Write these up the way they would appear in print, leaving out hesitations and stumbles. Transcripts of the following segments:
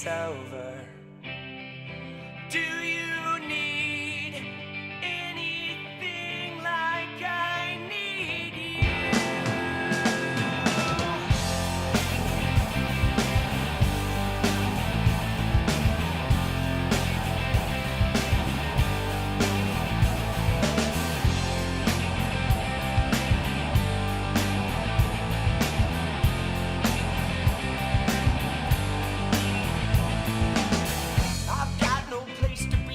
it's over. Do you need anything like I need you? I've got no place to be.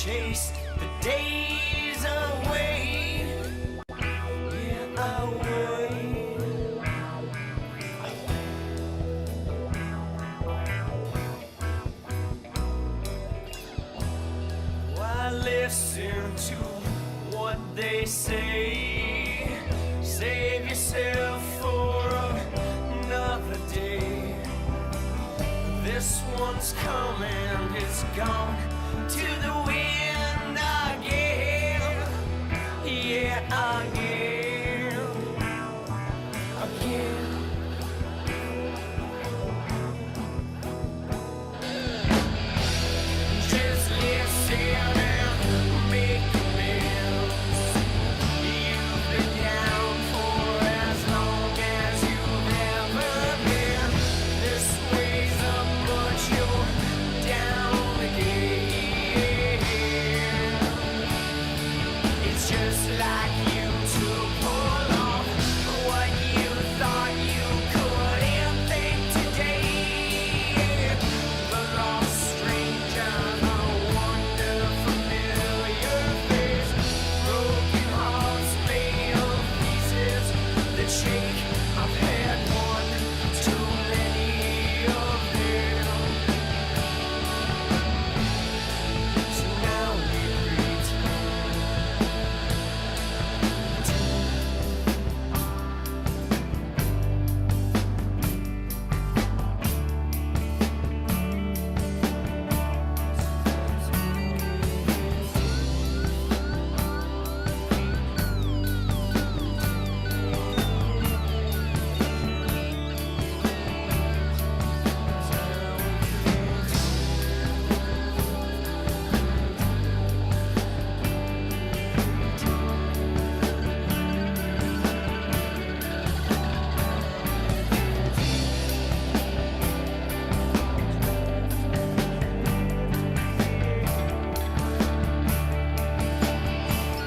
chased the days away. Yeah, away. Why listen to what they say? Save yourself for another day. This one's coming, it's gone to the wind again. Yeah, again. Again. Just listen and make amends. You've been down for as long as you've ever been. This way's up, but you're down again. It's just like you to pull off what you thought you couldn't think today. The lost stranger, the wonder familiar face. Broken hearts made of pieces that shake. I've had one too many of them. So now we return.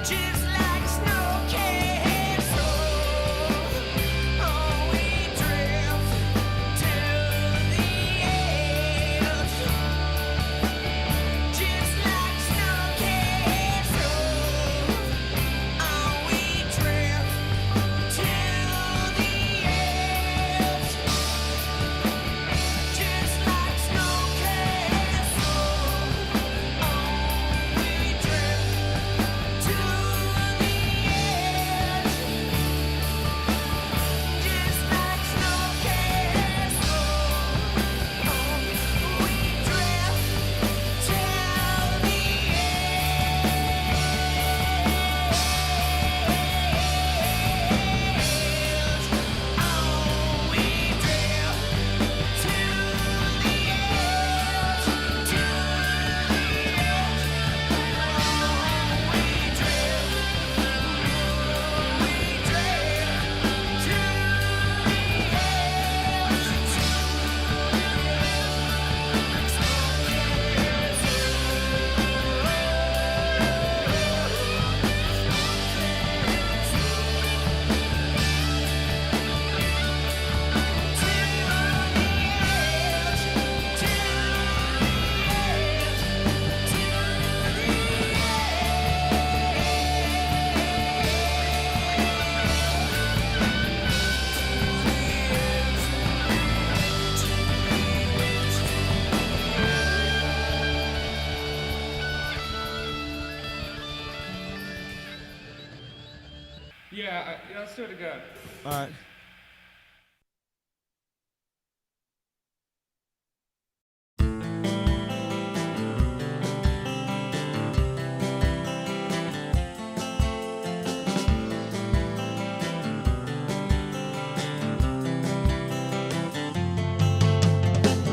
Just like snow castle, oh, we drift to the edge. Just like snow castle, oh, we drift to the edge. Just like snow castle, oh, we drift to the edge. Just like snow castle, oh, we drift to the Yeah, let's do it again. All right.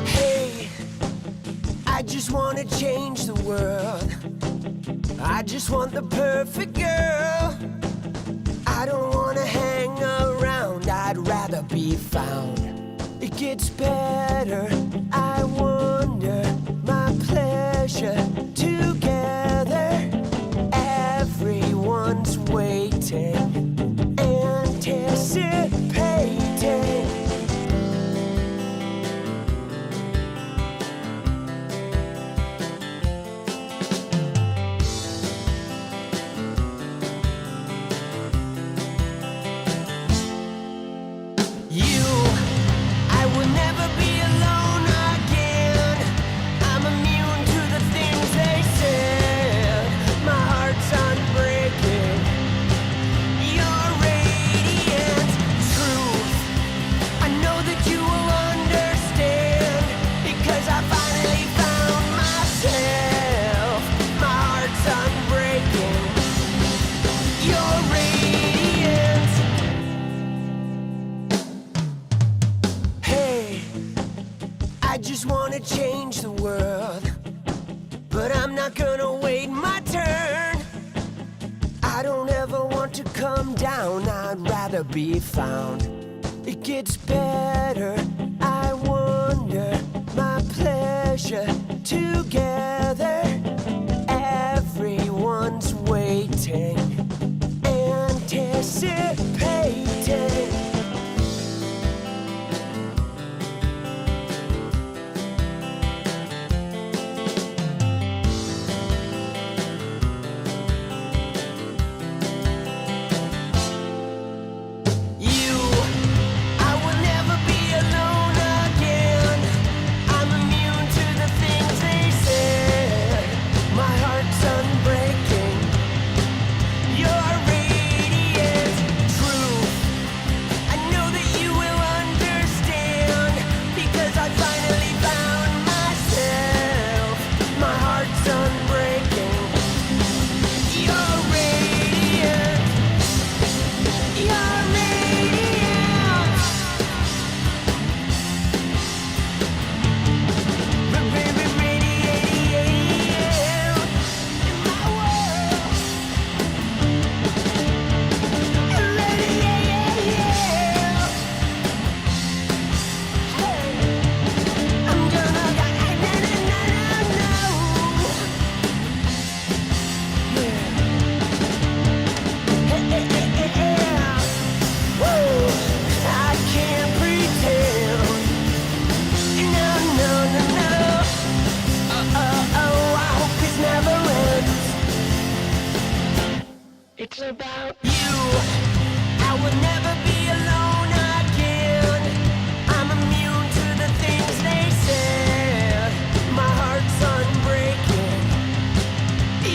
Hey, I just wanna change the world. I just want the perfect girl. I don't wanna hang around, I'd rather be found. It gets better, I wonder, my pleasure together. Everyone's waiting, anticipating. sun breaking. You're radiant. Hey, I just wanna change the world, but I'm not gonna wait my turn. I don't ever want to come down, I'd rather be found. It gets better, I wonder, my pleasure together. Everyone's waiting, anticipating. It's about you. I will never be alone again. I'm immune to the things they said. My heart's unbreaking.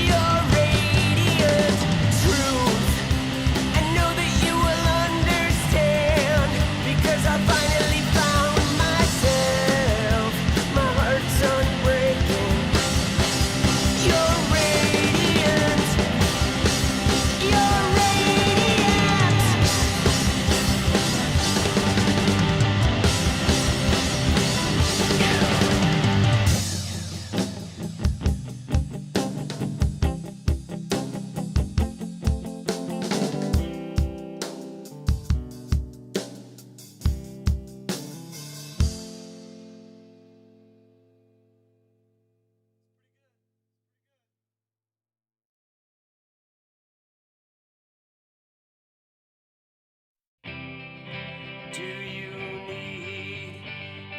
You're radiant truth. I know that you will understand, because I finally found myself. My heart's unbreaking. You're radiant. You're radiant. Do you need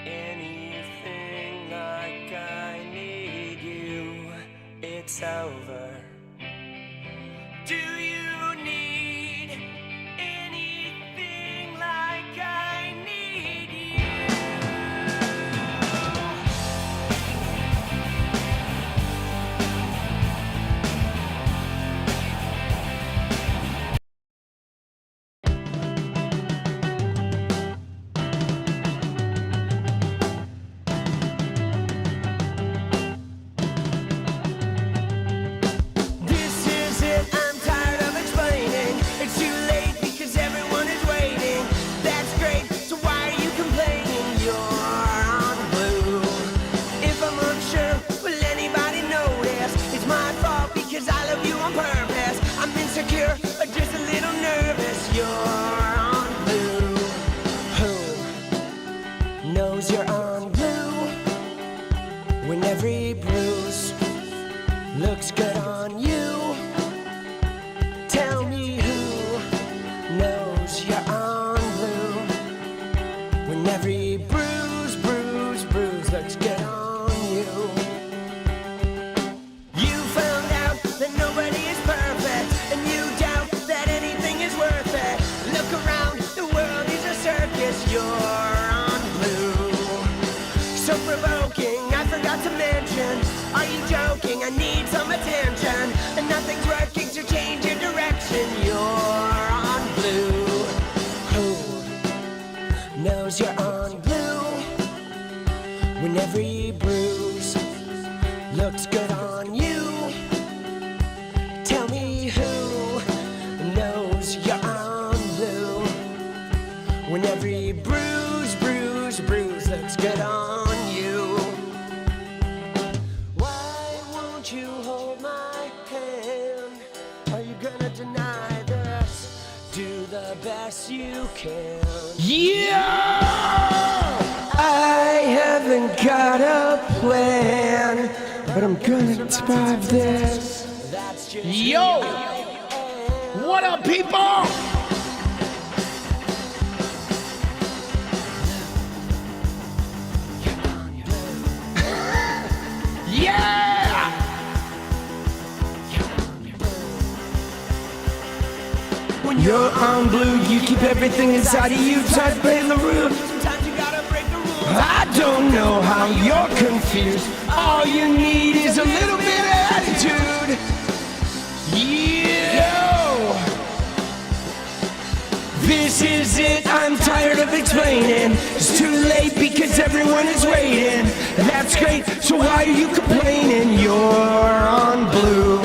anything like I need you? It's over. Do you need anything like I need you? This is it, I'm tired of explaining. It's too late because everyone is waiting. That's great, so why are you complaining? You're on blue. If I'm unsure, will anybody notice? It's my fault because I love you on purpose. I'm insecure, or just a little nervous. You're on blue. Who knows you're on blue? When every bruise looks good on you. Tell me who knows you're on blue. When every bruise looks good on you. You found out that nobody is perfect, and you doubt that anything is worth it. Look around, the world is a circus. You're on blue. So provoking, I forgot to mention. Are you joking? I need some attention. And nothing's working to change your direction. You're on blue. Who knows you're on blue? When every bruise looks good on you. hold my hand? Are you gonna deny this? Do the best you can. Yeah! I haven't got a plan, but I'm gonna survive this. That's just Yo! What up, people? Yeah! When you're on blue, you keep everything inside of you. Try to play the rules. Sometimes you gotta break the rules. I don't know how you're confused. All you need is a little bit of attitude. Yo! This is it, I'm tired of explaining. It's too late because everyone is waiting. That's great, so why are you complaining? You're on blue.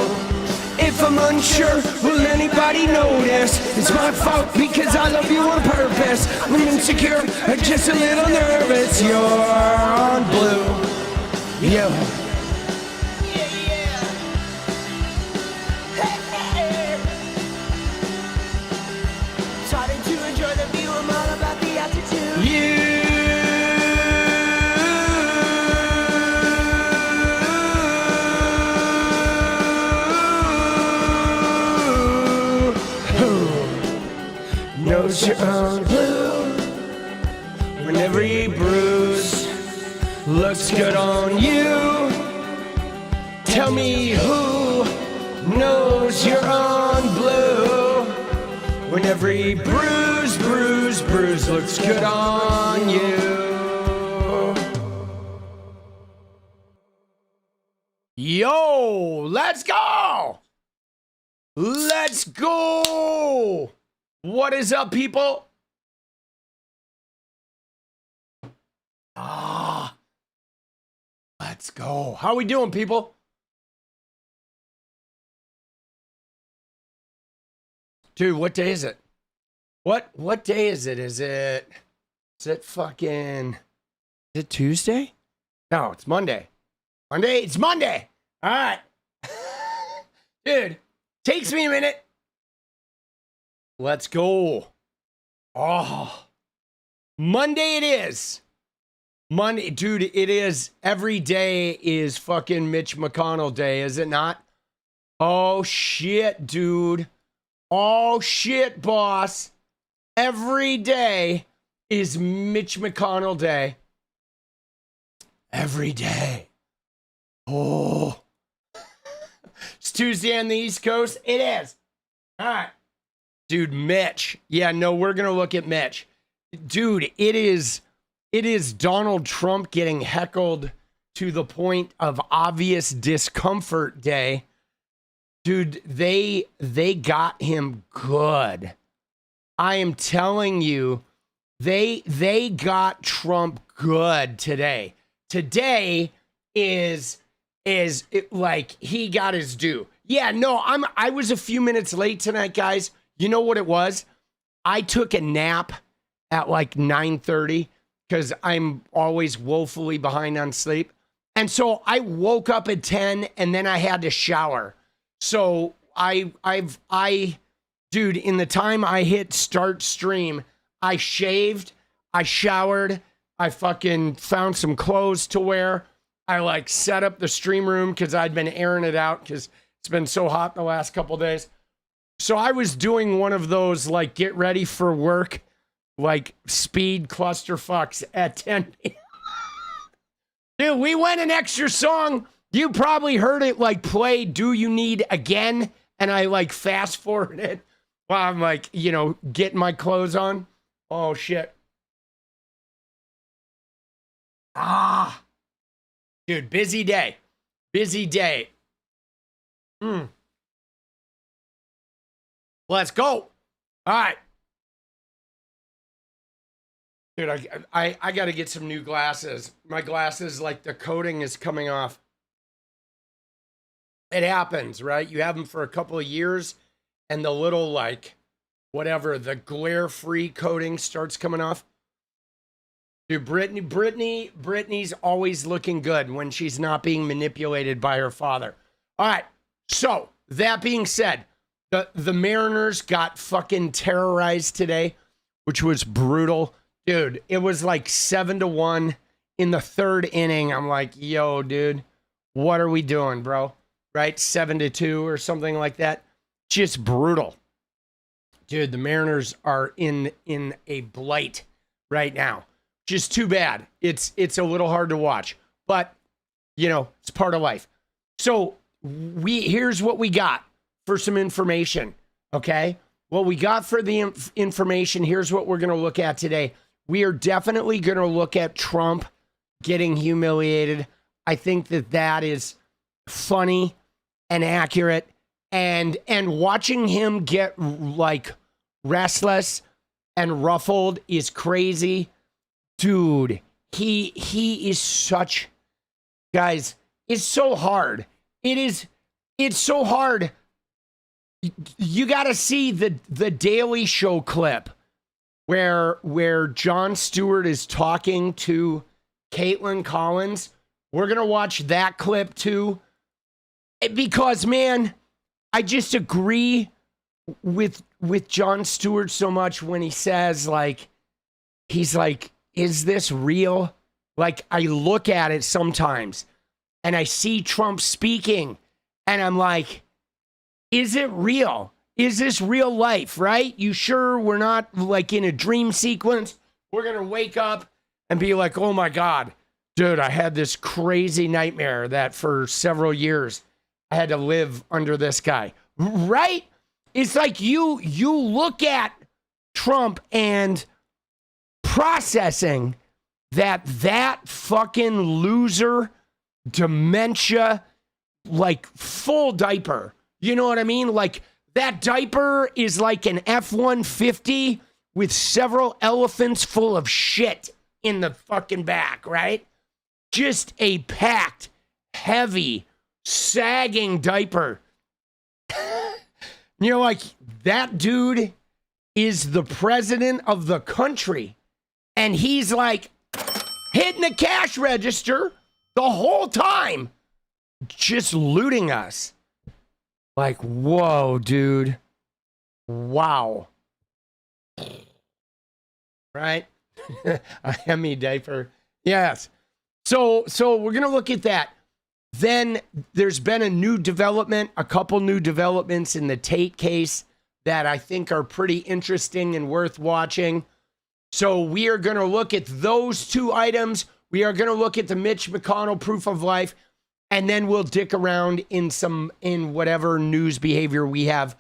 If I'm unsure, will anybody notice? It's my fault because I love you on purpose. I'm insecure, or just a little nervous. You're on blue. Yo. Starting to enjoy the view, I'm all about the attitude. Knows you're on blue. Whenever you bruise, looks good on you. Tell me who knows you're on blue. When every bruise looks good on you. Yo! Let's go! Let's go! What is up, people? Let's go. How we doing, people? Dude, what day is it? What day is it? Is it fucking, is it Tuesday? No, it's Monday. Monday? It's Monday. All right. Dude, takes me a minute. Let's go. Oh, Monday it is. Monday, dude, it is. Every day is fucking Mitch McConnell day, is it not? Oh, shit, dude. Oh, shit, boss. Every day is Mitch McConnell day. Every day. Oh. It's Tuesday on the East Coast. It is. All right. Dude, Mitch. Yeah, no, we're going to look at Mitch. Dude, it is Donald Trump getting heckled to the point of obvious discomfort day. Dude, they got him good. I am telling you, they got Trump good today. Today is like he got his due. Yeah, no, I was a few minutes late tonight, guys. You know what it was? I took a nap at like 9:30 because I'm always woefully behind on sleep. And so I woke up at 10 and then I had to shower. So dude, in the time I hit start stream, I shaved, I showered, I fucking found some clothes to wear. I like set up the stream room because I'd been airing it out because it's been so hot the last couple days. So I was doing one of those like get ready for work, like speed clusterfucks at 10 p.m. Dude, we went an extra song. You probably heard it like play Do You Need Again? And I like fast forward it while I'm like, you know, getting my clothes on. Oh shit. Dude, busy day. Busy day. Let's go. All right. Dude, I got to get some new glasses. My glasses, like the coating is coming off. It happens, right? You have them for a couple of years and the little like, whatever, the glare-free coating starts coming off. Dude, Brittany's always looking good when she's not being manipulated by her father. All right. So that being said, the Mariners got fucking terrorized today, which was brutal. Dude, it was like 7-1 in the third inning. I'm like, yo, dude, what are we doing, bro? Right? 7-2 or something like that. Just brutal. Dude, the Mariners are in a blight right now. Just too bad. It's a little hard to watch, but you know, it's part of life. So here's what we got for some information. Okay. What we got for the information. Here's what we're going to look at today. We are definitely going to look at Trump getting humiliated. I think that is funny and accurate, and watching him get like restless and ruffled is crazy. Dude, he is such, guys, it's so hard. It's so hard. You got to see the Daily Show clip where Jon Stewart is talking to Caitlin Collins. We're going to watch that clip too, because man, I just agree with Jon Stewart so much when he says, like, he's like, is this real? Like, I look at it sometimes and I see Trump speaking and I'm like, is it real? Is this real life, right? You sure we're not like in a dream sequence? We're going to wake up and be like, oh my God, dude, I had this crazy nightmare that for several years I had to live under this guy, right? It's like you look at Trump and processing that fucking loser, dementia, like full diaper. You know what I mean? Like that diaper is like an F-150 with several elephants full of shit in the fucking back, right? Just a packed, heavy, sagging diaper. You know, like that dude is the president of the country. And he's like hitting the cash register the whole time, just looting us. Like, whoa, dude. Wow. Right? A Hemi diaper. Yes. So we're going to look at that. Then there's been a couple new developments in the Tate case that I think are pretty interesting and worth watching. So we are going to look at those two items. We are going to look at the Mitch McConnell proof of life, and then we'll dick around in whatever news behavior we have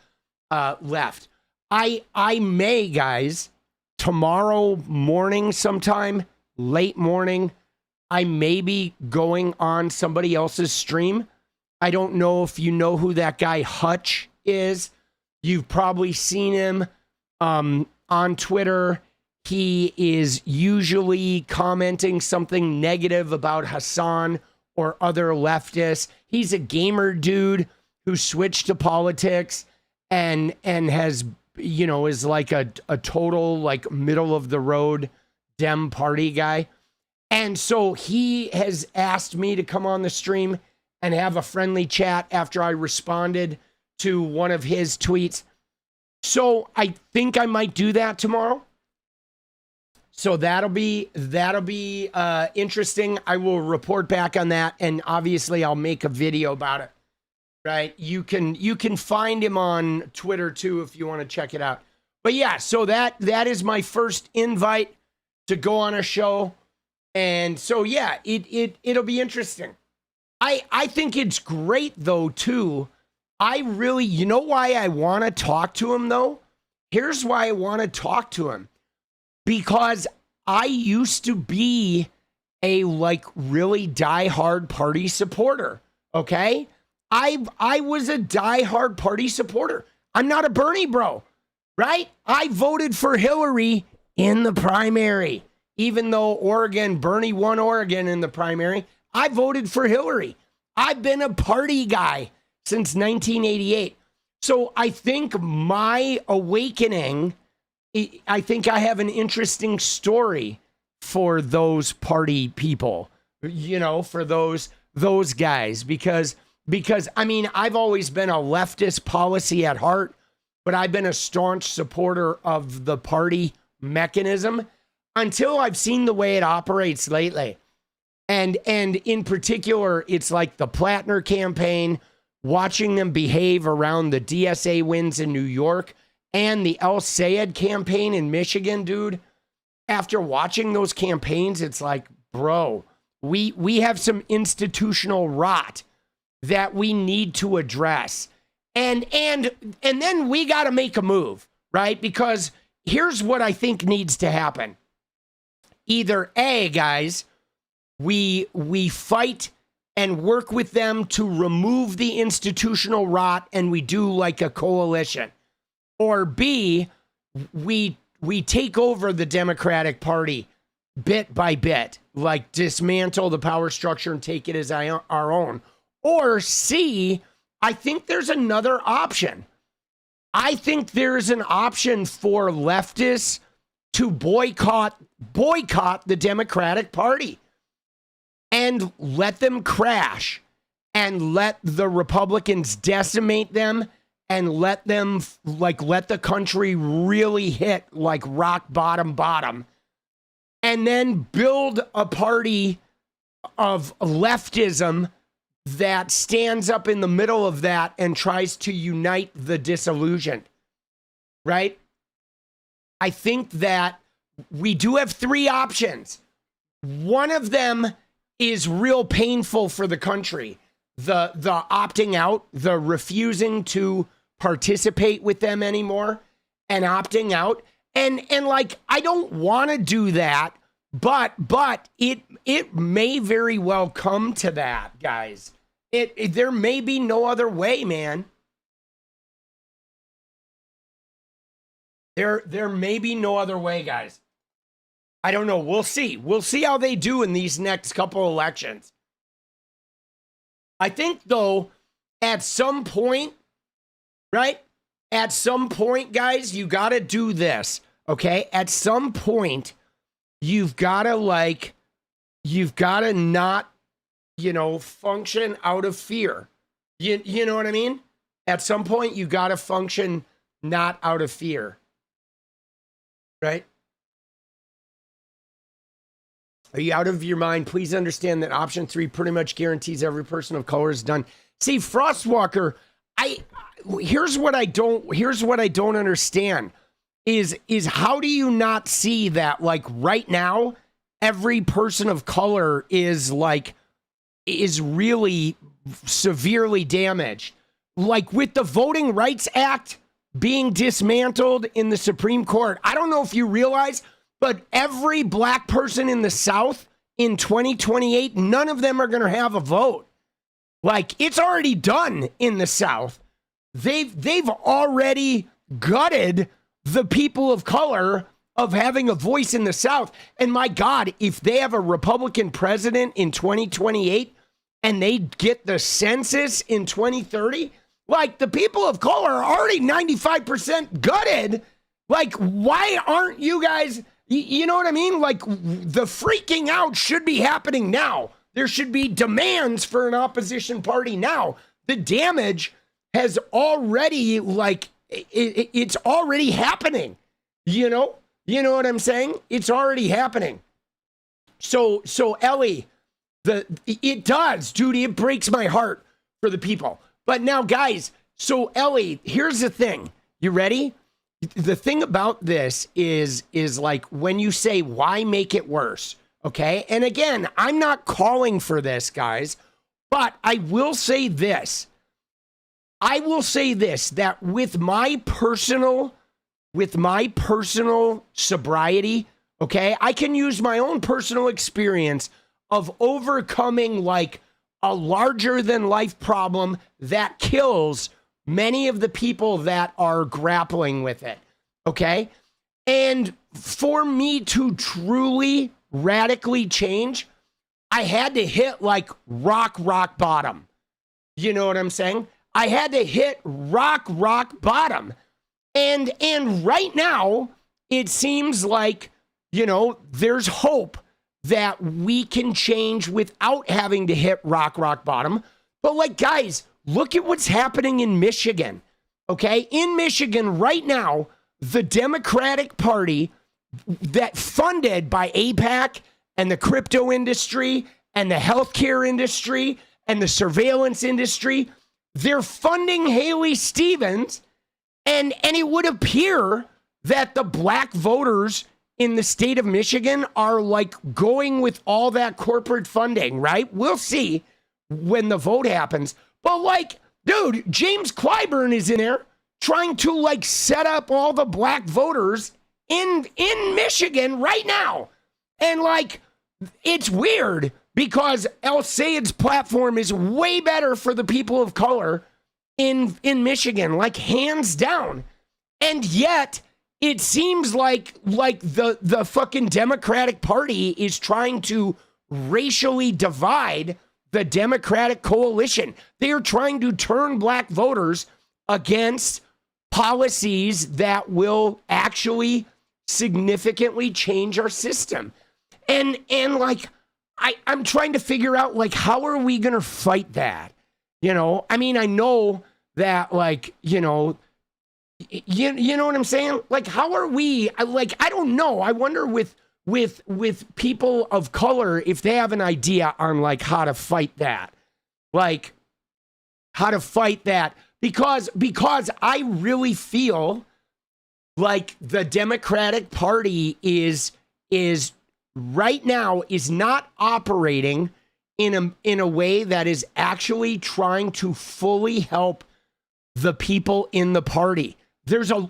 left. I may, guys, tomorrow morning sometime, late morning, I may be going on somebody else's stream. I don't know if you know who that guy 𝗙cie is. You've probably seen him on Twitter. He is usually commenting something negative about Hassan or other leftists. He's a gamer dude who switched to politics and has, you know, is like a total like middle of the road Dem party guy. And so he has asked me to come on the stream and have a friendly chat after I responded to one of his tweets. So I think I might do that tomorrow. So that'll be interesting. I will report back on that, and obviously I'll make a video about it. Right? You can find him on Twitter too if you want to check it out. But yeah, so that is my first invite to go on a show. And so yeah, it'll be interesting. I think it's great though too. I really, you know why I want to talk to him though? Here's why I want to talk to him. Because I used to be a like really diehard party supporter. Okay? I was a diehard party supporter. I'm not a Bernie bro, right? I voted for Hillary in the primary. Even though Bernie won Oregon in the primary, I voted for Hillary. I've been a party guy since 1988. So I think my awakening, I think I have an interesting story for those party people, you know, for those guys, because because, I mean, I've always been a leftist policy at heart, but I've been a staunch supporter of the party mechanism until I've seen the way it operates lately. And in particular, it's like the Plattner campaign, watching them behave around the DSA wins in New York and the 𝗙𝗟𝗍𝗍 campaign in Michigan, dude. After watching those campaigns, it's like, bro, we have some institutional rot that we need to address. And then we got to make a move, right? Because here's what I think needs to happen. Either A, guys, we fight and work with them to remove the institutional rot and we do like a coalition. Or B, we take over the Democratic Party bit by bit, like dismantle the power structure and take it as our own. Or C, I think there's another option. I think there's an option for leftists to boycott the Democratic Party and let them crash and let the Republicans decimate them and let them, like, let the country really hit like rock bottom, and then build a party of leftism that stands up in the middle of that and tries to unite the disillusioned, right? I think that we do have three options. One of them is real painful for the country. The opting out, the refusing to participate with them anymore and opting out. And like, I don't want to do that, but it may very well come to that, guys. There may be no other way, man. There may be no other way, guys. I don't know. We'll see. We'll see how they do in these next couple elections. I think, though, at some point, right? At some point, guys, you got to do this, okay? At some point, you've got to not, function out of fear. You know what I mean? At some point, you got to function not out of fear, right? Are you out of your mind? Please understand that option 3 pretty much guarantees every person of color is done. See, Frostwalker, here's what I don't understand is how do you not see that, like, right now every person of color is really severely damaged? Like, with the Voting Rights Act being dismantled in the Supreme Court, I don't know if you realize, but every black person in the South in 2028, none of them are going to have a vote. Like, it's already done in the South. They've already gutted the people of color of having a voice in the South. And my God, if they have a Republican president in 2028 and they get the census in 2030, like, the people of color are already 95% gutted. Like, why aren't you guys... You know what I mean? Like, the freaking out should be happening now. There should be demands for an opposition party now. The damage has already, it's already happening. You know what I'm saying? It's already happening. So Ellie, it does, dude. It breaks my heart for the people. But now, guys, so Ellie, here's the thing. You ready? The thing about this is like, when you say, why make it worse? Okay. And again, I'm not calling for this, guys, but I will say this. That with my personal sobriety, okay, I can use my own personal experience of overcoming, like, a larger than life problem that kills many of the people that are grappling with it, okay? And for me to truly radically change, I had to hit, like, rock bottom. You know what I'm saying? I had to hit rock bottom. And right now, it seems like, there's hope that we can change without having to hit rock bottom. But like, guys, look at what's happening in Michigan. Okay? In Michigan right now, the Democratic Party that funded by AIPAC and the crypto industry and the healthcare industry and the surveillance industry, they're funding Haley Stevens, and it would appear that the black voters in the state of Michigan are like going with all that corporate funding, right? We'll see when the vote happens. But like, dude, James Clyburn is in there trying to like set up all the black voters in Michigan right now. And like, it's weird because 𝗙𝗙𝗃𝗍's platform is way better for the people of color in Michigan, like hands down. And yet it seems like the fucking Democratic Party is trying to racially divide the Democratic coalition. They are trying to turn black voters against policies that will actually significantly change our system. And like, I'm trying to figure out, like, how are we going to fight that? You know, I mean, I know that, like, you know what I'm saying? Like, how are we, like, I don't know. I wonder with people of color, if they have an idea on like how to fight that, like how to fight that, because I really feel like the Democratic Party is right now is not operating in a way that is actually trying to fully help the people in the party. There's a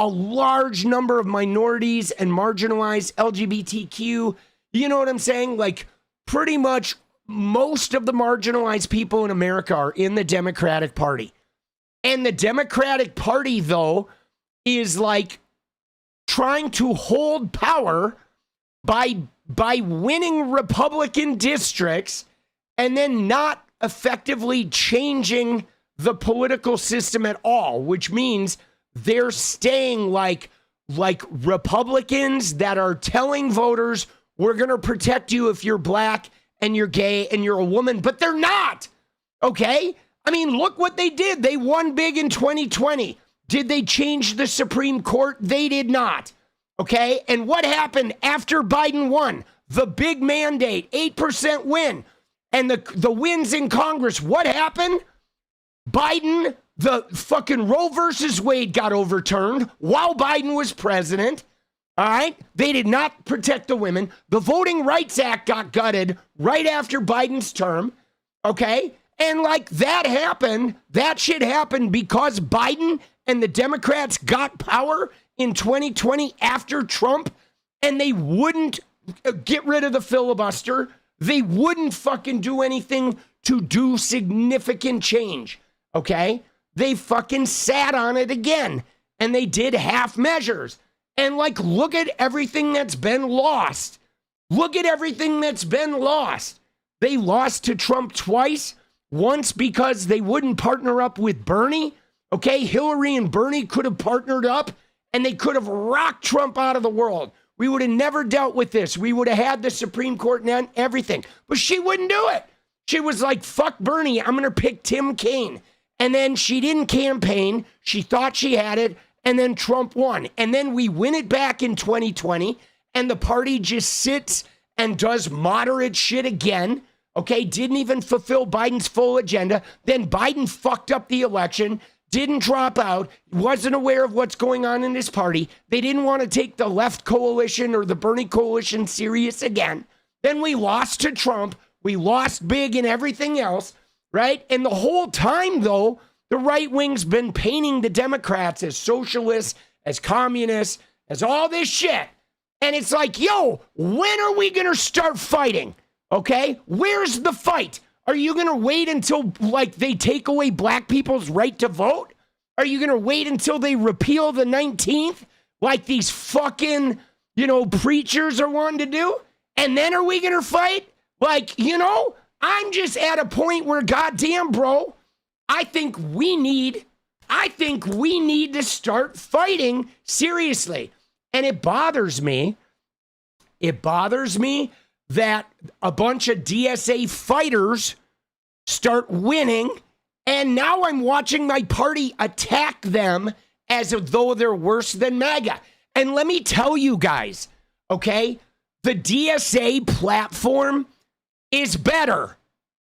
large number of minorities and marginalized LGBTQ. You know what I'm saying? Like, pretty much most of the marginalized people in America are in the Democratic Party. And the Democratic Party, though, is like trying to hold power by winning Republican districts and then not effectively changing the political system at all, which means they're staying like Republicans that are telling voters, we're going to protect you if you're black and you're gay and you're a woman, but they're not. Okay? I mean, look what they did. They won big in 2020. Did they change the Supreme Court? They did not. Okay? And what happened after Biden won? The big mandate, 8% win. And the wins in Congress, what happened? Biden, the fucking Roe versus Wade got overturned while Biden was president. All right? They did not protect the women. The Voting Rights Act got gutted right after Biden's term. Okay? And like that happened, that shit happened because Biden and the Democrats got power in 2020 after Trump, and they wouldn't get rid of the filibuster. They wouldn't fucking do anything to do significant change. Okay? They fucking sat on it again, and they did half measures. And like, look at everything that's been lost. Look at everything that's been lost. They lost to Trump twice. Once because they wouldn't partner up with Bernie. Okay, Hillary and Bernie could have partnered up and they could have rocked Trump out of the world. We would have never dealt with this. We would have had the Supreme Court and everything. But she wouldn't do it. She was like, fuck Bernie, I'm going to pick Tim Kaine. And then she didn't campaign. She thought she had it. And then Trump won. And then we win it back in 2020. And the party just sits and does moderate shit again. Okay, didn't even fulfill Biden's full agenda. Then Biden fucked up the election, didn't drop out, wasn't aware of what's going on in his party. They didn't want to take the left coalition or the Bernie coalition serious again. Then we lost to Trump. We lost big in everything else, right? And the whole time, though, the right wing's been painting the Democrats as socialists, as communists, as all this shit. And it's like, yo, when are we going to start fighting? Okay, where's the fight? Are you going to wait until, like, they take away black people's right to vote? Are you going to wait until they repeal the 19th, like these fucking, preachers are wanting to do? And then are we going to fight? Like, I'm just at a point where, goddamn, bro, I think we need to start fighting seriously. And it bothers me. It bothers me that a bunch of DSA fighters start winning. And now I'm watching my party attack them as though they're worse than MAGA. And let me tell you guys, okay, the DSA platform is better.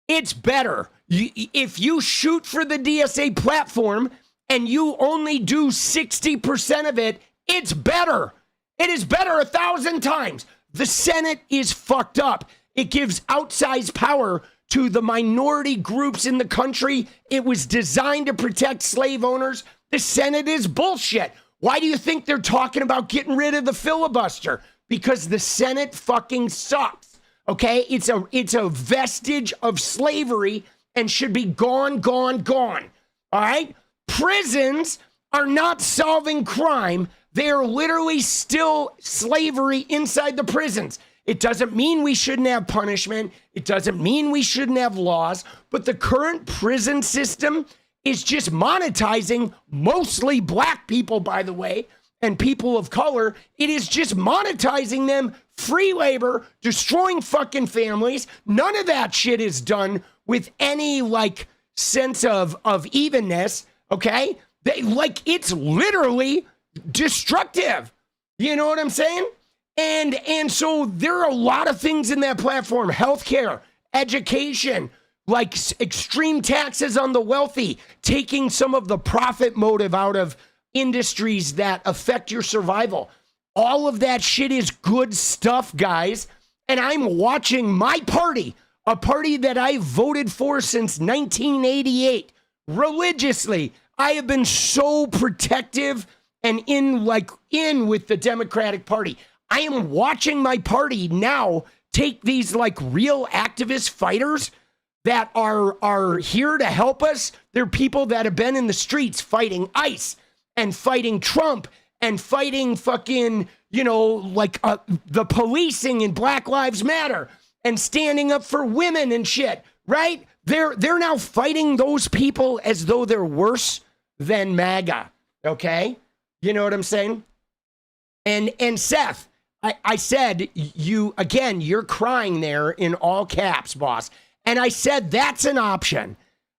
It's better. If you shoot for the DSA platform and you only do 60% of it, it's better. It is better 1,000 times. The Senate is fucked up. It gives outsized power to the minority groups in the country. It was designed to protect slave owners. The Senate is bullshit. Why do you think they're talking about getting rid of the filibuster? Because the Senate fucking sucks. Okay? It's a vestige of slavery and should be gone, gone, gone. All right? Prisons are not solving crime. They are literally still slavery inside the prisons. It doesn't mean we shouldn't have punishment. It doesn't mean we shouldn't have laws. But the current prison system is just monetizing mostly black people, by the way, and people of color. It is just monetizing them, free labor, destroying fucking families. None of that shit is done with any like sense of evenness, okay? It's literally destructive. You know what I'm saying? And so there are a lot of things in that platform: healthcare, education, like extreme taxes on the wealthy, taking some of the profit motive out of industries that affect your survival. All of that shit is good stuff, guys. And I'm watching my party, a party that I voted for since 1988, religiously. I have been so protective and in with the Democratic Party. I am watching my party now take these like real activist fighters that are here to help us. They're people that have been in the streets fighting ICE and fighting Trump and fighting fucking, the policing in Black Lives Matter and standing up for women and shit, right? They're now fighting those people as though they're worse than MAGA, okay? You know what I'm saying? And Seth, I said, you're crying there in all caps, boss. And I said, that's an option.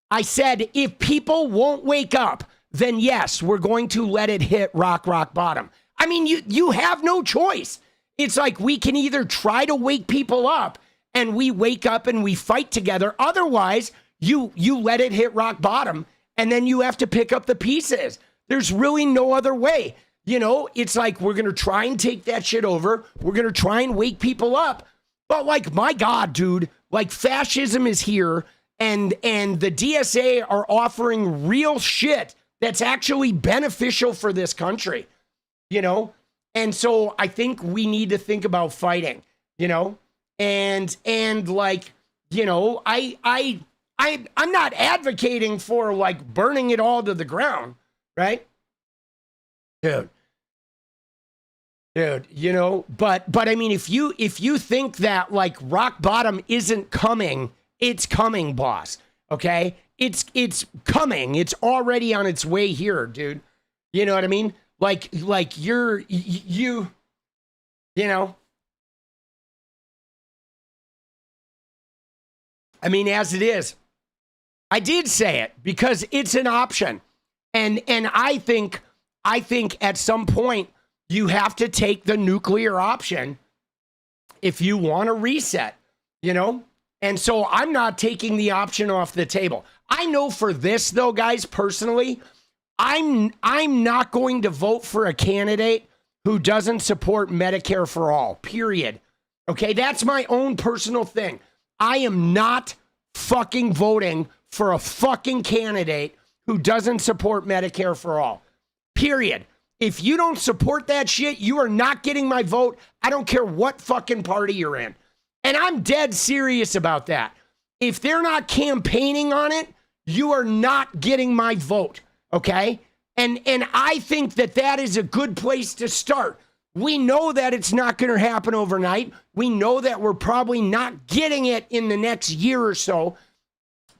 I said, if people won't wake up, then yes, we're going to let it hit rock bottom. I mean, you have no choice. It's like we can either try to wake people up and we wake up and we fight together. Otherwise, you let it hit rock bottom and then you have to pick up the pieces. There's really no other way. It's like we're going to try and take that shit over. We're going to try and wake people up. But like, my God, dude, like fascism is here and the DSA are offering real shit that's actually beneficial for this country, And so I think we need to think about fighting, and like, I'm not advocating for like burning it all to the ground, right? Dude, but I mean, if you think that like rock bottom isn't coming, it's coming, boss. Okay. It's coming. It's already on its way here, dude. You know what I mean? Like you I mean, as it is, I did say it because it's an option. And I think at some point you have to take the nuclear option if you want to reset, And so I'm not taking the option off the table. I know for this though, guys, personally, I'm not going to vote for a candidate who doesn't support Medicare for all, period. Okay, that's my own personal thing. I am not fucking voting for a fucking candidate who doesn't support Medicare for all, period. If you don't support that shit, you are not getting my vote. I don't care what fucking party you're in. And I'm dead serious about that. If they're not campaigning on it, you are not getting my vote, okay? And I think that is a good place to start. We know that it's not going to happen overnight. We know that we're probably not getting it in the next year or so.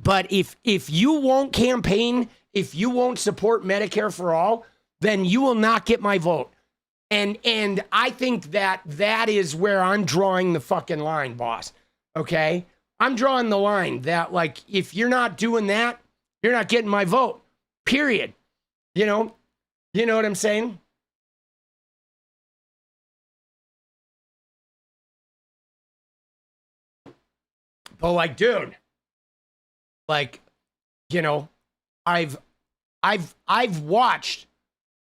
But if you won't campaign, if you won't support Medicare for all, then you will not get my vote. And I think that is where I'm drawing the fucking line, boss. Okay? I'm drawing the line that, like, if you're not doing that, you're not getting my vote, period. You know what I'm saying? But like, dude, like, you know, I've watched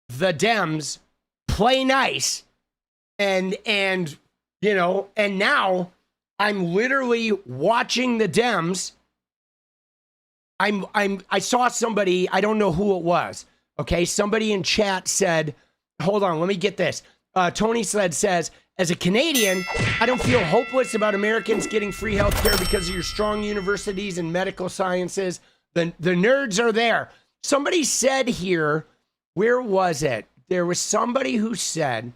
the Dems play nice and you know, and now I'm literally watching the Dems. I saw somebody, I don't know who it was. Okay, somebody in chat said, hold on, let me get this. Tony Sled says, as a Canadian, I don't feel hopeless about Americans getting free health care because of your strong universities and medical sciences. The nerds are there. Somebody said here, where was it? There was somebody who said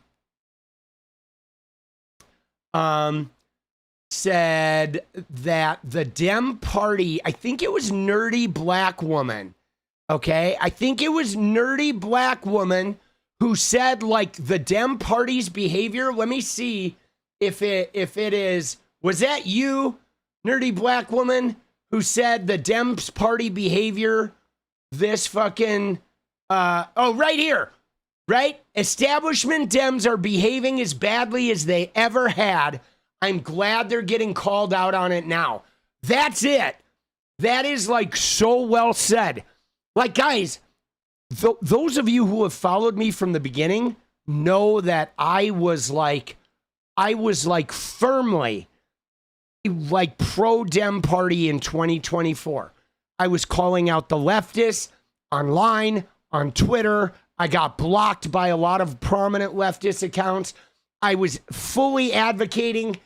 that the Dem Party, I think it was Nerdy Black Woman, okay? I think it was Nerdy Black Woman who said, like, the Dem Party's behavior. Let me see if it is, was that you, Nerdy Black Woman, who said the Dems Party behavior, this fucking, oh, right here, right? Establishment Dems are behaving as badly as they ever had. I'm glad they're getting called out on it now. That's it. That is, like, so well said. Like, guys, those of you who have followed me from the beginning know that I was like firmly like pro-Dem Party in 2024. I was calling out the leftists online, on Twitter. I got blocked by a lot of prominent leftist accounts. I was fully advocating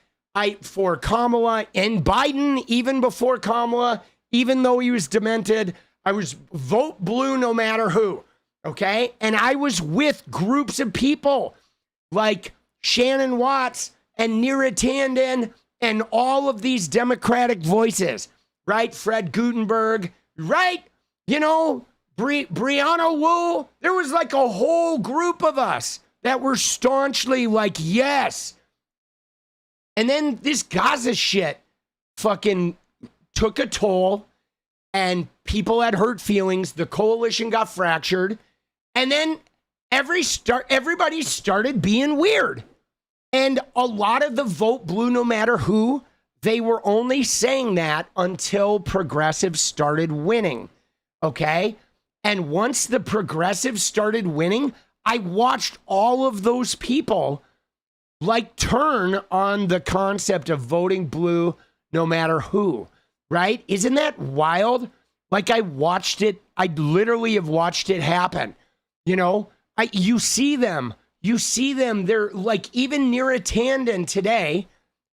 for Kamala and Biden even before Kamala, even though he was demented. I was vote blue no matter who, okay? And I was with groups of people like Shannon Watts and Neera Tanden and all of these Democratic voices, right? Fred Gutenberg, right? You know, Brianna Wu. There was like a whole group of us that were staunchly like, yes. And then this Gaza shit fucking took a toll and people had hurt feelings. The coalition got fractured. And then everybody started being weird. And a lot of the vote blue no matter who, they were only saying that until progressives started winning. Okay? And once the progressives started winning, I watched all of those people like turn on the concept of voting blue no matter who, right? Isn't that wild? Like, I watched it. I literally have watched it happen. You know, you see them. They're like, even Neera Tanden today.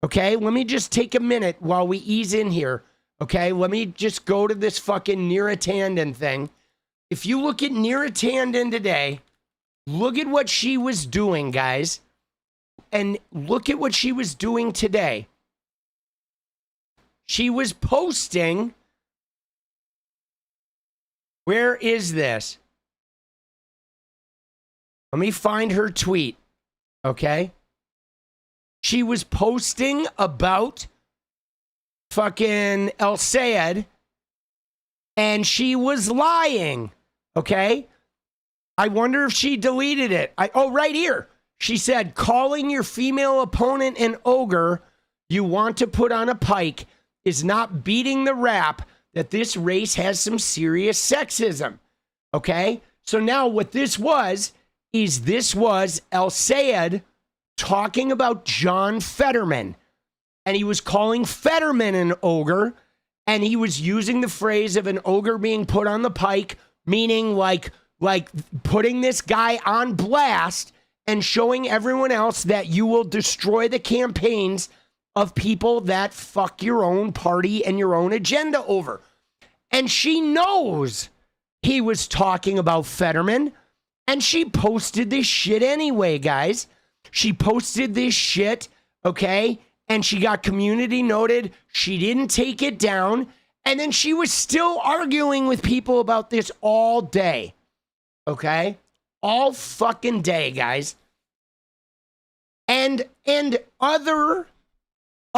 Okay, let me just take a minute while we ease in here. Okay, let me just go to this fucking Neera Tanden thing. If you look at Neera Tanden today, look at what she was doing, guys. And look at what she was doing today. She was posting. Where is this? Let me find her tweet. Okay? She was posting about fucking 𝗙𝗍𝗍𝗄, and she was lying. Okay? I wonder if she deleted it. Right here. She said, calling your female opponent an ogre you want to put on a pike is not beating the rap that this race has some serious sexism. Okay? So now what this was 𝗙𝗍𝗍𝗄 talking about John Fetterman. And he was calling Fetterman an ogre, and he was using the phrase of an ogre being put on the pike, meaning like putting this guy on blast and showing everyone else that you will destroy the campaigns of people that fuck your own party and your own agenda over. And she knows he was talking about Fetterman, and she posted this shit anyway, guys. She posted this shit, okay? And she got community noted. She didn't take it down. And then she was still arguing with people about this all day, okay? All fucking day, guys. And other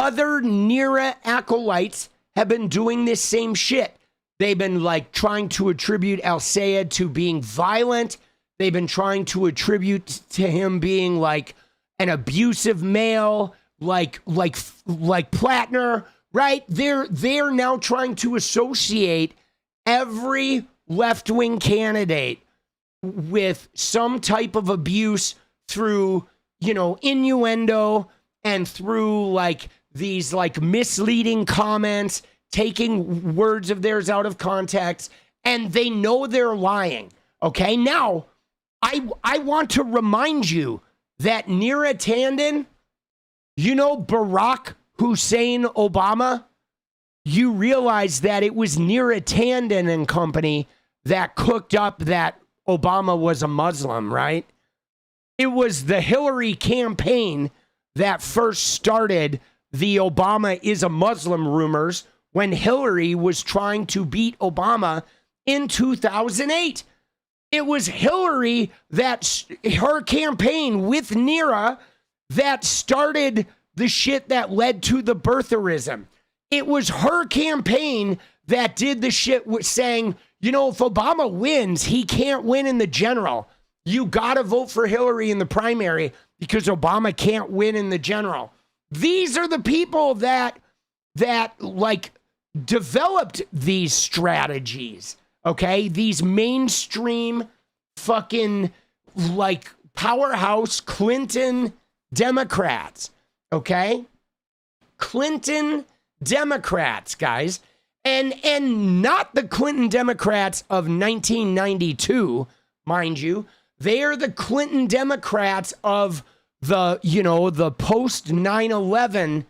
other Neera acolytes have been doing this same shit. They've been like trying to attribute 𝗙cie to being violent. They've been trying to attribute to him being like an abusive male, like Plattner, right? They're now trying to associate every left-wing candidate with some type of abuse through, innuendo and through like these like misleading comments, taking words of theirs out of context, and they know they're lying. Okay, now I want to remind you that Neera Tanden, Barack Hussein Obama, you realize that it was Neera Tanden and company that cooked up that Obama was a Muslim, right? It was the Hillary campaign that first started the Obama is a Muslim rumors when Hillary was trying to beat Obama in 2008. It was Hillary her campaign with Neera that started the shit that led to the birtherism. It was her campaign that did the shit with saying, if Obama wins, he can't win in the general. You got to vote for Hillary in the primary because Obama can't win in the general. These are the people that like developed these strategies, okay? These mainstream fucking like powerhouse Clinton Democrats, okay? Clinton Democrats, guys. And not the Clinton Democrats of 1992, mind you. They are the Clinton Democrats of the post 9/11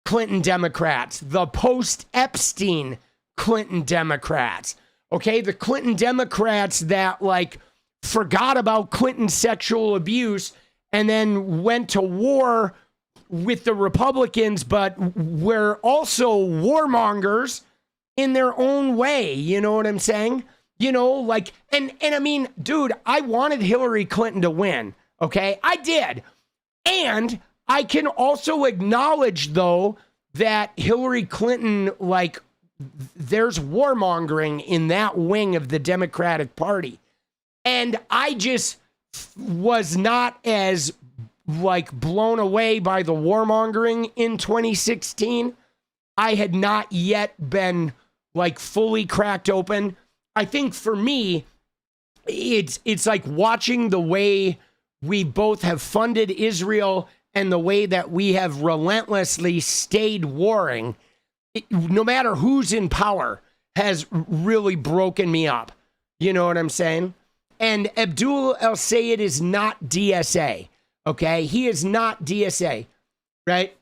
Clinton Democrats, the post Epstein Clinton Democrats. Okay, the Clinton Democrats that like forgot about Clinton's sexual abuse and then went to war with the Republicans, but were also warmongers in their own way. You know what I'm saying? And I mean, dude, I wanted Hillary Clinton to win. Okay, I did. And I can also acknowledge, though, that Hillary Clinton, like, there's warmongering in that wing of the Democratic Party. And I just was not as, like, blown away by the warmongering in 2016. I had not yet been, like, fully cracked open. I think for me, it's like watching the way we both have funded Israel and the way that we have relentlessly stayed warring, no matter who's in power, has really broken me up. You know what I'm saying? And Abdul El-Sayed is not DSA, okay? He is not DSA, right?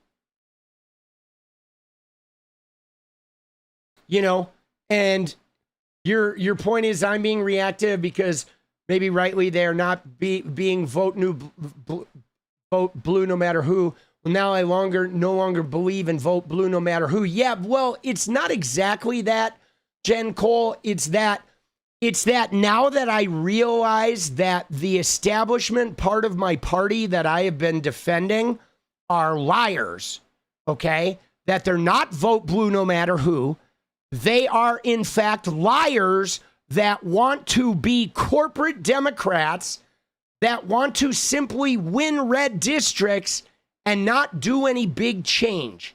And your point is I'm being reactive because maybe rightly they're not being vote blue no matter who. Well, now I no longer believe in vote blue no matter who. Yeah, well, it's not exactly that, Jen Cole. It's that now that I realize that the establishment part of my party that I have been defending are liars, okay? That they're not vote blue no matter who. They are, in fact, liars that want to be corporate Democrats that want to simply win red districts and not do any big change.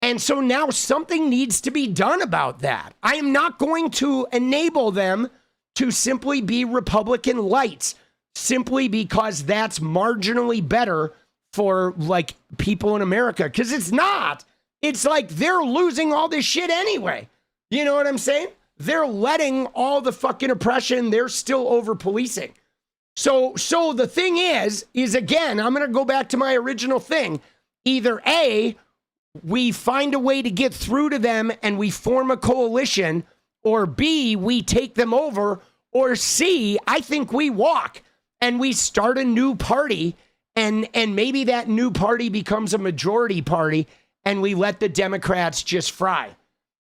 And so now something needs to be done about that. I am not going to enable them to simply be Republican lights simply because that's marginally better for like people in America. Because it's not. It's like they're losing all this shit anyway. You know what I'm saying? They're letting all the fucking oppression, they're still over policing. So the thing is again, I'm going to go back to my original thing. Either A, we find a way to get through to them and we form a coalition, or B, we take them over, or C, I think we walk and we start a new party and maybe that new party becomes a majority party and we let the Democrats just fry.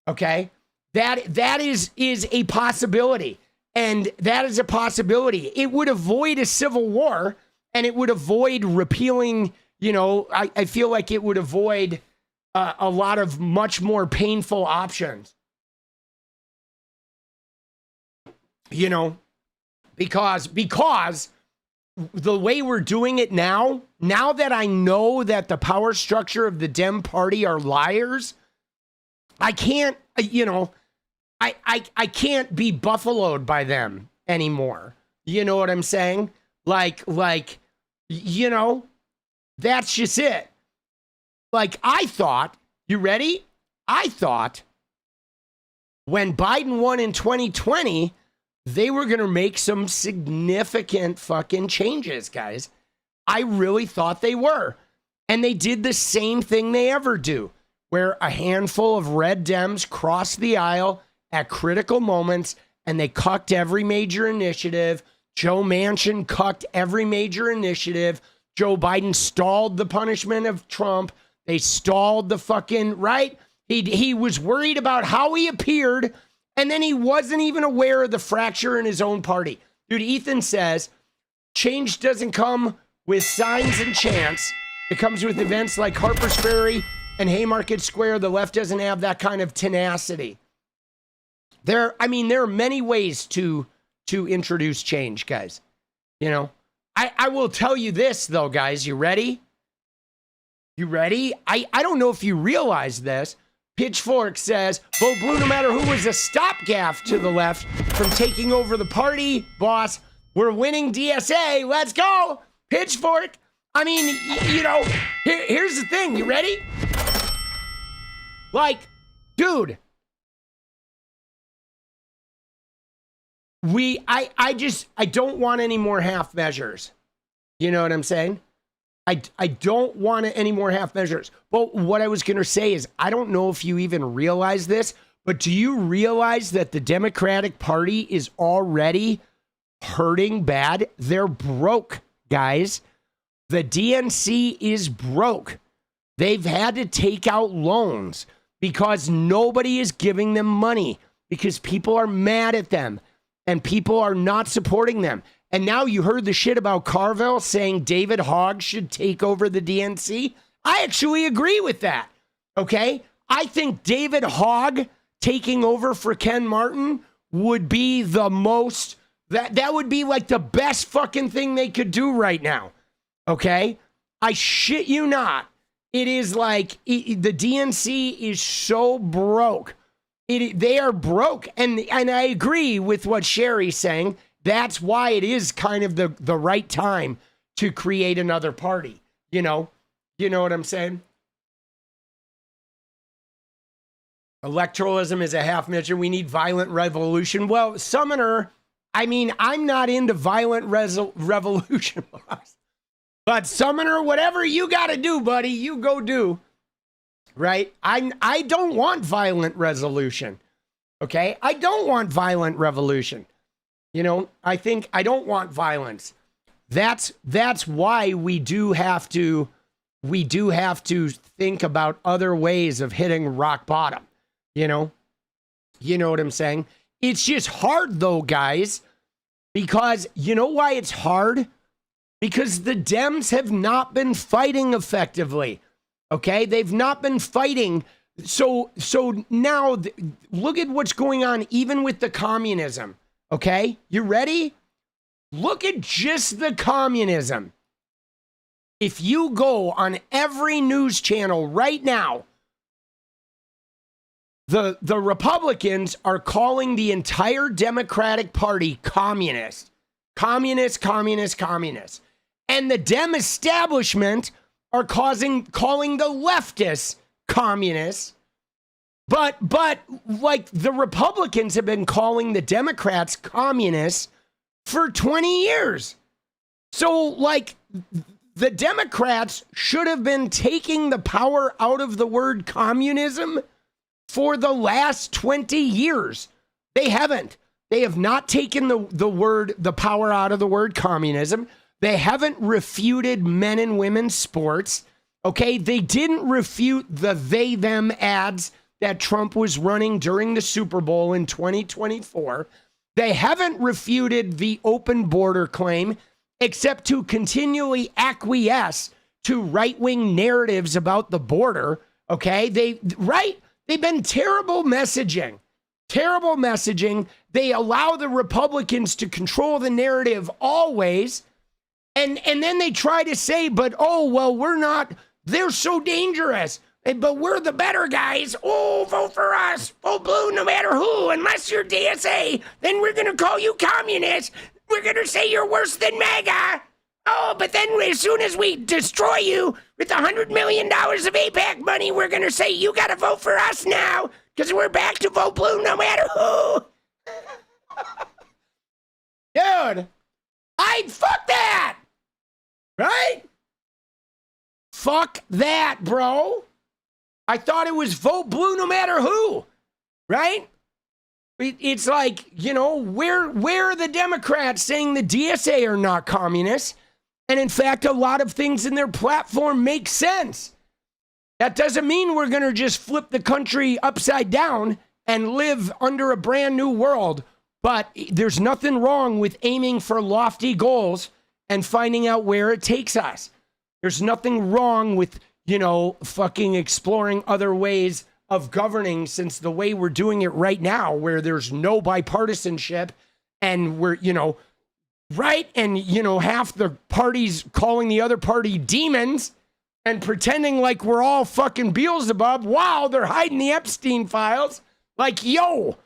Okay? That is a possibility. And that is a possibility. It would avoid a civil war and it would avoid repealing, I feel like it would avoid a lot of much more painful options. You know, because the way we're doing it now that I know that the power structure of the Dem Party are liars, I can't, you know, I can't be buffaloed by them anymore. You know what I'm saying? Like, you know, that's just it. Like, I thought, you ready? I thought when Biden won in 2020, they were going to make some significant fucking changes, guys. I really thought they were. And they did the same thing they ever do, where a handful of red Dems crossed the aisle at critical moments and they cucked every major initiative. Joe Manchin cucked every major initiative. Joe Biden stalled the punishment of Trump. They stalled the fucking, right? He was worried about how he appeared, and then he wasn't even aware of the fracture in his own party. Dude, Ethan says, change doesn't come with signs and chance. It comes with events like Harper's Ferry and Haymarket Square. The left doesn't have that kind of tenacity. There are many ways to introduce change, guys. You know, I will tell you this, though, guys. You ready? You ready? I don't know if you realize this. Pitchfork says, vote blue no matter who was a stopgap to the left from taking over the party. Boss, we're winning DSA. Let's go. Pitchfork. I mean, you know, here's the thing. You ready? Like, dude. I don't want any more half measures. You know what I'm saying? I don't want any more half measures. But what I was going to say is, I don't know if you even realize this, but do you realize that the Democratic Party is already hurting bad? They're broke, guys. The DNC is broke. They've had to take out loans because nobody is giving them money because people are mad at them and people are not supporting them. And now you heard the shit about Carville saying David Hogg should take over the DNC. I actually agree with that. Okay? I think David Hogg taking over for Ken Martin would be the most, that would be like the best fucking thing they could do right now. Okay? I shit you not. It is like, the DNC is so broke. They are broke. And I agree with what Sherry's saying. That's why it is kind of the right time to create another party. You know what I'm saying? Electoralism is a half measure. We need violent revolution. Well, Summoner, I mean, I'm not into violent revolution. But Summoner, whatever you got to do, buddy, you go do. Right? I don't want violent resolution. Okay? I don't want violent revolution. You know, I think I don't want violence. That's why we do have to think about other ways of hitting rock bottom. You know what I'm saying? It's just hard though, guys, because you know why it's hard? Because the Dems have not been fighting effectively. Okay? They've not been fighting. So now look at what's going on even with the communism. Okay, you ready? Look at just the communism. If you go on every news channel right now, the Republicans are calling the entire Democratic Party communist. Communist, communist, communist. And the Dem establishment are calling the leftists communists. But like the Republicans have been calling the Democrats communists for 20 years. So like the Democrats should have been taking the power out of the word communism for the last 20 years. They haven't. They have not taken the power out of the word communism. They haven't refuted men and women's sports. Okay, they didn't refute the they-them ads that Trump was running during the Super Bowl in 2024. They haven't refuted the open border claim, except to continually acquiesce to right-wing narratives about the border, Okay, they've been terrible messaging. Terrible messaging. They allow the Republicans to control the narrative always. And then they try to say, but oh, well, we're not, they're so dangerous. But we're the better guys. Oh, vote for us. Vote blue no matter who. Unless you're DSA, then we're going to call you communist. We're going to say you're worse than MAGA. Oh, but then as soon as we destroy you with $100 million of AIPAC money, we're going to say you got to vote for us now because we're back to vote blue no matter who. Dude, I'd fuck that. Right? Fuck that, bro. I thought it was vote blue no matter who, right? It's like, you know, where are the Democrats saying the DSA are not communists? And in fact, a lot of things in their platform make sense. That doesn't mean we're going to just flip the country upside down and live under a brand new world. But there's nothing wrong with aiming for lofty goals and finding out where it takes us. There's nothing wrong with, you know, fucking exploring other ways of governing, since the way we're doing it right now, where there's no bipartisanship and we're, you know, right? And, you know, half the parties calling the other party demons and pretending like we're all fucking Beelzebub while they're hiding the Epstein files. Like, yo,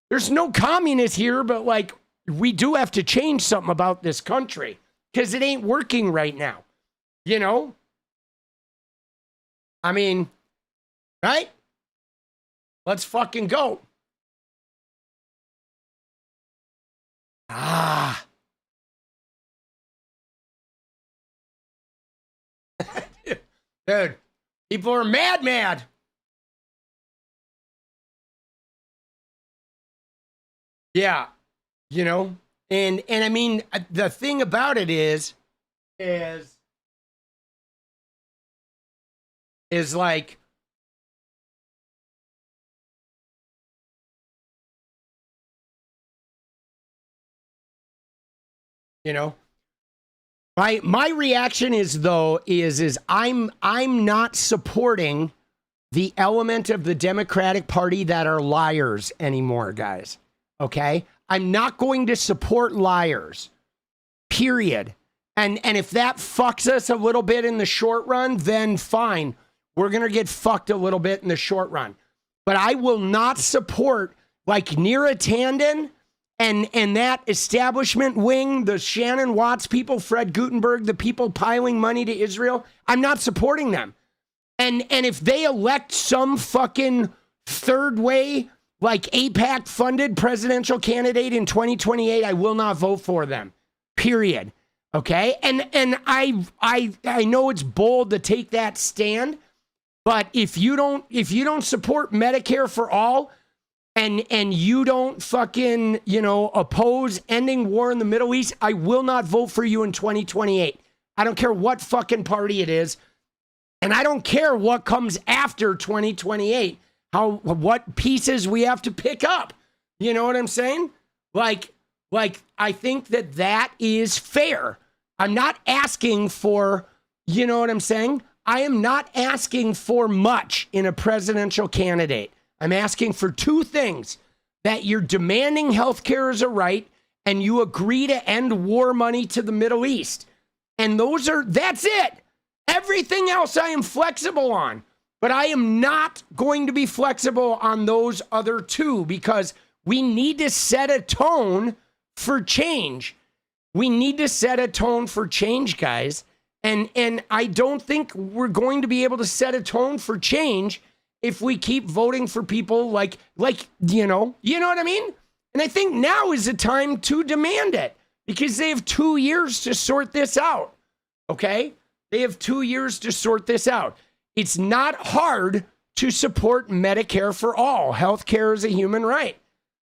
there's no communist here, but like, we do have to change something about this country because it ain't working right now. You know? I mean, right? Let's fucking go. Ah. Dude, people are mad. Yeah. You know? And I mean, the thing about it is like, you know, my reaction is I'm not supporting the element of the Democratic Party that are liars anymore, guys. Okay? I'm not going to support liars. Period. And if that fucks us a little bit in the short run, then fine. We're going to get fucked a little bit in the short run. But I will not support like Neera Tanden and that establishment wing, the Shannon Watts people, Fred Gutenberg, the people piling money to Israel. I'm not supporting them. And if they elect some fucking third way, like AIPAC funded presidential candidate in 2028, I will not vote for them. Period. Okay? And I know it's bold to take that stand. But if you don't support Medicare for all and you don't fucking, you know, oppose ending war in the Middle East, I will not vote for you in 2028. I don't care what fucking party it is. And I don't care what comes after 2028, what pieces we have to pick up. You know what I'm saying? Like I think that is fair. I'm not asking for, you know what I'm saying? I am not asking for much in a presidential candidate. I'm asking for two things: that you're demanding healthcare as a right and you agree to end war money to the Middle East. And that's it. Everything else I am flexible on, but I am not going to be flexible on those other two because we need to set a tone for change. We need to set a tone for change, guys. And I don't think we're going to be able to set a tone for change if we keep voting for people like you know what I mean? And I think now is the time to demand it because they have 2 years to sort this out. Okay? They have 2 years to sort this out. It's not hard to support Medicare for all. Healthcare is a human right.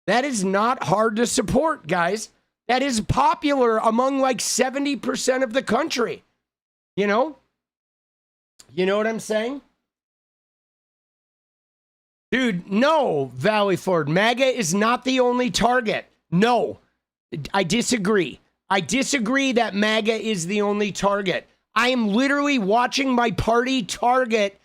That is not hard to support, guys. That is popular among like 70% of the country. You know? You know what I'm saying? Dude, no, Valley Ford. MAGA is not the only target. No, I disagree. I disagree that MAGA is the only target. I am literally watching my party target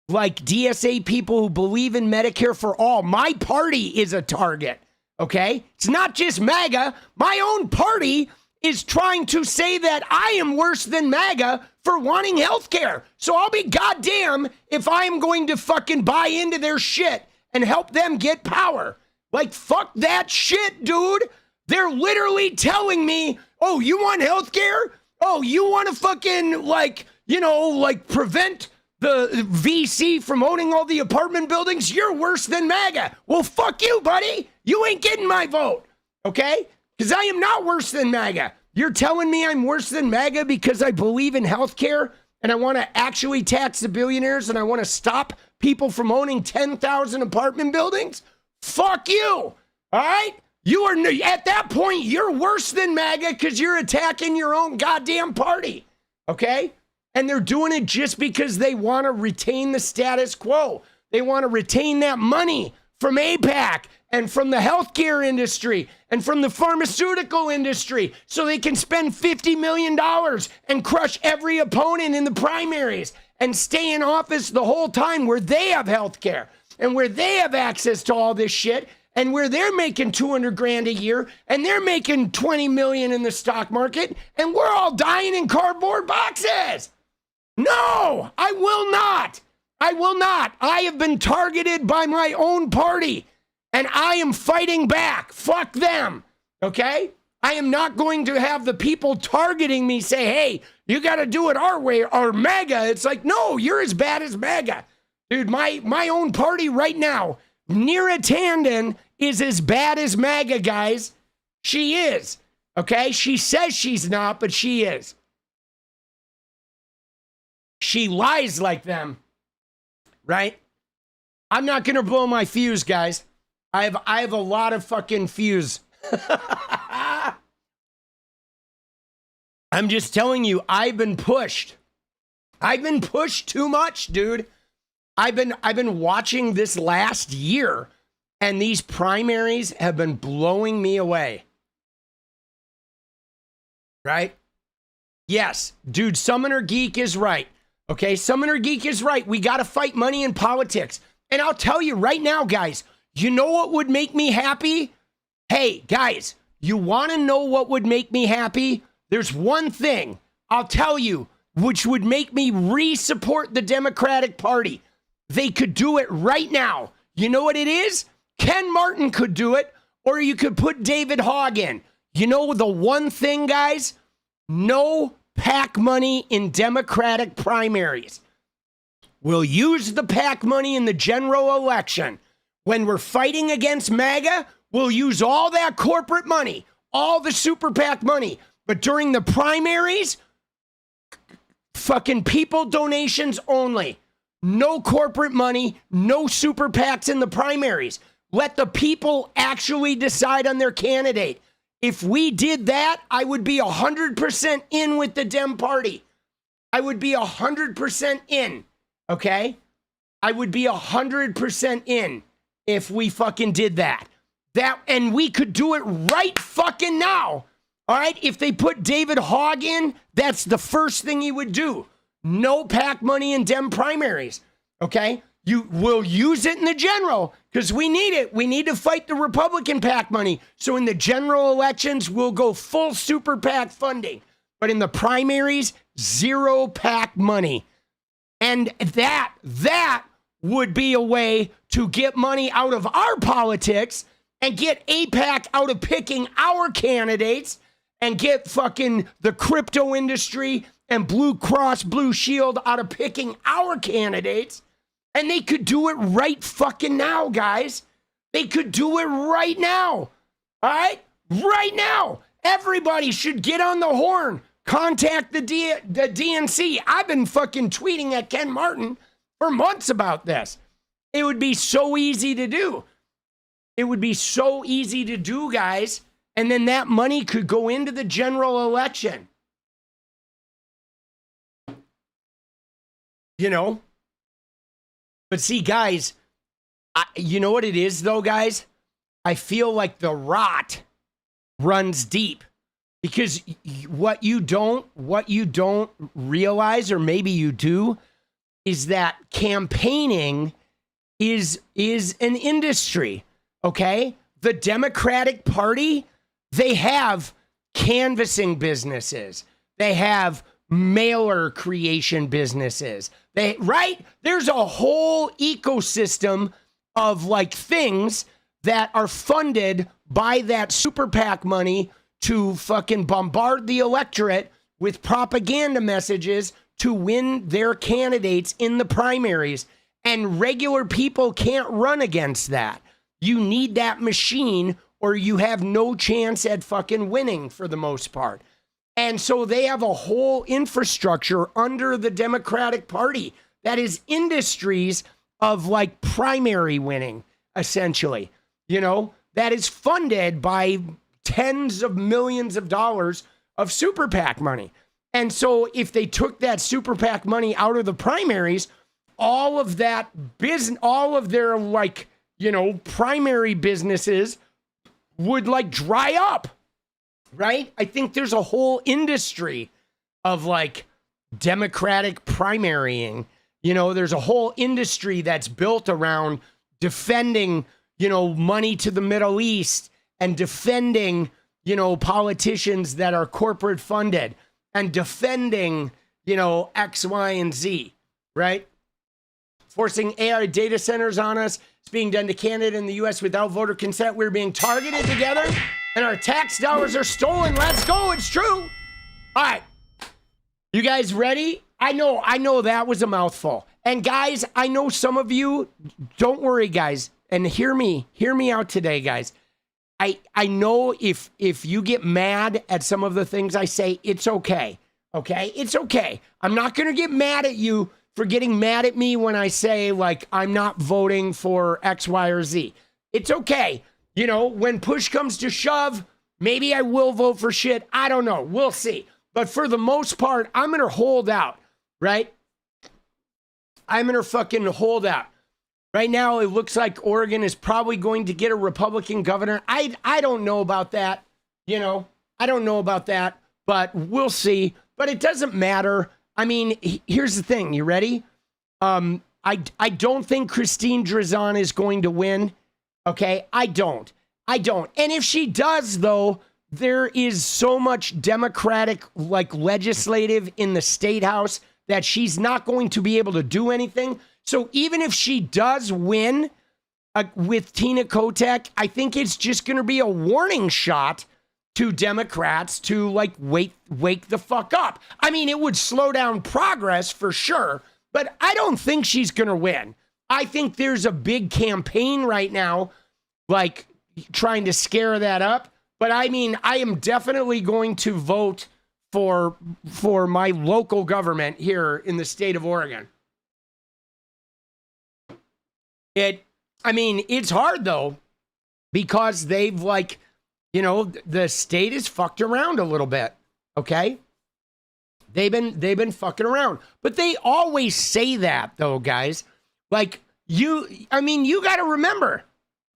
like DSA people who believe in Medicare for all. My party is a target, okay? It's not just MAGA. My own party is trying to say that I am worse than MAGA for wanting health care. So I'll be goddamn if I am going to fucking buy into their shit and help them get power. Like, fuck that shit, dude. They're literally telling me, oh, you want health care? Oh, you want to fucking, like, you know, like prevent the VC from owning all the apartment buildings? You're worse than MAGA. Well, fuck you, buddy. You ain't getting my vote, okay? Because I am not worse than MAGA. You're telling me I'm worse than MAGA because I believe in healthcare and I want to actually tax the billionaires and I want to stop people from owning 10,000 apartment buildings? Fuck you, all right? You are, at that point, you're worse than MAGA because you're attacking your own goddamn party, okay? And they're doing it just because they want to retain the status quo. They want to retain that money from AIPAC and from the healthcare industry and from the pharmaceutical industry so they can spend $50 million and crush every opponent in the primaries and stay in office the whole time where they have healthcare and where they have access to all this shit and where they're making 200 grand a year and they're making 20 million in the stock market and we're all dying in cardboard boxes. No, I will not. I will not. I have been targeted by my own party and I am fighting back. Fuck them. Okay? I am not going to have the people targeting me say, hey, you got to do it our way or MAGA. It's like, no, you're as bad as MAGA. Dude, my own party right now, Neera Tanden is as bad as MAGA, guys. She is. Okay? She says she's not, but she is. She lies like them, right? I'm not going to blow my fuse, guys. I have a lot of fucking fuse. I'm just telling you, I've been pushed. I've been pushed too much, dude. I've been watching this last year, and these primaries have been blowing me away. Right? Yes, dude, Summoner Geek is right. Okay, Summoner Geek is right. We got to fight money in politics. And I'll tell you right now, guys, you know what would make me happy? Hey, guys, you want to know what would make me happy? There's one thing I'll tell you which would make me re-support the Democratic Party. They could do it right now. You know what it is? Ken Martin could do it, or you could put David Hogg in. You know the one thing, guys? No PAC money in Democratic primaries. We'll use the PAC money in the general election. When we're fighting against MAGA, we'll use all that corporate money, all the super PAC money. But during the primaries, fucking people donations only. No corporate money, no super PACs in the primaries. Let the people actually decide on their candidate. If we did that, I would be 100% in with the Dem Party. I would be 100% in, okay? I would be 100% in if we fucking did that. And we could do it right fucking now, all right? If they put David Hogg in, that's the first thing he would do. No PAC money in Dem primaries, okay? You will use it in the general because we need it. We need to fight the Republican PAC money. So in the general elections, we'll go full super PAC funding. But in the primaries, zero PAC money. And that would be a way to get money out of our politics and get AIPAC out of picking our candidates and get fucking the crypto industry and Blue Cross Blue Shield out of picking our candidates. And they could do it right fucking now, guys. They could do it right now. All right? Right now. Everybody should get on the horn. Contact the DNC. I've been fucking tweeting at Ken Martin for months about this. It would be so easy to do. It would be so easy to do, guys. And then that money could go into the general election. You know? But see, guys, you know what it is, though, guys? I feel like the rot runs deep because what you don't realize, or maybe you do, is that campaigning is an industry, okay? The Democratic Party, they have canvassing businesses. They have mailer creation businesses. Right? There's a whole ecosystem of like things that are funded by that super PAC money to fucking bombard the electorate with propaganda messages to win their candidates in the primaries. And regular people can't run against that. You need that machine or you have no chance at fucking winning for the most part. And so they have a whole infrastructure under the Democratic Party that is industries of like primary winning, essentially, you know, that is funded by tens of millions of dollars of super PAC money. And so if they took that super PAC money out of the primaries, all of that business, all of their like, you know, primary businesses would like dry up, right? I think there's a whole industry of like Democratic primarying. You know, there's a whole industry that's built around defending, you know, money to the Middle East and defending, you know, politicians that are corporate funded and defending, you know, X, Y, and Z, right? Forcing AI data centers on us. It's being done to Canada and the US without voter consent. We're being targeted together and our tax dollars are stolen. Let's go. It's true. All right. You guys ready? I know that was a mouthful. And guys, I know some of you, don't worry, guys, and hear me out today, guys. I know if you get mad at some of the things I say, it's okay. Okay? It's okay. I'm not going to get mad at you for getting mad at me when I say, like, I'm not voting for X, Y, or Z. It's okay. You know, when push comes to shove, maybe I will vote for shit. I don't know. We'll see. But for the most part, I'm going to hold out, right? I'm going to fucking hold out. Right now, it looks like Oregon is probably going to get a Republican governor. I don't know about that. You know, I don't know about that, but we'll see. But it doesn't matter. I mean, here's the thing. You ready? I don't think Christine Drazan is going to win. Okay? I don't. And if she does, though, there is so much Democratic, like, legislative in the state house that she's not going to be able to do anything. So even if she does win with Tina Kotek, I think it's just going to be a warning shot to Democrats to like wake the fuck up. I mean, it would slow down progress for sure, but I don't think she's going to win. I think there's a big campaign right now, like trying to scare that up. But I mean, I am definitely going to vote for my local government here in the state of Oregon. I mean, it's hard though, because they've like, you know, the state is fucked around a little bit. Okay. They've been fucking around, but they always say that though, guys. Like you got to remember,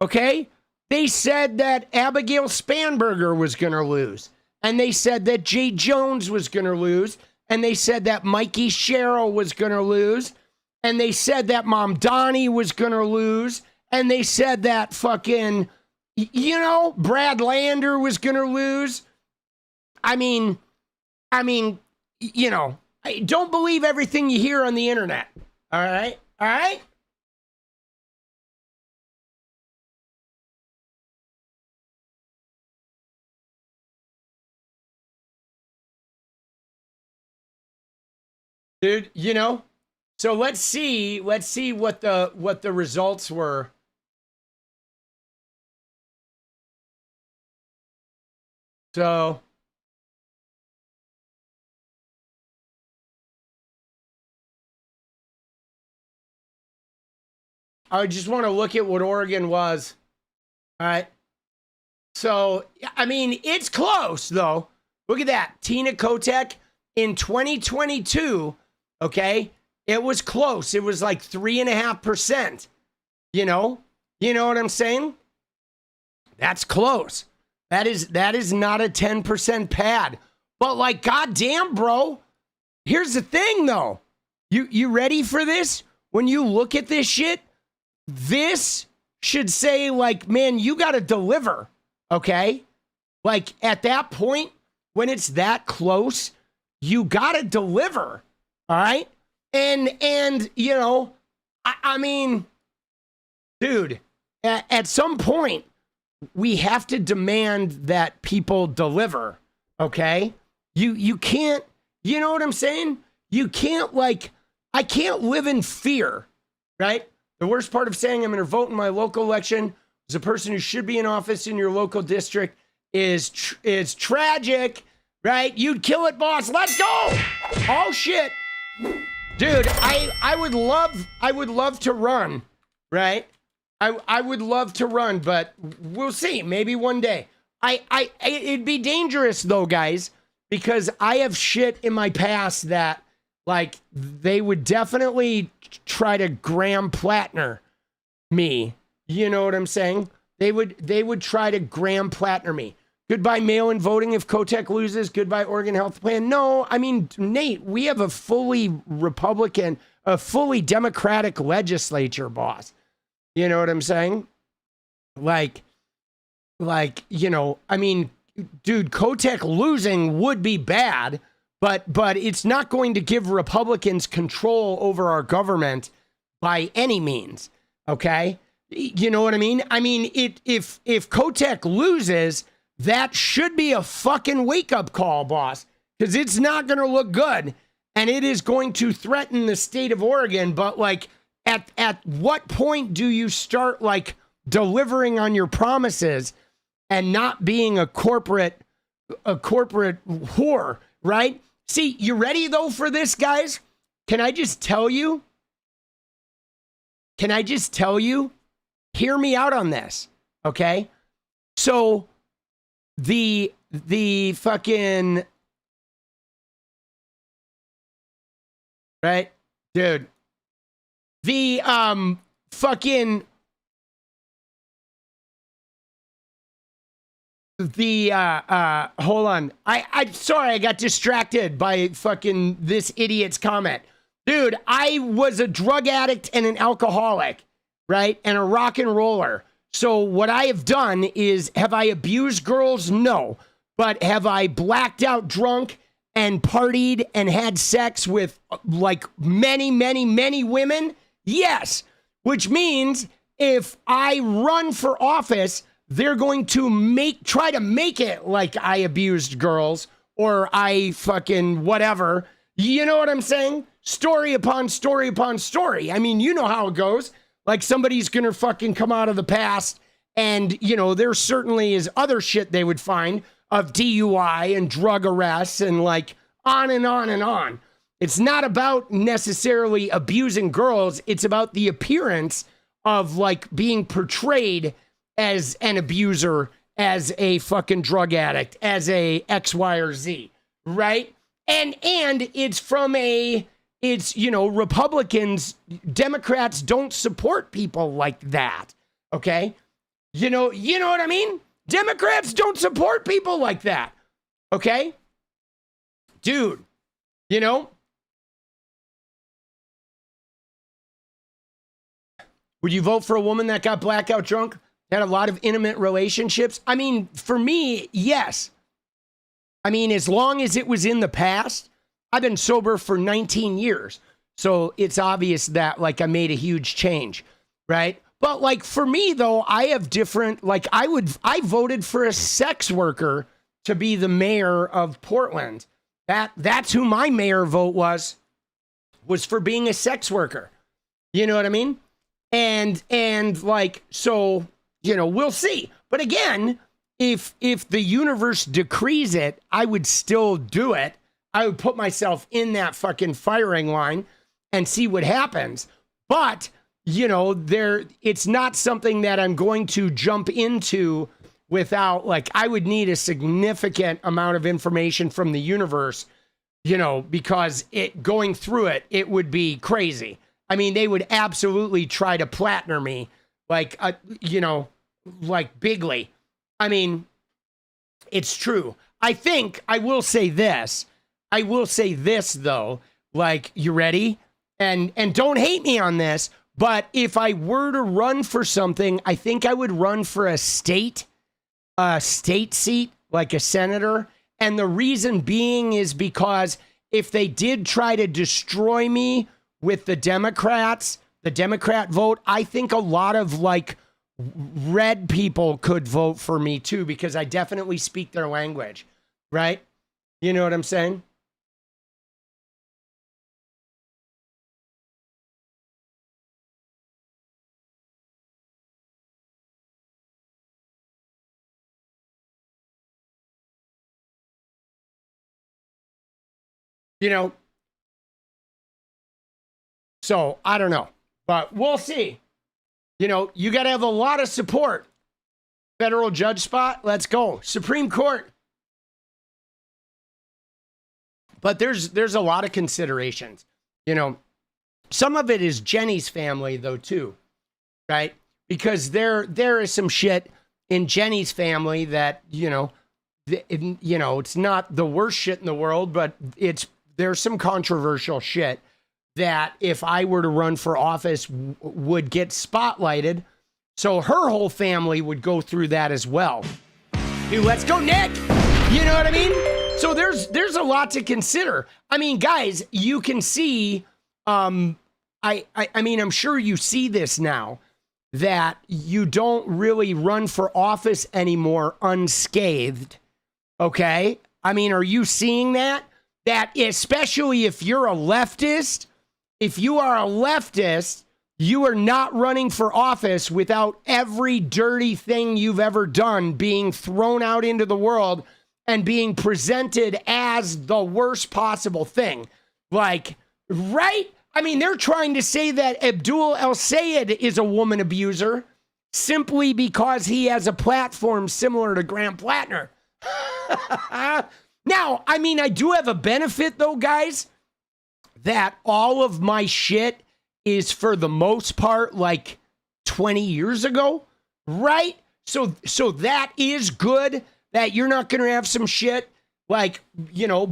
okay. They said that Abigail Spanberger was going to lose, and they said that Jay Jones was going to lose, and they said that 𝗦𝗂𝗽𝗍 Cheryl was going to lose, and they said that Mom Donnie was going to lose, and they said that fucking, you know, Brad Lander was going to lose. I mean, you know, don't believe everything you hear on the internet. All right? All right? Dude, you know, so let's see what the results were. So I just want to look at what Oregon was. All right. So, I mean, it's close though. Look at that. Tina Kotek in 2022. Okay, it was close. It was like 3.5%. You know what I'm saying? That's close. That is not a 10% pad. But like, goddamn, bro. Here's the thing, though. You ready for this? When you look at this shit, this should say, like, man, you got to deliver, okay? Like, at that point, when it's that close, you got to deliver, all right? And you know, I mean, dude, at some point, we have to demand that people deliver, okay? You can't, you know what I'm saying? You can't, like, I can't live in fear, right? The worst part of saying I'm going to vote in my local election as a person who should be in office in your local district is tragic, right? You'd kill it, boss. Let's go. Oh, shit. Dude, I would love to run, right? I would love to run, but we'll see. Maybe one day. It'd be dangerous though, guys, because I have shit in my past that, like, they would definitely try to Graham Plattner me. You know what I'm saying? They would try to Graham Plattner me. Goodbye mail-in voting if Kotek loses. Goodbye Oregon health plan. No, I mean, Nate, we have a fully Republican, a fully Democratic legislature, boss. You know what I'm saying? Like, you know, I mean, dude, Kotek losing would be bad, but it's not going to give Republicans control over our government by any means. Okay? You know what I mean? I mean, if Kotek loses, that should be a fucking wake-up call, boss, because it's not going to look good, and it is going to threaten the state of Oregon. But, like, at what point do you start, like, delivering on your promises and not being a corporate whore, right? See, you ready, though, for this, guys? Can I just tell you? Hear me out on this, okay? So the fucking, right, dude, the fucking, the hold on, I'm sorry, I got distracted by fucking this idiot's comment. Dude, I was a drug addict and an alcoholic, right? And a rock and roller. So what I have done is, have I abused girls? No. But have I blacked out drunk and partied and had sex with, like, many, many, many women? Yes. Which means if I run for office, they're going to try to make it like I abused girls or I fucking whatever. You know what I'm saying? Story upon story upon story. I mean, you know how it goes. Like, somebody's gonna fucking come out of the past and, you know, there certainly is other shit they would find of DUI and drug arrests and, like, on and on and on. It's not about necessarily abusing girls. It's about the appearance of, like, being portrayed as an abuser, as a fucking drug addict, as a X, Y, or Z, right? And it's from it's, you know, Republicans, Democrats don't support people like that, okay? You know what I mean? Democrats don't support people like that, okay? Dude, you know? Would you vote for a woman that got blackout drunk, had a lot of intimate relationships? I mean, for me, yes. I mean, as long as it was in the past. I've been sober for 19 years. So it's obvious that, like, I made a huge change, right? But, like, for me, though, I have different, like, I voted for a sex worker to be the mayor of Portland. That's who my mayor vote was for being a sex worker. You know what I mean? And like, so, you know, we'll see. But again, if the universe decrees it, I would still do it. I would put myself in that fucking firing line and see what happens. But, you know, it's not something that I'm going to jump into without, like, I would need a significant amount of information from the universe, you know, because going through it would be crazy. I mean, they would absolutely try to Plattner me, like, you know, like bigly. I mean, it's true. I think I will say this, though. Like, you ready? and don't hate me on this, but if I were to run for something, I think I would run for a state seat, like a senator. And the reason being is because if they did try to destroy me with the Democrats, the Democrat vote, I think a lot of like red people could vote for me too, because I definitely speak their language, right? You know what I'm saying? You know, so I don't know, but we'll see. You know, you got to have a lot of support. Federal judge spot, let's go. Supreme Court. But there's a lot of considerations. You know, some of it is Jenny's family though too, right? Because there is some shit in Jenny's family that, it's not the worst shit in the world, but there's some controversial shit that if I were to run for office would get spotlighted. So her whole family would go through that as well. Dude, let's go, Nick. You know what I mean? So there's a lot to consider. I mean, guys, you can see, I mean, I'm sure you see this now, that you don't really run for office anymore unscathed. Okay? I mean, are you seeing that? That especially if you're a leftist, if you are a leftist, you are not running for office without every dirty thing you've ever done being thrown out into the world and being presented as the worst possible thing. Like, right? I mean, they're trying to say that 𝗙𝗪𝗪𝗡 is a woman abuser simply because he has a platform similar to Graham Plattner. Now, I mean, I do have a benefit though, guys, that all of my shit is for the most part like 20 years ago, right? So that is good that you're not going to have some shit like,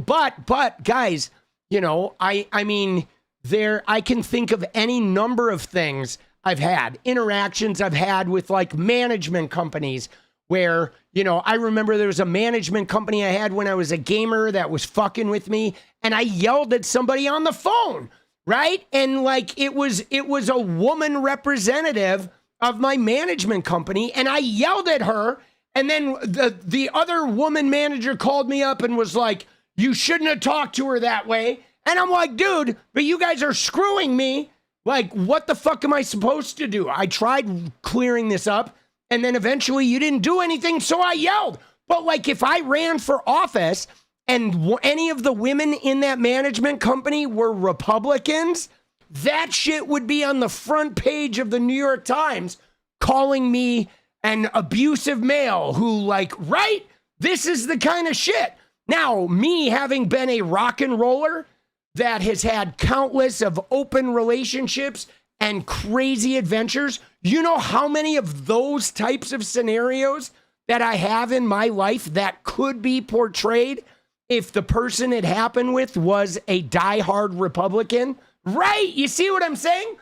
but guys, I mean, I can think of any number of things I've had, interactions I've had with like management companies where, I remember there was a management company I had when I was a gamer that was fucking with me and I yelled at somebody on the phone, right? And like, it was a woman representative of my management company and I yelled at her. And then the other woman manager called me up and was like, you shouldn't have talked to her that way. And I'm like, dude, but you guys are screwing me. Like, what the fuck am I supposed to do? I tried clearing this up. And then eventually you didn't do anything, so I yelled. But like if I ran for office and any of the women in that management company were Republicans, that shit would be on the front page of the New York Times calling me an abusive male who like, right? This is the kind of shit. Now, me having been a rock and roller that has had countless of open relationships and crazy adventures, you know how many of those types of scenarios that I have in my life that could be portrayed if the person it happened with was a diehard Republican? Right? You see what I'm saying?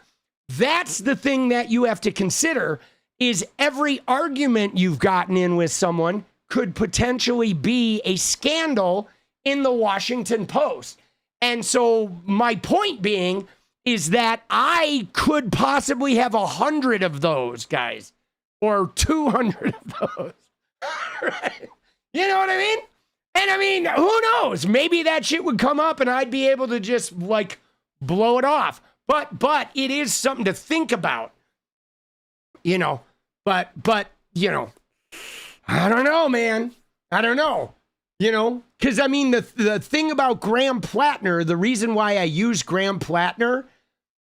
That's the thing that you have to consider is every argument you've gotten in with someone could potentially be a scandal in the Washington Post. And so my point being is that I could possibly have 100 of those guys or 200 of those. Right? You know what I mean? And I mean, who knows? Maybe that shit would come up and I'd be able to just like blow it off. But it is something to think about, but I don't know, man. I don't know, because I mean, the thing about Graham Plattner, the reason why I use Graham Plattner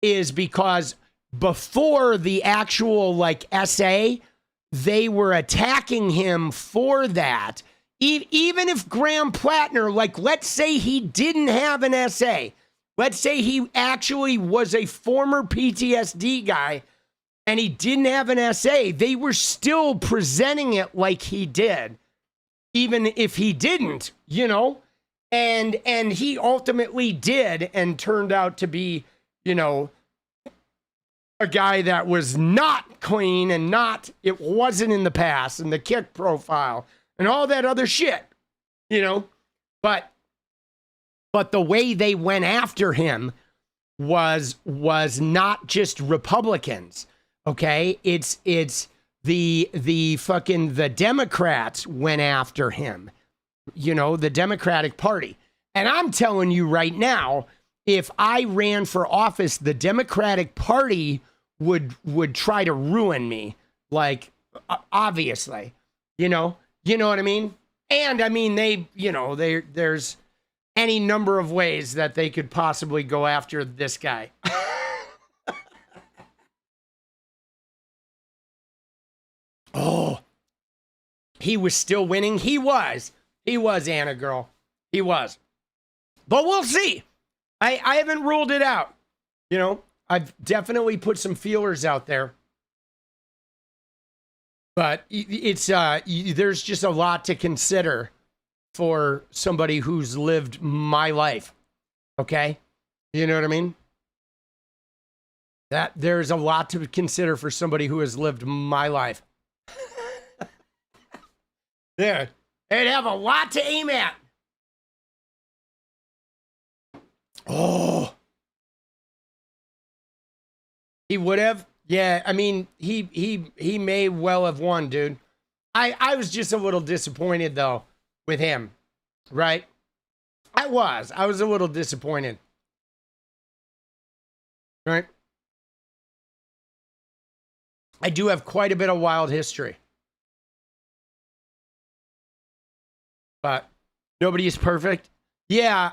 is because before the actual like essay, they were attacking him for that. Even if Graham Plattner, like, let's say he didn't have an essay. Let's say he actually was a former PTSD guy and he didn't have an essay. They were still presenting it like he did, even if he didn't, and he ultimately did and turned out to be, you know, a guy that was not clean and it wasn't in the past and the kick profile and all that other shit, you know, but the way they went after him was not just Republicans. Okay. It's the Democrats went after him, you know, the Democratic Party. And I'm telling you right now, if I ran for office, the Democratic Party would try to ruin me. Like, obviously, you know what I mean? And I mean, there's any number of ways that they could possibly go after this guy. Oh, he was still winning. He was Anna girl. He was, but we'll see. I haven't ruled it out. You know, I've definitely put some feelers out there, but it's there's just a lot to consider for somebody who's lived my life. Okay, you know what I mean? That there's a lot to consider for somebody who has lived my life. There, they'd have a lot to aim at. Oh, he would have. Yeah, I mean, he may well have won, dude. I was just a little disappointed though with him, right? I was a little disappointed, right? I do have quite a bit of wild history, but nobody is perfect. Yeah.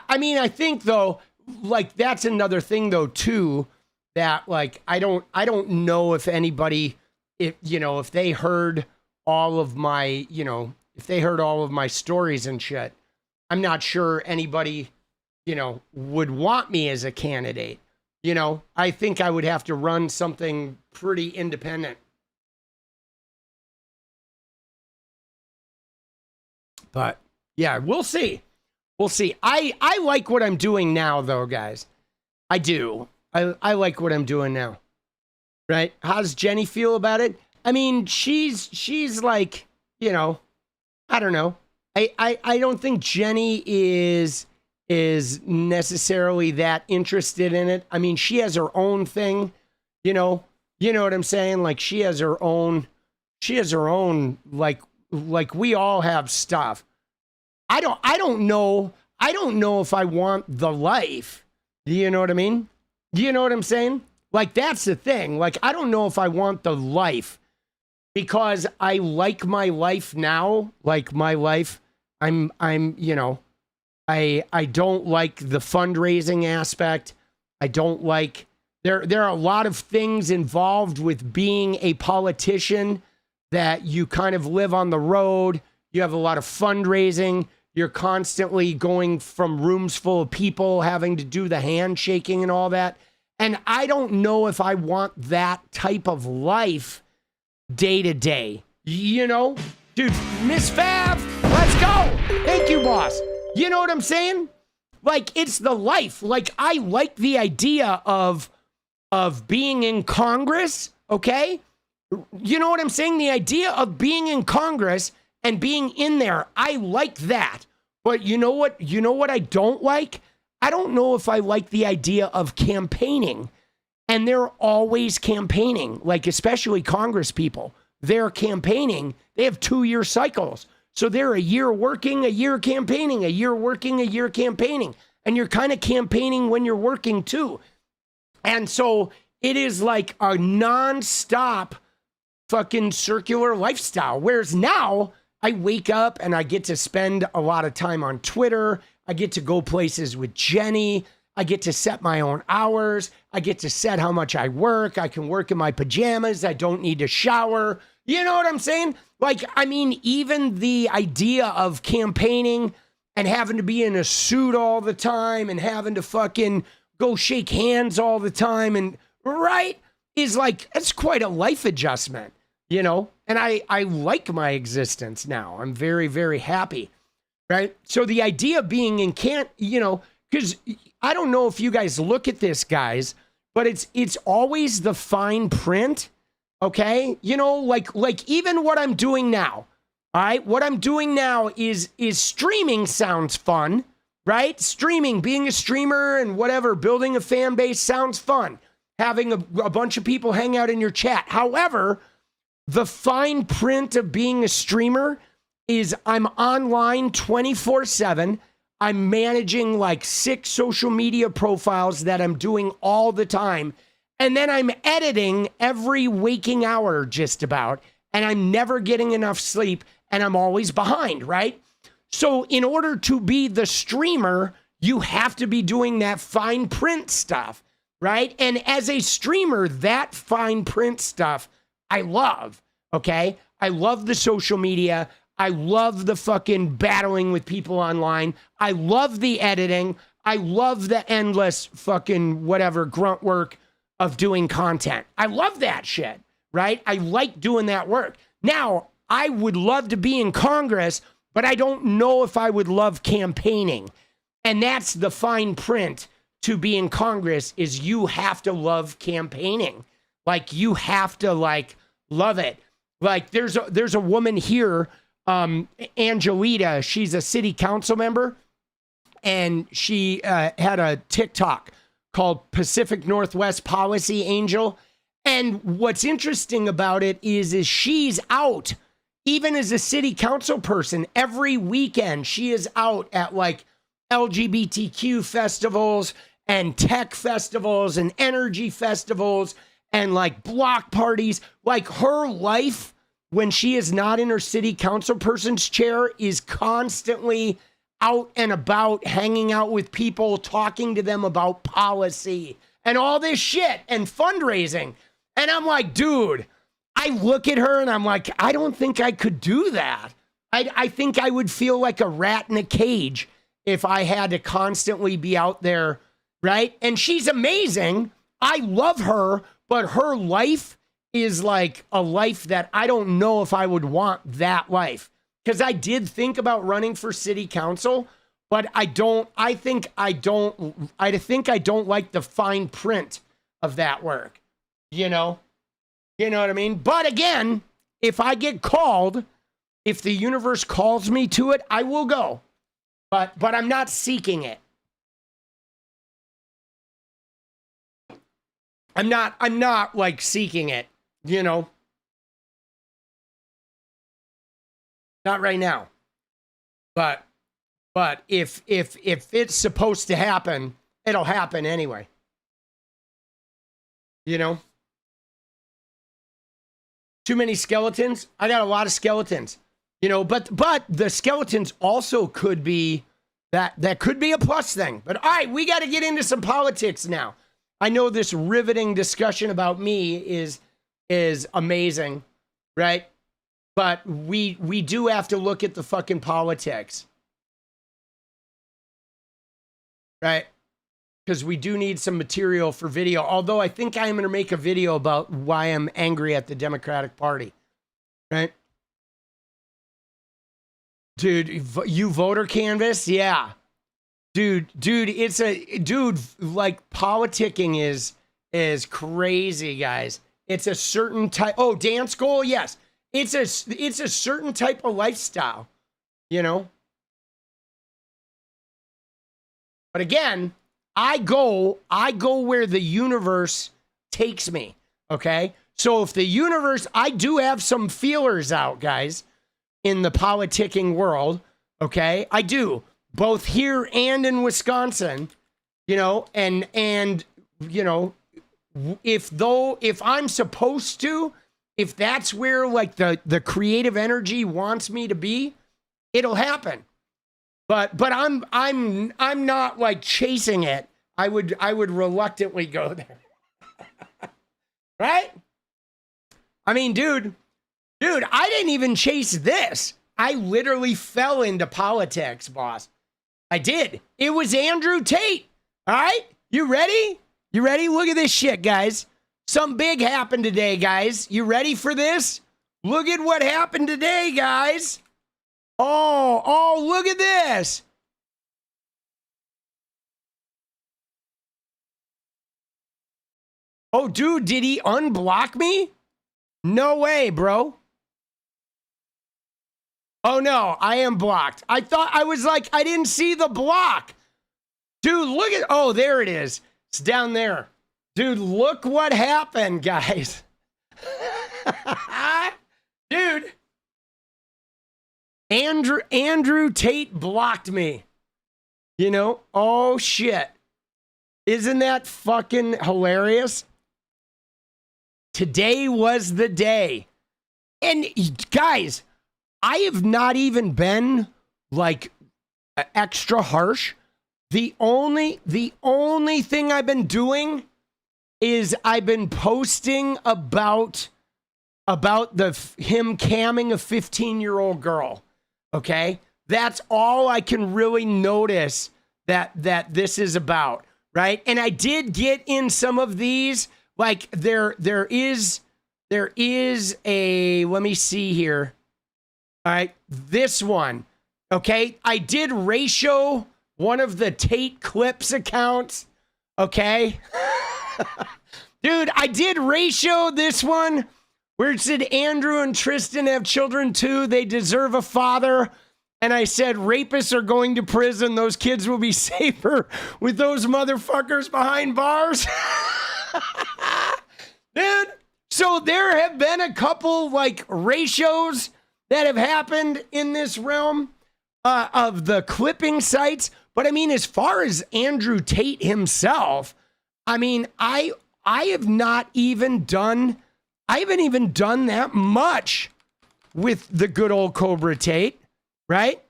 I mean, I think though, like that's another thing though too, that like I don't know if anybody, if they heard all of my, if they heard all of my stories and shit, I'm not sure anybody, would want me as a candidate. I think I would have to run something pretty independent. But yeah, we'll see. We'll see. I like what I'm doing now though, guys. I do. I like what I'm doing now. Right? How does Jenny feel about it? I mean, she's like, I don't know. I don't think Jenny is necessarily that interested in it. I mean, she has her own thing, you know what I'm saying? Like she has her own, like we all have stuff. I don't know if I want the life. Do you know what I mean? Do you know what I'm saying? Like that's the thing. Like I don't know if I want the life because I like my life now. Like my life, I don't like the fundraising aspect. I don't like there are a lot of things involved with being a politician that you kind of live on the road. You have a lot of fundraising. You're constantly going from rooms full of people, having to do the handshaking and all that. And I don't know if I want that type of life day to day. Dude, Miss Fab, let's go. Thank you, boss. You know what I'm saying? Like, it's the life. Like, I like the idea of being in Congress, okay? You know what I'm saying? The idea of being in Congress and being in there, I like that. But you know what I don't like? I don't know if I like the idea of campaigning. And they're always campaigning, like especially Congress people. They're campaigning. They have 2-year cycles. So they're a year working, a year campaigning, a year working, a year campaigning. And you're kind of campaigning when you're working too. And so it is like a nonstop fucking circular lifestyle. Whereas now I wake up and I get to spend a lot of time on Twitter. I get to go places with Jenny. I get to set my own hours. I get to set how much I work. I can work in my pajamas. I don't need to shower. You know what I'm saying? Like, I mean, even the idea of campaigning and having to be in a suit all the time and having to fucking go shake hands all the time and right is like, it's quite a life adjustment, And I like my existence now. I'm very, very happy. Right. So the idea of being in because I don't know if you guys look at this, guys, but it's always the fine print. Okay, you know, like even what I'm doing now. All right, what I'm doing now is streaming sounds fun, right? Streaming, being a streamer and whatever, building a fan base sounds fun. Having a bunch of people hang out in your chat. However, the fine print of being a streamer is I'm online 24/7. I'm managing like 6 social media profiles that I'm doing all the time. And then I'm editing every waking hour just about. And I'm never getting enough sleep. And I'm always behind, right? So in order to be the streamer, you have to be doing that fine print stuff, right? And as a streamer, that fine print stuff, I love, okay? I love the social media. I love the fucking battling with people online. I love the editing. I love the endless fucking whatever grunt work of doing content. I love that shit, right? I like doing that work. Now, I would love to be in Congress, but I don't know if I would love campaigning. And that's the fine print to be in Congress is you have to love campaigning. Like you have to like love it. Like there's a woman here, Angelita, she's a city council member, and she had a TikTok called Pacific Northwest Policy Angel. And what's interesting about it is she's out. Even as a city council person, every weekend she is out at like LGBTQ festivals and tech festivals and energy festivals and like block parties. Like her life when she is not in her city council person's chair is constantly out and about, hanging out with people, talking to them about policy and all this shit and fundraising. And I'm like, dude, I look at her and I'm like, I don't think I could do that. I think I would feel like a rat in a cage if I had to constantly be out there, right? And she's amazing. I love her, but her life is like a life that I don't know if I would want that life. Because I did think about running for city council, but I think I don't like the fine print of that work. You know what I mean? But again, if I get called, if the universe calls me to it, I will go. But I'm not seeking it. I'm not like seeking it, you know. Not right now. But if it's supposed to happen, it'll happen anyway. You know? Too many skeletons? I got a lot of skeletons. You know, but the skeletons also could be that could be a plus thing. But all right, we got to get into some politics now. I know this riveting discussion about me is amazing, right? But we do have to look at the fucking politics. Right? Because we do need some material for video. Although I think I'm going to make a video about why I'm angry at the Democratic Party. Right? Dude, you voter canvas? Yeah. Dude, like politicking is crazy, guys. It's a certain type. Oh, dance school? Yes. It's a certain type of lifestyle, you know? But again, I go where the universe takes me, okay? So if the universe, I do have some feelers out, guys, in the politicking world, okay? I do, both here and in Wisconsin, you know, and you know, if I'm supposed to, if that's where like the creative energy wants me to be, it'll happen. But I'm not like chasing it. I would reluctantly go there. Right? I mean, dude, I didn't even chase this. I literally fell into politics, boss. I did. It was Andrew Tate. All right? You ready? You ready? Look at this shit, guys. Something big happened today, guys. You ready for this? Look at what happened today, guys. Oh, look at this. Oh, dude, did he unblock me? No way, bro. Oh, no, I am blocked. I was like, I didn't see the block. Dude, look at, oh, there it is. It's down there. Dude, look what happened, guys. Dude. Andrew Tate blocked me. You know? Oh, shit. Isn't that fucking hilarious? Today was the day. And guys, I have not even been like extra harsh. The only thing I've been doing is I've been posting about him camming a 15-year-old girl. Okay? That's all I can really notice that this is about, right? And I did get in some of these, like there is a, let me see here. All right, this one. Okay, I did ratio one of the Tate clips accounts. Okay. Dude, I did ratio this one where it said Andrew and Tristan have children too. They deserve a father. And I said, rapists are going to prison. Those kids will be safer with those motherfuckers behind bars. Dude, so there have been a couple like ratios that have happened in this realm of the clipping sites. But I mean, as far as Andrew Tate himself, I mean, I haven't even done that much with the good old Cobra Tate. Right?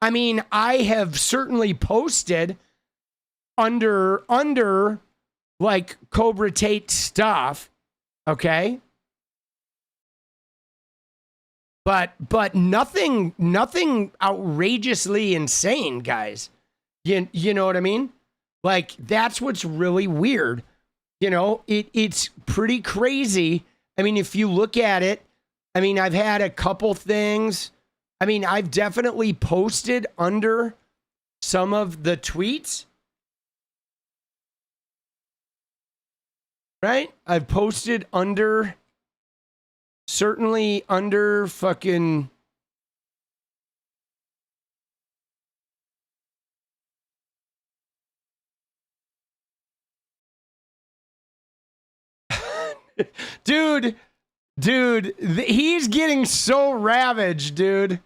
I mean, I have certainly posted under like Cobra Tate stuff, okay? But nothing outrageously insane, guys. You know what I mean? Like, that's what's really weird. You know, it's pretty crazy. I mean, if you look at it, I mean, I've had a couple things. I mean, I've definitely posted under some of the tweets. Right? I've posted under, certainly under fucking. Dude, he's getting so ravaged, dude.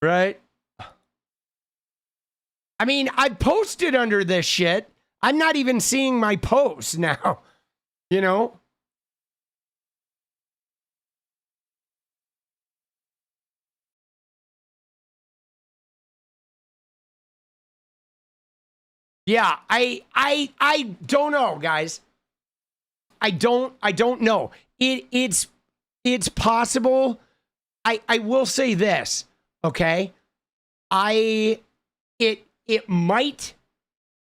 Right? I mean, I posted under this shit. I'm not even seeing my posts now. You know? Yeah, I don't know, guys. I don't know. It's possible. I will say this, okay? It might,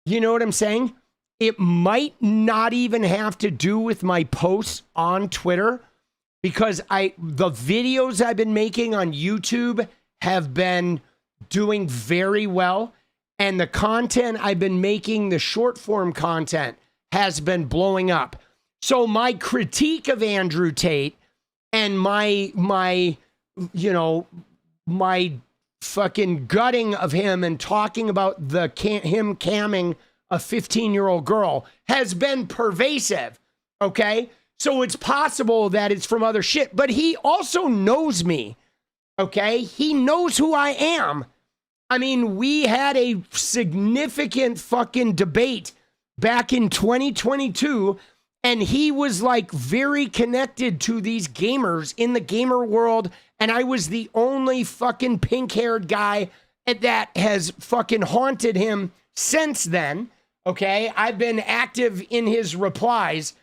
you know what I'm saying? It might not even have to do with my posts on Twitter, because the videos I've been making on YouTube have been doing very well, and the content I've been making, the short form content, has been blowing up. So my critique of Andrew Tate and my fucking gutting of him and talking about him camming a 15-year-old girl has been pervasive, okay? So it's possible that it's from other shit, but he also knows me, okay? He knows who I am. I mean, we had a significant fucking debate back in 2022, and he was like very connected to these gamers in the gamer world, and I was the only fucking pink-haired guy that has fucking haunted him since then, okay? I've been active in his replies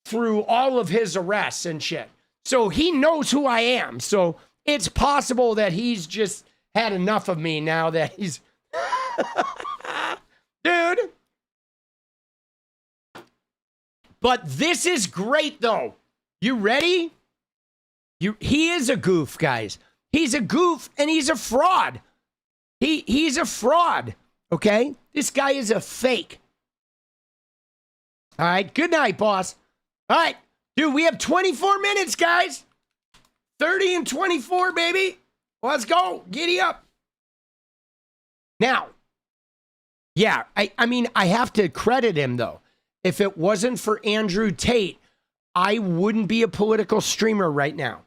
through all of his arrests and shit. So he knows who I am. So it's possible that he's just had enough of me now that he's... Dude. But this is great, though. You ready? He is a goof, guys. He's a goof, and he's a fraud. He's a fraud, okay? This guy is a fake. All right. Good night, boss. All right. Dude, we have 24 minutes, guys. 30 and 24, baby. Let's go. Giddy up. Now, yeah, I mean, I have to credit him, though. If it wasn't for Andrew Tate, I wouldn't be a political streamer right now.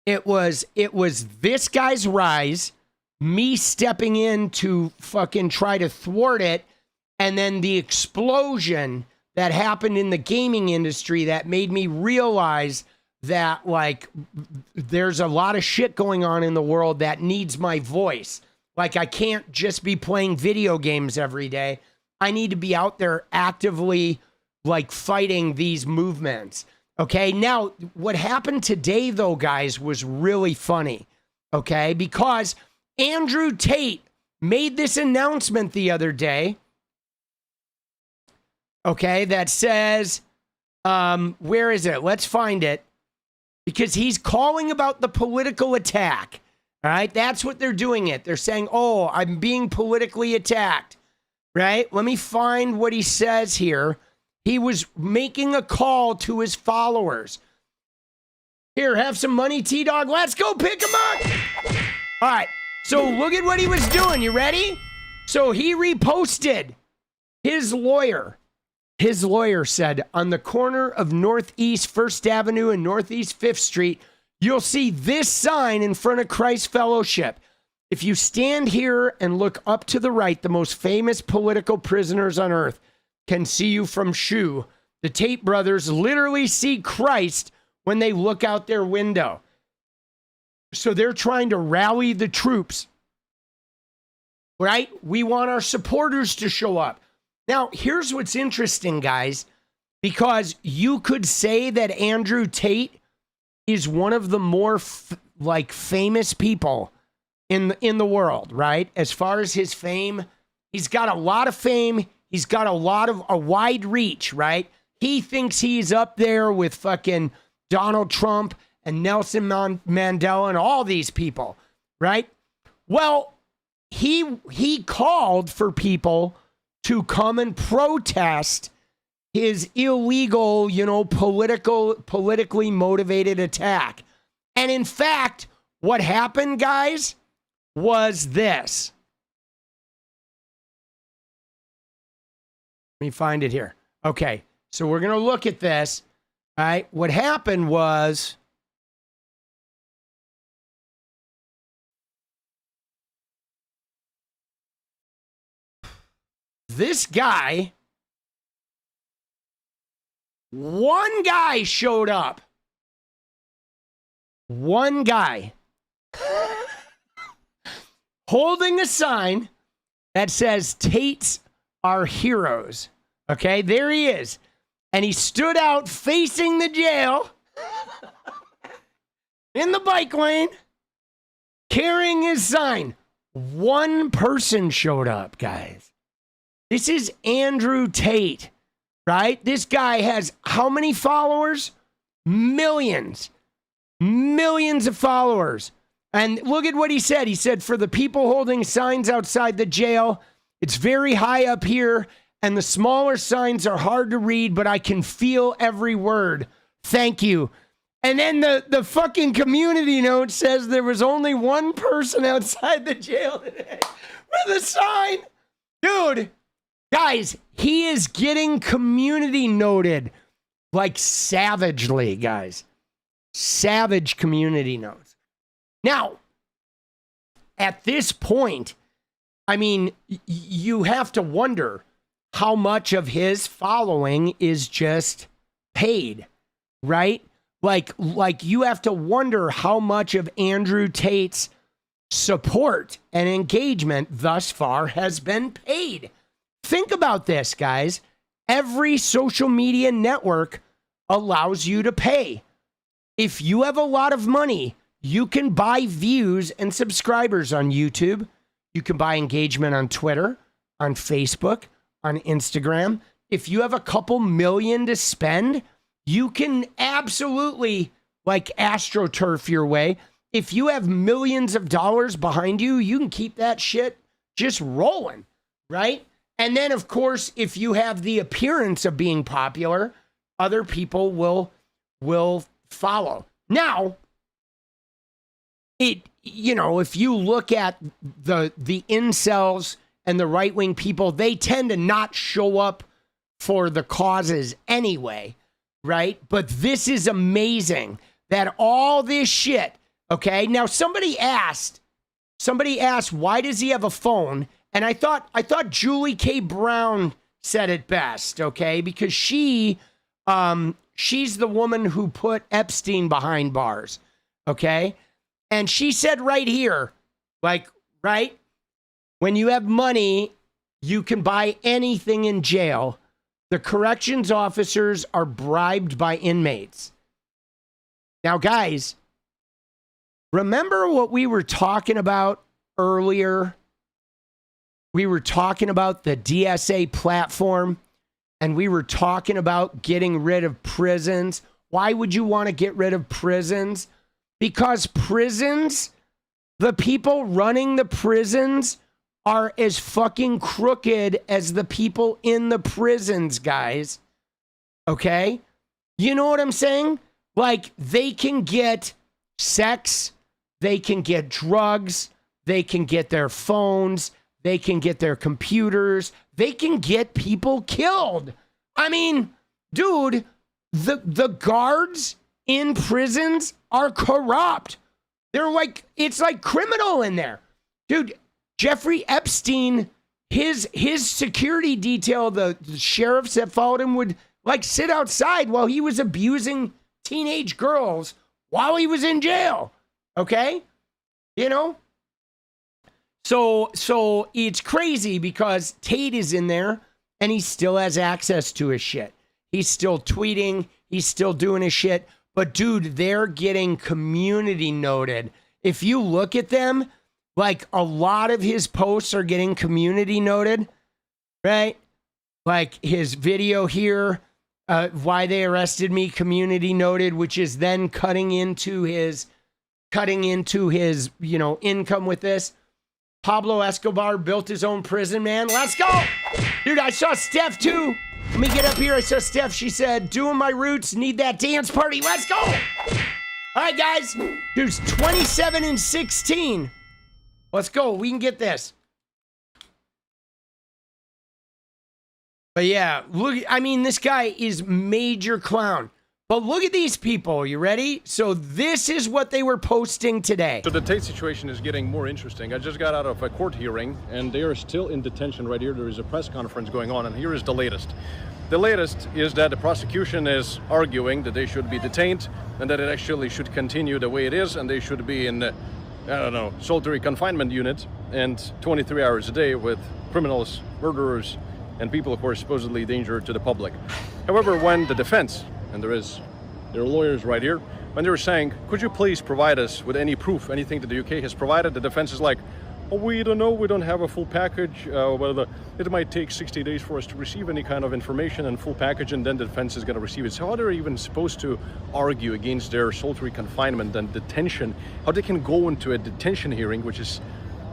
It was this guy's rise, me stepping in to fucking try to thwart it, and then the explosion that happened in the gaming industry that made me realize that, like, there's a lot of shit going on in the world that needs my voice. Like, I can't just be playing video games every day. I need to be out there actively, like, fighting these movements. Okay, now, what happened today, though, guys, was really funny, okay? Because Andrew Tate made this announcement the other day, okay, that says, where is it? Let's find it. Because he's calling about the political attack, all right? That's what they're doing it. They're saying, oh, I'm being politically attacked, right? Let me find what he says here. He was making a call to his followers. Here, have some money, T-Dog. Let's go pick him up. All right, so look at what he was doing. You ready? So he reposted his lawyer. His lawyer said, on the corner of Northeast 1st Avenue and Northeast 5th Street, you'll see this sign in front of Christ Fellowship. If you stand here and look up to the right, the most famous political prisoners on earth can see you from 𝗙cie. The Tate brothers literally see Christ when they look out their window. So they're trying to rally the troops, right? We want our supporters to show up. Now, here's what's interesting, guys, because you could say that Andrew Tate is one of the more famous people in the world, right? As far as his fame, he's got a lot of fame. He's got a wide reach, right? He thinks he's up there with fucking Donald Trump and Nelson Mandela and all these people, right? Well, he called for people to come and protest his illegal, politically motivated attack. And in fact, what happened, guys, was this. Let me find it here. Okay, so we're going to look at this. All right, what happened was this guy, one guy showed up. One guy holding a sign that says Tates are heroes. Okay, there he is. And he stood out facing the jail in the bike lane, carrying his sign. One person showed up, guys. This is Andrew Tate, right? This guy has how many followers? Millions. Millions of followers. And look at what he said. He said, for the people holding signs outside the jail, it's very high up here, and the smaller signs are hard to read, but I can feel every word. Thank you. And then the fucking community note says there was only one person outside the jail today with a sign. Dude, guys, he is getting community noted like savagely, guys. Savage community notes. Now, at this point, I mean, you have to wonder how much of his following is just paid, right? Like you have to wonder how much of Andrew Tate's support and engagement thus far has been paid. Think about this, guys. Every social media network allows you to pay. If you have a lot of money, you can buy views and subscribers on YouTube. You can buy engagement on Twitter, on Facebook, on Instagram. If you have a couple million to spend, you can absolutely like AstroTurf your way. If you have millions of dollars behind you, you can keep that shit just rolling, right? And then, of course, if you have the appearance of being popular, other people will follow. Now, if you look at the incels and the right-wing people, they tend to not show up for the causes anyway, right? But this is amazing that all this shit, okay? Now, somebody asked, why does he have a phone? And I thought Julie K. Brown said it best, okay? Because she's the woman who put Epstein behind bars, okay? And she said right here, like, right? When you have money, you can buy anything in jail. The corrections officers are bribed by inmates. Now, guys, remember what we were talking about earlier? We were talking about the DSA platform, and we were talking about getting rid of prisons. Why would you want to get rid of prisons? Because prisons, the people running the prisons are as fucking crooked as the people in the prisons, guys. Okay? You know what I'm saying? Like, they can get sex, they can get drugs, they can get their phones, they can get their computers, they can get people killed. I mean, dude, the guards in prisons are corrupt. They're like, it's like criminal in there. Dude, Jeffrey Epstein, his security detail, the sheriffs that followed him would like sit outside while he was abusing teenage girls while he was in jail. Okay? You know? So it's crazy because Tate is in there and he still has access to his shit. He's still tweeting. He's still doing his shit. But dude, they're getting community noted. If you look at them, like a lot of his posts are getting community noted, right? Like his video here, why they arrested me, community noted, which is then cutting into his, income with this. Pablo Escobar built his own prison, man. Let's go. Dude, I saw Steph too. Let me get up here. I saw Steph. She said, doing my roots, need that dance party. Let's go. All right, guys. Dude's 27-16. Let's go. We can get this. But yeah, look, I mean, this guy is major clown. But look at these people. You ready? So this is what they were posting today. So the Tate situation is getting more interesting. I just got out of a court hearing and they are still in detention right here. There is a press conference going on and here is the latest. The latest is that the prosecution is arguing that they should be detained and that it actually should continue the way it is and they should be in, solitary confinement unit and 23 hours a day with criminals, murderers, and people, of course, supposedly danger to the public. However, when the defense, and there are lawyers right here, when they were saying, could you please provide us with any proof, anything that the UK has provided, the defense is like, oh, we don't know, we don't have a full package, it might take 60 days for us to receive any kind of information and full package, and then the defense is going to receive it. So how they're even supposed to argue against their solitary confinement and detention, how they can go into a detention hearing, which is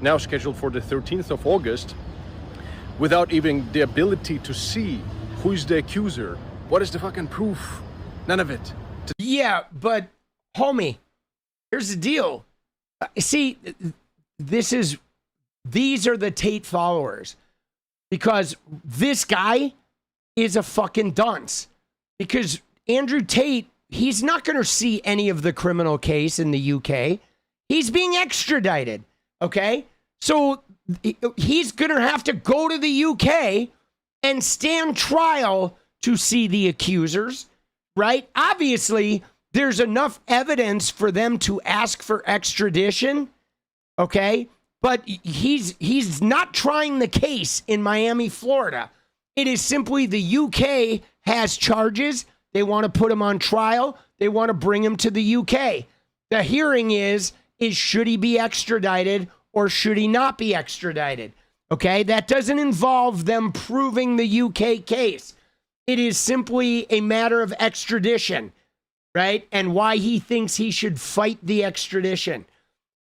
now scheduled for the 13th of August, without even the ability to see who's the accuser, what is the fucking proof? None of it. Yeah, but homie, here's the deal. See, these are the Tate followers, because this guy is a fucking dunce. Because Andrew Tate, he's not going to see any of the criminal case in the UK. He's being extradited. Okay, so he's going to have to go to the UK and stand trial to see the accusers, right? Obviously, there's enough evidence for them to ask for extradition, okay? But he's not trying the case in Miami, Florida. It is simply the UK has charges. They want to put him on trial. They want to bring him to the UK. The hearing is should he be extradited or should he not be extradited? Okay, that doesn't involve them proving the UK case. It is simply a matter of extradition, right? And why he thinks he should fight the extradition.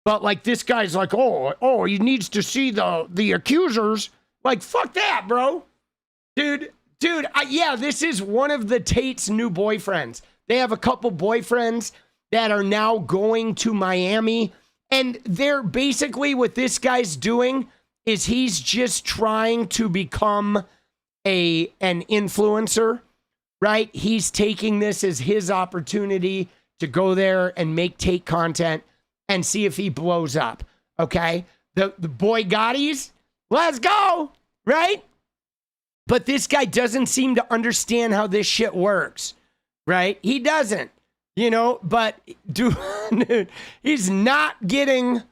But like this guy's like, oh, he needs to see the accusers. Like, fuck that, bro. Dude, yeah, this is one of the Tate's new boyfriends. They have a couple boyfriends that are now going to Miami. And they're basically, what this guy's doing is he's just trying to become an influencer, right? He's taking this as his opportunity to go there and make Tate content and see if he blows up, okay? The boy Gotti's, let's go, right? But this guy doesn't seem to understand how this shit works, right? He doesn't, you know, but dude, he's not getting,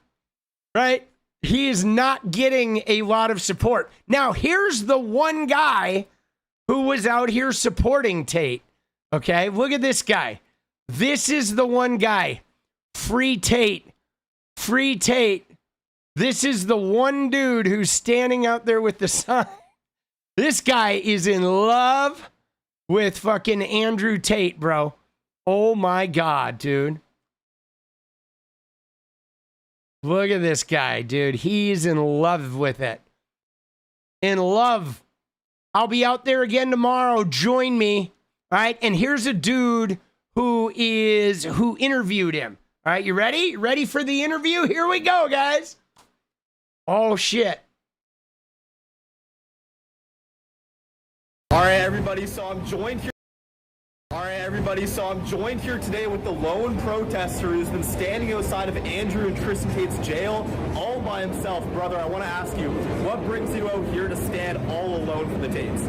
right? He is not getting a lot of support. Now, here's the one guy who was out here supporting Tate, okay? Look at this guy. This is the one guy. Free Tate. Free Tate. This is the one dude who's standing out there with the sign. This guy is in love with fucking Andrew Tate, bro. Oh my God, dude. Look at this guy, dude. He's in love with it. In love. I'll be out there again tomorrow. Join me. All right. And here's a dude who interviewed him. All right. You ready? Ready for the interview? Here we go, guys. Oh, shit. All right, everybody. So I'm joined here. All right, everybody. So I'm joined here today with the lone protester who's been standing outside of Andrew and Tristan Tate's jail all by himself. Brother, I want to ask you, what brings you out here to stand all alone for the Tates?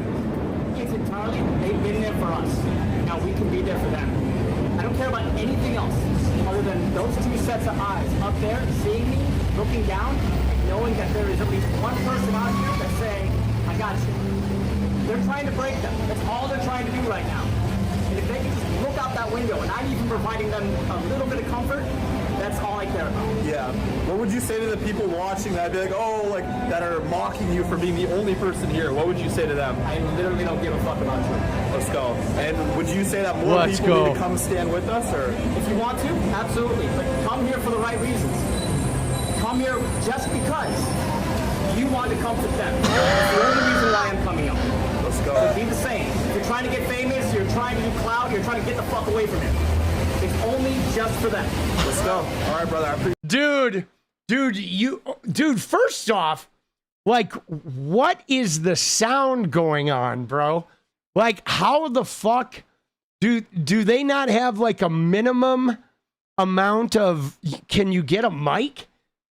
It's entirely, they've been there for us. Now we can be there for them. I don't care about anything else other than those two sets of eyes up there, seeing me, looking down, and knowing that there is at least one person out here that's saying, I got you. They're trying to break them. That's all they're trying to do right now. And if they can just look out that window and I'm even providing them a little bit of comfort, that's all I care about. Yeah. What would you say to the people watching that'd be like, oh, like, that are mocking you for being the only person here? What would you say to them? I literally don't give a fuck about you. Let's go. And would you say that more people need to come stand with us, or? If you want to, absolutely. But come here for the right reasons. Come here just because you want to comfort them. That's the only reason why I'm coming up. Let's go. So be the same. If you're trying to get famous, you're trying to do clout, you're trying to get the fuck away from it. It's only just for them. Let's go. All right, brother. I appreciate Dude, first off, like, what is the sound going on, bro? Like, how the fuck do they not have like a minimum amount of, can you get a mic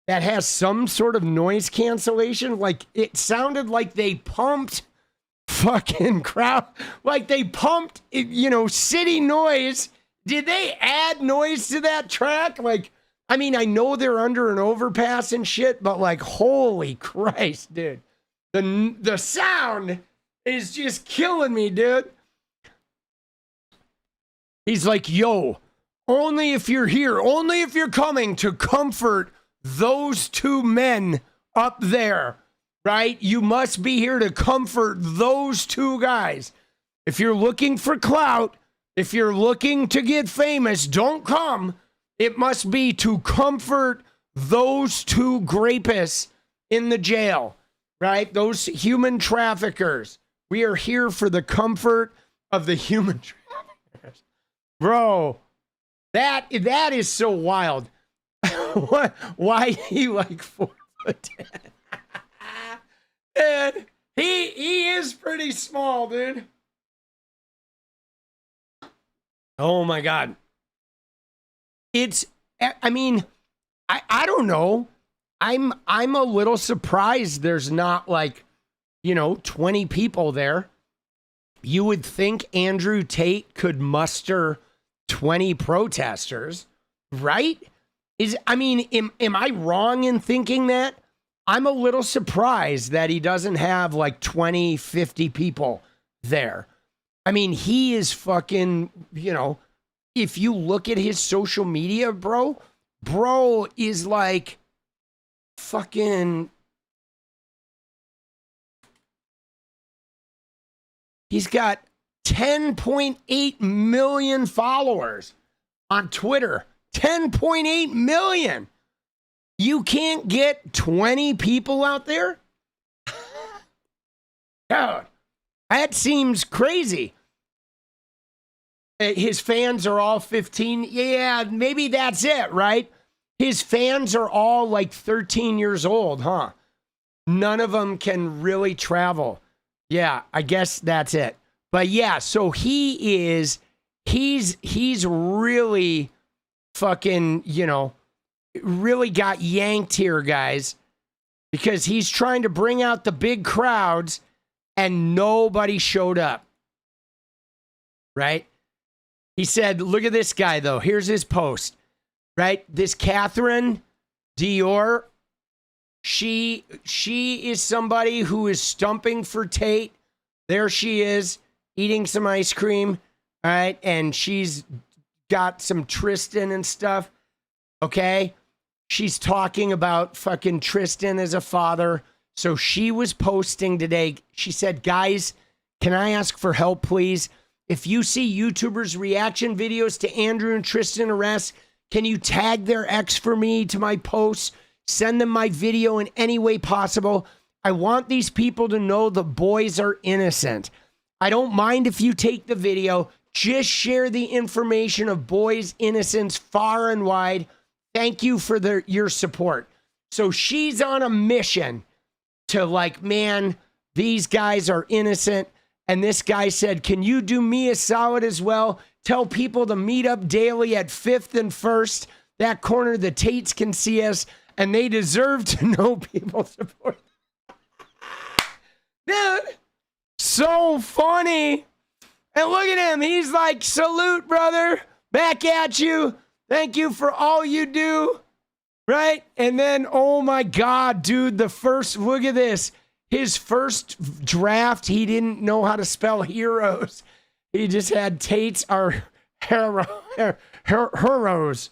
that has some sort of noise cancellation? Like, it sounded like they pumped fucking crowd, like they pumped, you know, city noise. Did they add noise to that track? Like, I mean, I know they're under an overpass and shit, but like, holy Christ, dude. The sound is just killing me, dude. He's like, yo, only if you're here, only if you're coming to comfort those two men up there, right? You must be here to comfort those two guys. If you're looking for clout, if you're looking to get famous, don't come. It must be to comfort those two rapists in the jail, right? Those human traffickers. We are here for the comfort of the human traffickers. Bro, that is so wild. Why he like 4'10"? And he is pretty small, dude. Oh my God. I mean, I don't know. I'm a little surprised there's not like, you know, 20 people there. You would think Andrew Tate could muster 20 protesters, right? Am I wrong in thinking that? I'm a little surprised that he doesn't have like 20, 50 people there. I mean, he is fucking, you know, if you look at his social media, bro is like fucking, he's got 10.8 million followers on Twitter. 10.8 million. You can't get 20 people out there? Dude, that seems crazy. His fans are all 15. Yeah, maybe that's it, right? His fans are all like 13 years old, huh? None of them can really travel. Yeah, I guess that's it. But yeah, so he's really fucking, you know, really got yanked here, guys, because he's trying to bring out the big crowds and nobody showed up. Right? He said, look at this guy, though. Here's his post. Right? This Catherine Dior, she is somebody who is stumping for Tate. There she is, eating some ice cream. All right? And she's got some Tristan and stuff. Okay? She's talking about fucking Tristan as a father. So she was posting today. She said, guys, can I ask for help, please? If you see YouTubers' reaction videos to Andrew and Tristan arrests, can you tag their ex for me to my posts? Send them my video in any way possible. I want these people to know the boys are innocent. I don't mind if you take the video. Just share the information of boys' innocence far and wide. Thank you for your support. So she's on a mission to like, man, these guys are innocent. And this guy said, can you do me a solid as well? Tell people to meet up daily at 5th and 1st. That corner, the Tates can see us, and they deserve to know people support. Dude, so funny. And look at him. He's like, salute, brother. Back at you. Thank you for all you do. Right? And then, oh my God, dude, look at this. His first draft, he didn't know how to spell heroes. He just had Tate's are heroes.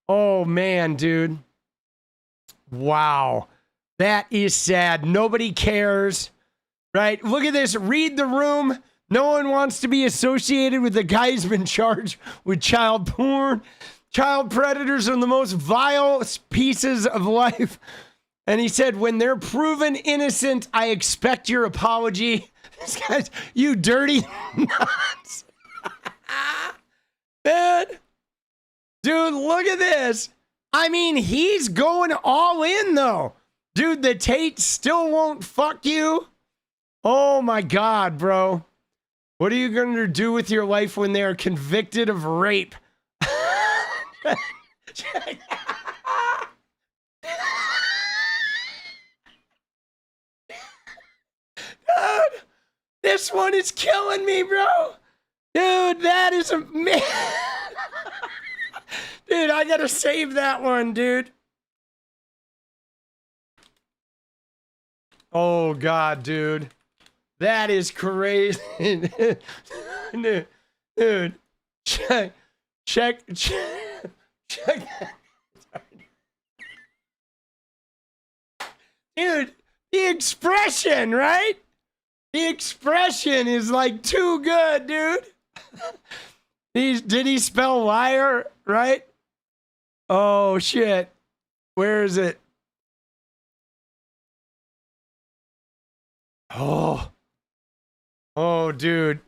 Oh man, dude. Wow. That is sad. Nobody cares. Right? Look at this. Read the room. No one wants to be associated with the guy who's been charged with child porn. Child predators are the most vile pieces of life. And he said, when they're proven innocent, I expect your apology. This guy's, you dirty nuts. Man. Dude, look at this. I mean, he's going all in, though. Dude, the Tate still won't fuck you. Oh, my God, bro. What are you going to do with your life when they are convicted of rape? Dude, this one is killing me, bro. Dude, that is a man. Dude, I gotta save that one, dude. Oh, God, dude. That is crazy. Dude, check. Dude, the expression, right? The expression is like too good, dude. Did he spell liar, right? Oh, shit. Where is it? Oh, dude.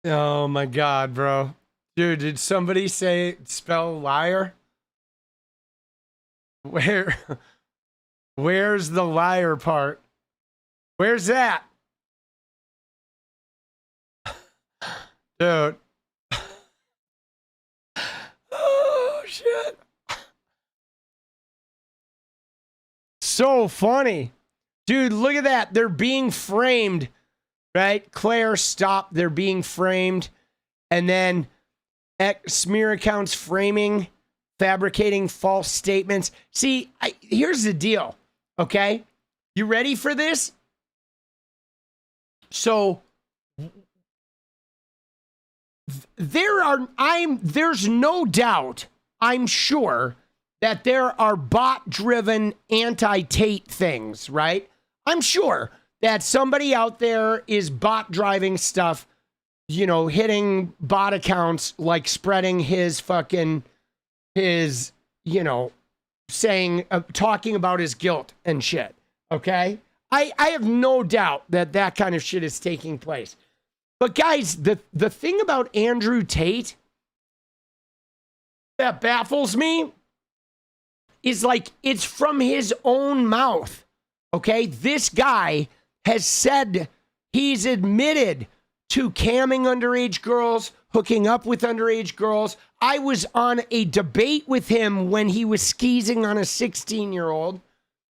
Oh, my God, bro. Dude, did somebody say spell liar? Where's the liar part? Where's that? Dude. Oh, shit. So funny. Dude, look at that. They're being framed, right? Claire, stop. They're being framed. And then smear accounts framing, fabricating false statements. See, here's the deal, okay? You ready for this? So there's no doubt, I'm sure, that there are bot-driven anti-Tate things, right? I'm sure that somebody out there is bot-driving stuff, you know, hitting bot accounts, like spreading his, you know, saying, talking about his guilt and shit. Okay? I have no doubt that that kind of shit is taking place. But guys, the thing about Andrew Tate that baffles me is like, it's from his own mouth. Okay? This guy has said, he's admitted to camming underage girls, hooking up with underage girls. I was on a debate with him when he was skeezing on a 16-year-old.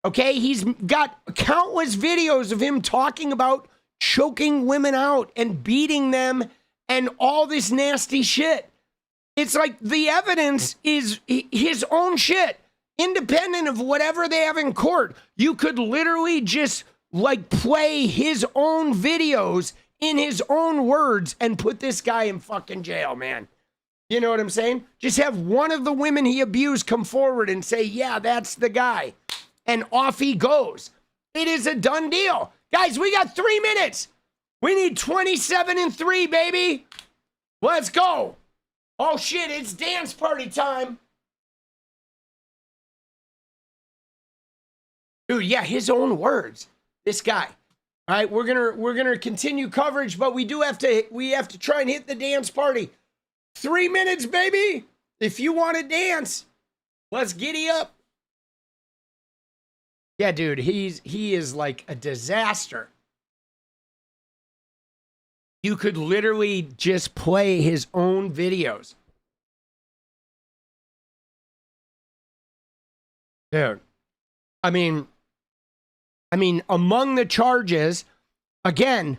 Okay, he's got countless videos of him talking about choking women out and beating them and all this nasty shit. It's like the evidence is his own shit, independent of whatever they have in court. You could literally just like play his own videos in his own words and put this guy in fucking jail, man. You know what I'm saying? Just have one of the women he abused come forward and say, yeah, that's the guy. And off he goes. It is a done deal. Guys, we got 3 minutes. We need 27-3, baby. Let's go. Oh, shit, it's dance party time. Dude, yeah, his own words. This guy. All right, we're gonna continue coverage, but we have to try and hit the dance party. 3 minutes, baby. If you want to dance, let's giddy up. Yeah, dude, he is like a disaster. You could literally just play his own videos. Dude, I mean, among the charges, again,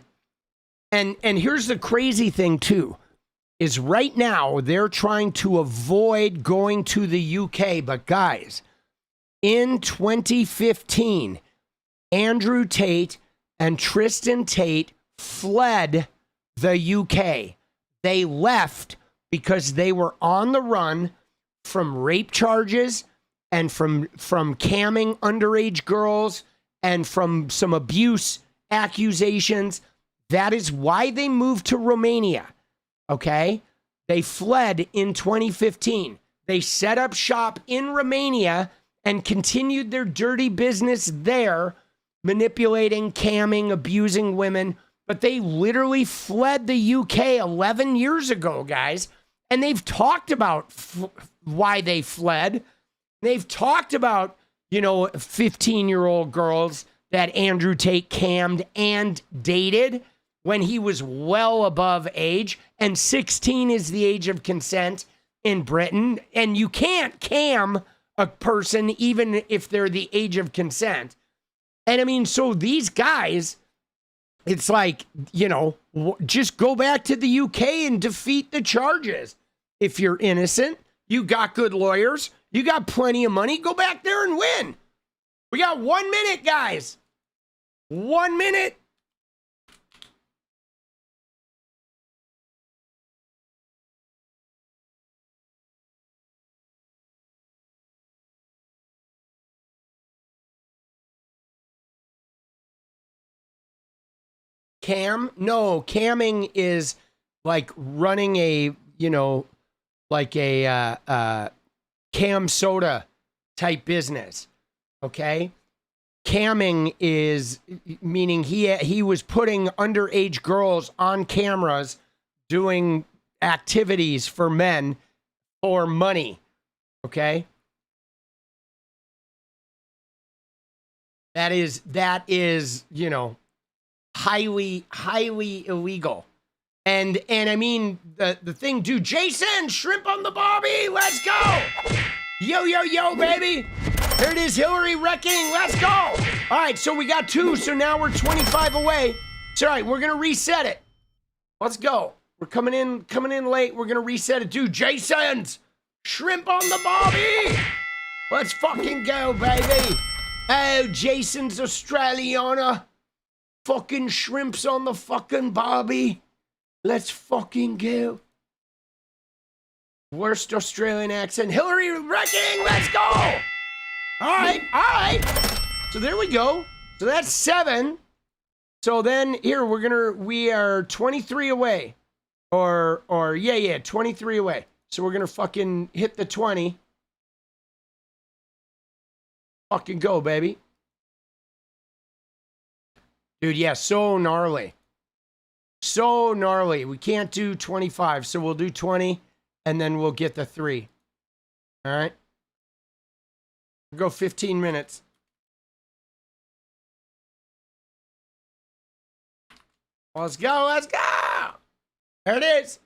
and here's the crazy thing too, is right now they're trying to avoid going to the UK, but guys, in 2015, Andrew Tate and Tristan Tate fled the UK. They left because they were on the run from rape charges and from camming underage girls and from some abuse accusations. That is why they moved to Romania, okay? They fled in 2015. They set up shop in Romania and continued their dirty business there, manipulating, camming, abusing women. But they literally fled the UK 11 years ago, guys. And they've talked about why they fled. They've talked about, 15-year-old girls that Andrew Tate cammed and dated when he was well above age. And 16 is the age of consent in Britain. And you can't cam a person even if they're the age of consent. And I mean, so these guys, it's like, just go back to the UK and defeat the charges. If you're innocent, you got good lawyers, you got plenty of money, go back there and win. We got 1 minute, guys. 1 minute. Cam? No, camming is like running a, like a cam soda type business. Okay? Camming is meaning he was putting underage girls on cameras doing activities for men for money. Okay? That is, highly illegal. And I mean, the thing, dude, Jason, shrimp on the barbie, let's go. Yo, baby. There it is, Hillary wrecking, let's go. All right, so we got 2, so now we're 25 away. It's all right, we're gonna reset it. Let's go. We're coming in late, we're gonna reset it. Dude, Jason's shrimp on the barbie. Let's fucking go, baby. Oh, Jason's Australiana. Fucking shrimps on the fucking barbie. Let's fucking go. Worst Australian accent. Hillary wrecking. Let's go. All right. So there we go. So that's 7. So then here we are 23 away. Or 23 away. So we're gonna fucking hit the 20. Fucking go, baby. Dude, yeah, so gnarly. So gnarly. We can't do 25, so we'll do 20, and then we'll get the 3. All right? We'll go 15 minutes. Let's go, let's go! There it is.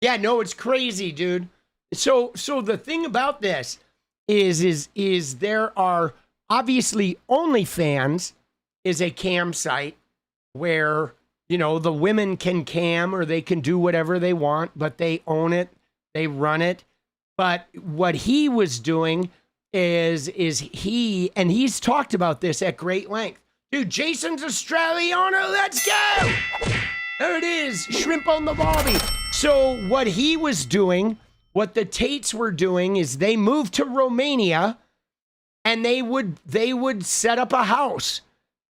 Yeah, no, it's crazy, dude. So the thing about this is there are obviously OnlyFans is a cam site where, you know, the women can cam or they can do whatever they want, but they own it, they run it. But what he was doing is he's talked about this at great length. Dude, Jason's Australiana, let's go! There it is, shrimp on the barbie. So what he was doing, what the Tates were doing is they moved to Romania and they would set up a house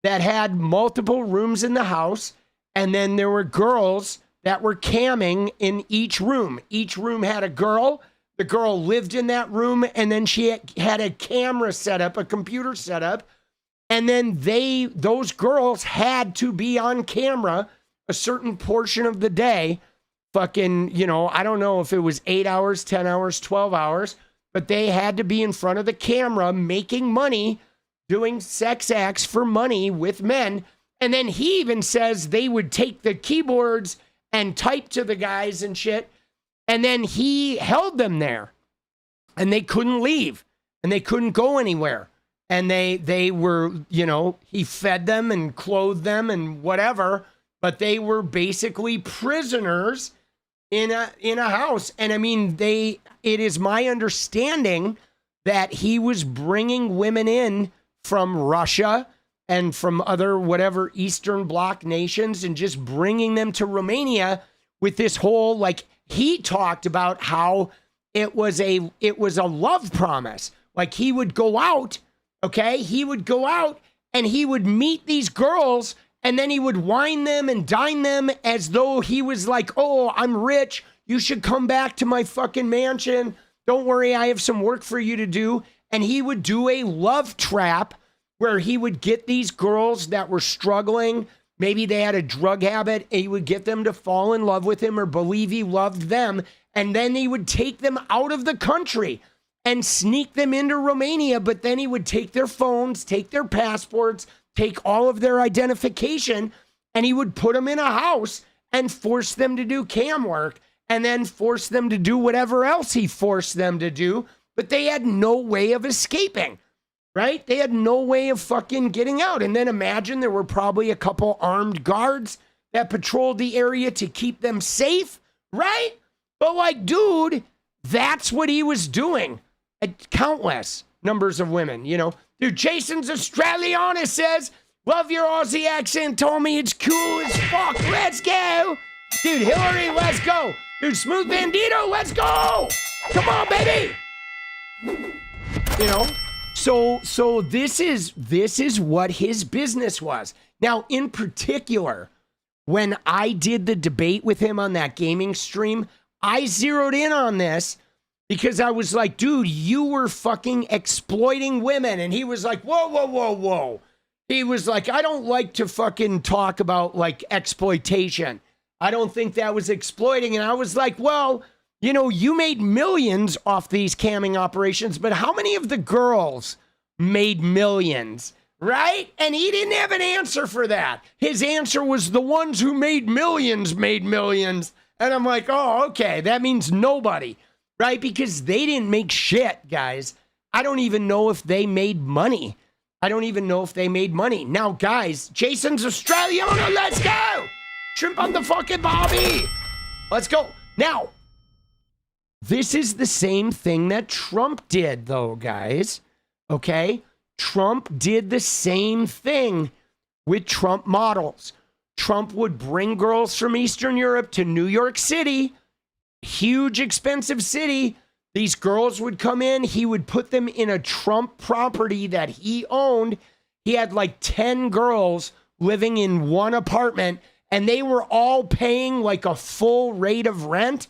that had multiple rooms in the house. And then there were girls that were camming in each room. Each room had a girl. The girl lived in that room. And then she had a camera set up, a computer set up. And then those girls had to be on camera a certain portion of the day. Fucking, you know, I don't know if it was 8 hours, 10 hours, 12 hours, but they had to be in front of the camera making money, doing sex acts for money with men. And then he even says they would take the keyboards and type to the guys and shit. And then he held them there and they couldn't leave and they couldn't go anywhere. And they were, you know, he fed them and clothed them and whatever, but they were basically prisoners in a house. And I mean, it is my understanding that he was bringing women in from Russia and from other whatever Eastern Bloc nations and just bringing them to Romania with this whole, like, he talked about how it was a love promise. Like, he would go out, okay? He would go out and he would meet these girls and then he would wine them and dine them as though he was like, oh, I'm rich. You should come back to my fucking mansion. Don't worry, I have some work for you to do. And he would do a love trap where he would get these girls that were struggling. Maybe they had a drug habit and he would get them to fall in love with him or believe he loved them. And then he would take them out of the country and sneak them into Romania. But then he would take their phones, take their passports, take all of their identification, and he would put them in a house and force them to do cam work and then force them to do whatever else he forced them to do. But they had no way of escaping, right? They had no way of fucking getting out. And then imagine there were probably a couple armed guards that patrolled the area to keep them safe, right? But like, dude, that's what he was doing. Countless numbers of women, you know. Dude, Jason's Australiana says, love your Aussie accent, told me it's cool as fuck. Let's go. Dude, Hillary, let's go. Dude, Smooth Bandito, let's go. Come on, baby. You know, so this is what his business was. Now, in particular, when I did the debate with him on that gaming stream, I zeroed in on this because I was like, dude, you were fucking exploiting women. And he was like, whoa, whoa, whoa, whoa. He was like, I don't like to fucking talk about like exploitation. I don't think that was exploiting. And I was like, well, you know, you made millions off these camming operations, but how many of the girls made millions, right? And he didn't have an answer for that. His answer was the ones who made millions made millions. And I'm like, oh, okay, that means nobody. Right? Because they didn't make shit, guys. I don't even know if they made money. Now, guys, Jason's Australiana, let's go! Shrimp on the fucking barbie! Let's go. Now, this is the same thing that Trump did, though, guys. Okay? Trump did the same thing with Trump models. Trump would bring girls from Eastern Europe to New York City, huge, expensive city. These girls would come in. He would put them in a Trump property that he owned. He had like 10 girls living in one apartment, and they were all paying like a full rate of rent.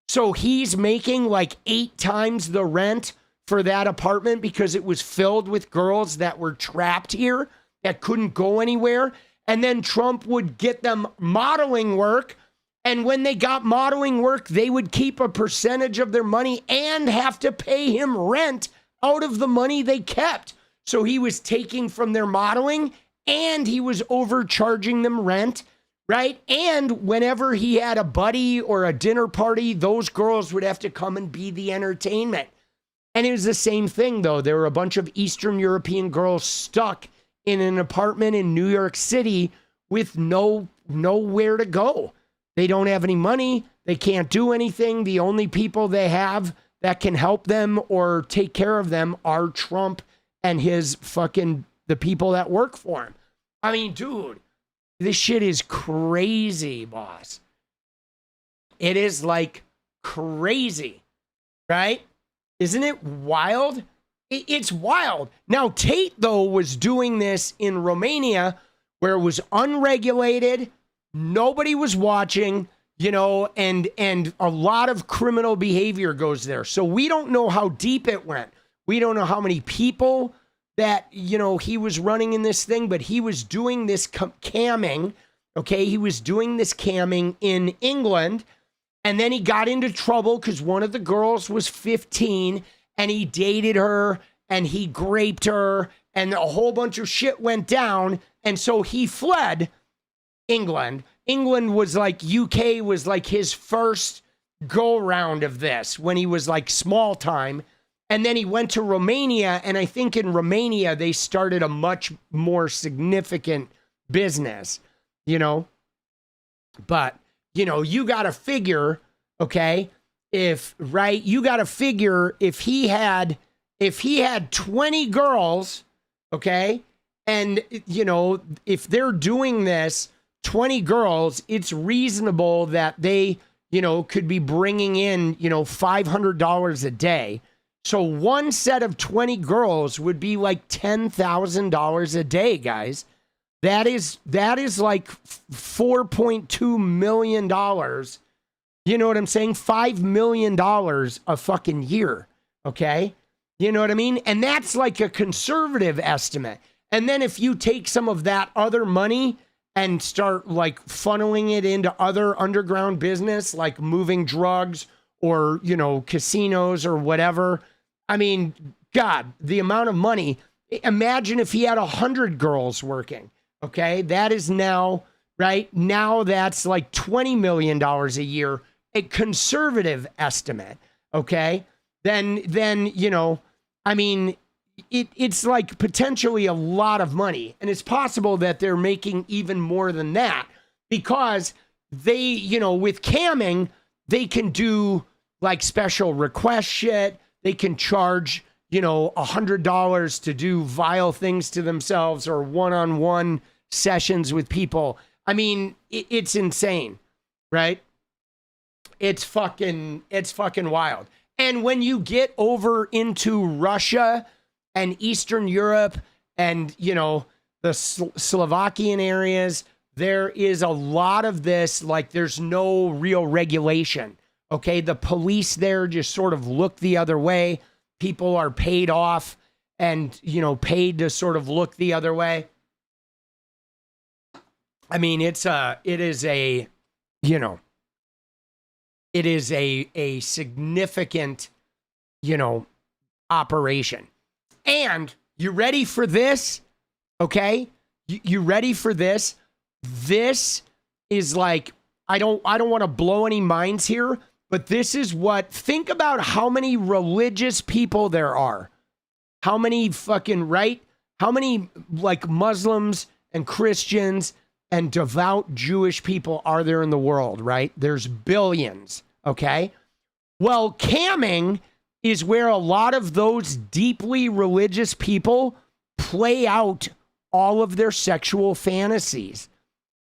So he's making like 8 times the rent for that apartment because it was filled with girls that were trapped here that couldn't go anywhere. And then Trump would get them modeling work. And when they got modeling work, they would keep a percentage of their money and have to pay him rent out of the money they kept. So he was taking from their modeling and he was overcharging them rent, right? And whenever he had a buddy or a dinner party, those girls would have to come and be the entertainment. And it was the same thing, though. There were a bunch of Eastern European girls stuck in an apartment in New York City with nowhere to go. They don't have any money. They can't do anything. The only people they have that can help them or take care of them are Trump and the people that work for him. I mean, dude, this shit is crazy, boss. It is like crazy, right? Isn't it wild? It's wild. Now, Tate, though, was doing this in Romania where it was unregulated. Nobody was watching, and a lot of criminal behavior goes there. So we don't know how deep it went. We don't know how many people that, he was running in this thing, but he was doing this camming, okay? He was doing this camming in England, and then he got into trouble because one of the girls was 15, and he dated her, and he raped her, and a whole bunch of shit went down, and so he fled England. England was like, UK was like his first go-round of this when he was like small time. And then he went to Romania, and I think in Romania, they started a much more significant business, But, you got to figure, okay, if he had 20 girls, okay, and, if they're doing this, 20 girls, it's reasonable that they, could be bringing in, $500 a day. So one set of 20 girls would be like $10,000 a day, guys. That is like $4.2 million. You know what I'm saying? $5 million a fucking year. Okay. You know what I mean? And that's like a conservative estimate. And then if you take some of that other money and start like funneling it into other underground business, like moving drugs or, casinos or whatever. I mean, God, the amount of money. Imagine if he had 100 girls working. Okay. That is now, right now, that's like $20 million a year, a conservative estimate. Okay. Then, I mean, it's like potentially a lot of money. And it's possible that they're making even more than that because they, with camming, they can do like special request shit. They can charge, $100 to do vile things to themselves or one-on-one sessions with people. I mean, it's insane, right? It's fucking wild. And when you get over into Russia and Eastern Europe and, the Slovakian areas, there is a lot of this, like there's no real regulation. Okay, the police there just sort of look the other way. People are paid off and, paid to sort of look the other way. I mean, it is a significant, operation. And you ready for this? Okay, you ready for this? This is like, I don't want to blow any minds here, but this is think about how many religious people there are. How many how many like Muslims and Christians and devout Jewish people are there in the world, right? There's billions, okay? Well, camming is where a lot of those deeply religious people play out all of their sexual fantasies,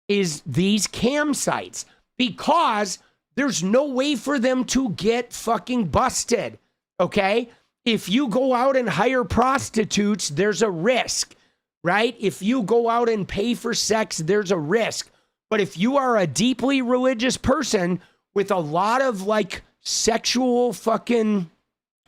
is these cam sites, because there's no way for them to get fucking busted, okay? If you go out and hire prostitutes, there's a risk, right? If you go out and pay for sex, there's a risk. But if you are a deeply religious person with a lot of like sexual fucking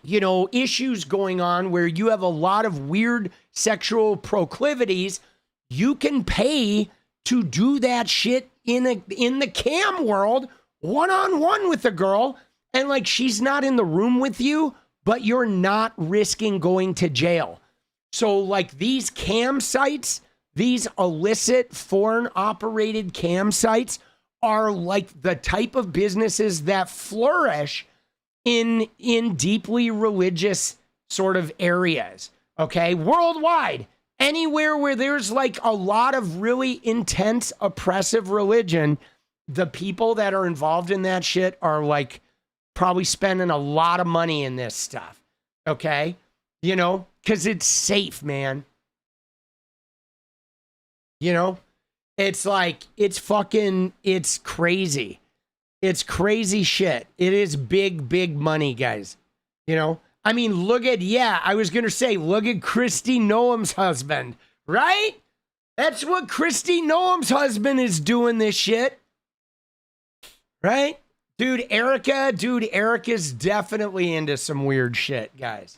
you know, issues going on where you have a lot of weird sexual proclivities, you can pay to do that shit in the cam world, one-on-one with a girl, and like she's not in the room with you, but you're not risking going to jail. So like these cam sites, these illicit foreign operated cam sites are like the type of businesses that flourish in deeply religious sort of areas, okay? Worldwide, anywhere where there's like a lot of really intense, oppressive religion, the people that are involved in that shit are like probably spending a lot of money in this stuff, okay? You know, because it's safe, man. You know, it's like, it's crazy. It's crazy shit. It is big, big money, guys. You know, I mean, look at Kristi Noem's husband, right? That's what Kristi Noem's husband is doing this shit, right? Dude, Erica's definitely into some weird shit, guys.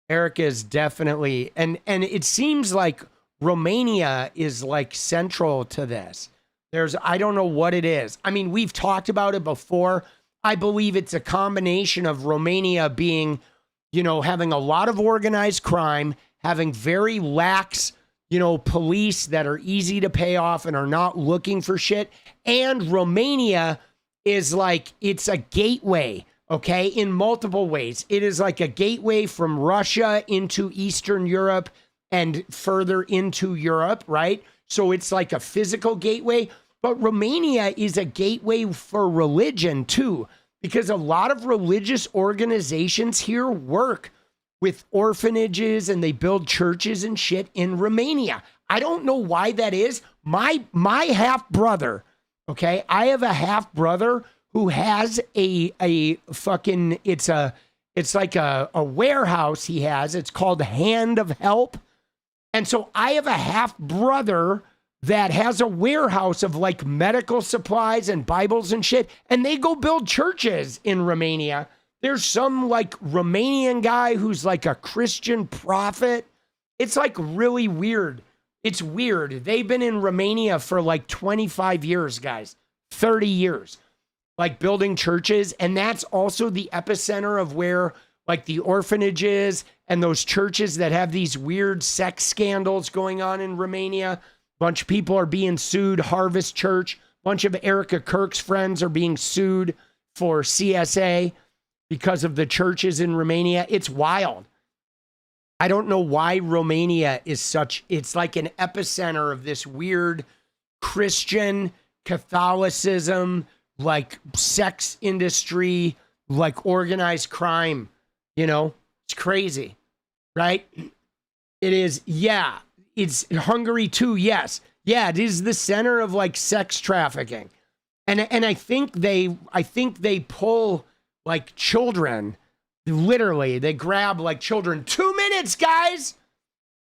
Erica's definitely, and it seems like Romania is like central to this. I don't know what it is. I mean, we've talked about it before. I believe it's a combination of Romania being, you know, having a lot of organized crime, having very lax, you know, police that are easy to pay off and are not looking for shit. And Romania is like, it's a gateway, okay, in multiple ways. It is like a gateway from Russia into Eastern Europe and further into Europe, right? So it's like a physical gateway. But Romania is a gateway for religion too, because a lot of religious organizations here work with orphanages and they build churches and shit in Romania. I don't know why that is. My half brother, okay, I have a half brother who has a fucking, it's like a warehouse he has. It's called Hand of Help. And so I have a half brother that has a warehouse of like medical supplies and Bibles and shit. And they go build churches in Romania. There's some like Romanian guy who's like a Christian prophet. It's like really weird. It's weird. They've been in Romania for like 25 years, guys, 30 years, like building churches. And that's also the epicenter of where like the orphanages and those churches that have these weird sex scandals going on in Romania. Bunch of people are being sued. Harvest Church, bunch of Erica Kirk's friends are being sued for CSA because of the churches in Romania. It's wild. I don't know why Romania is such, it's like an epicenter of this weird Christian Catholicism, like sex industry, like organized crime, you know, it's crazy, right? It is. Yeah. It's Hungary too. Yes. Yeah. It is the center of like sex trafficking. And I think they pull like children, literally they grab like children. 2 minutes, guys.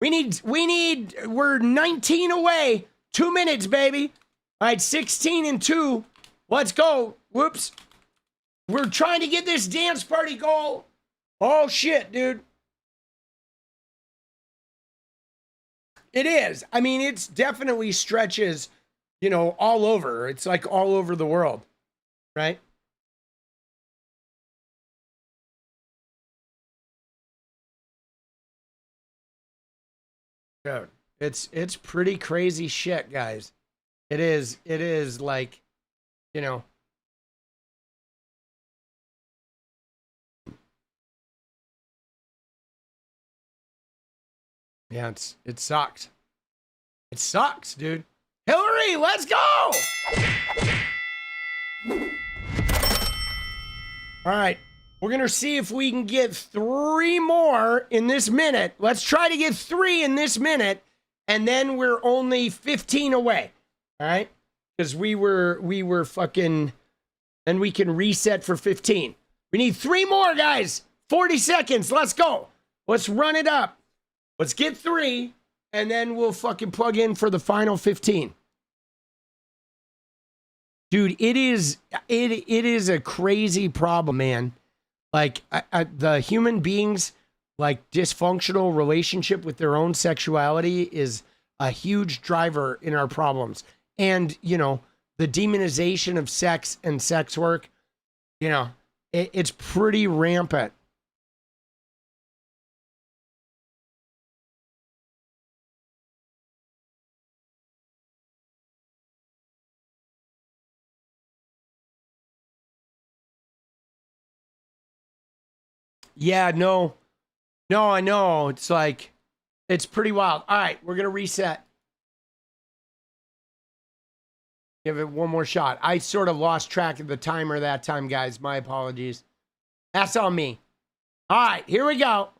We're 19 away. 2 minutes, baby. All right. 16 and 2. Let's go. Whoops. We're trying to get this dance party goal. Oh shit, dude. It is. I mean, it's definitely stretches, you know, all over. It's like all over the world, right? Dude, it's pretty crazy shit, guys. It is like, you know. Yeah, it sucks. It sucks, dude. Hillary, let's go! All right, we're gonna see if we can get 3 more in this minute. Let's try to get 3 in this minute, and then we're only 15 away. All right, because we were fucking, and we can reset for 15. We need 3 more, guys. 40 seconds. Let's go. Let's run it up. Let's get 3, and then we'll fucking plug in for the final 15. Dude, it is a crazy problem, man. Like the human beings, like dysfunctional relationship with their own sexuality is a huge driver in our problems. And, you know, the demonization of sex and sex work, you know, it's pretty rampant. Yeah, no, I know. It's like, it's pretty wild. All right, we're going to reset. Give it one more shot. I sort of lost track of the timer that time, guys. My apologies. That's on me. All right, here we go.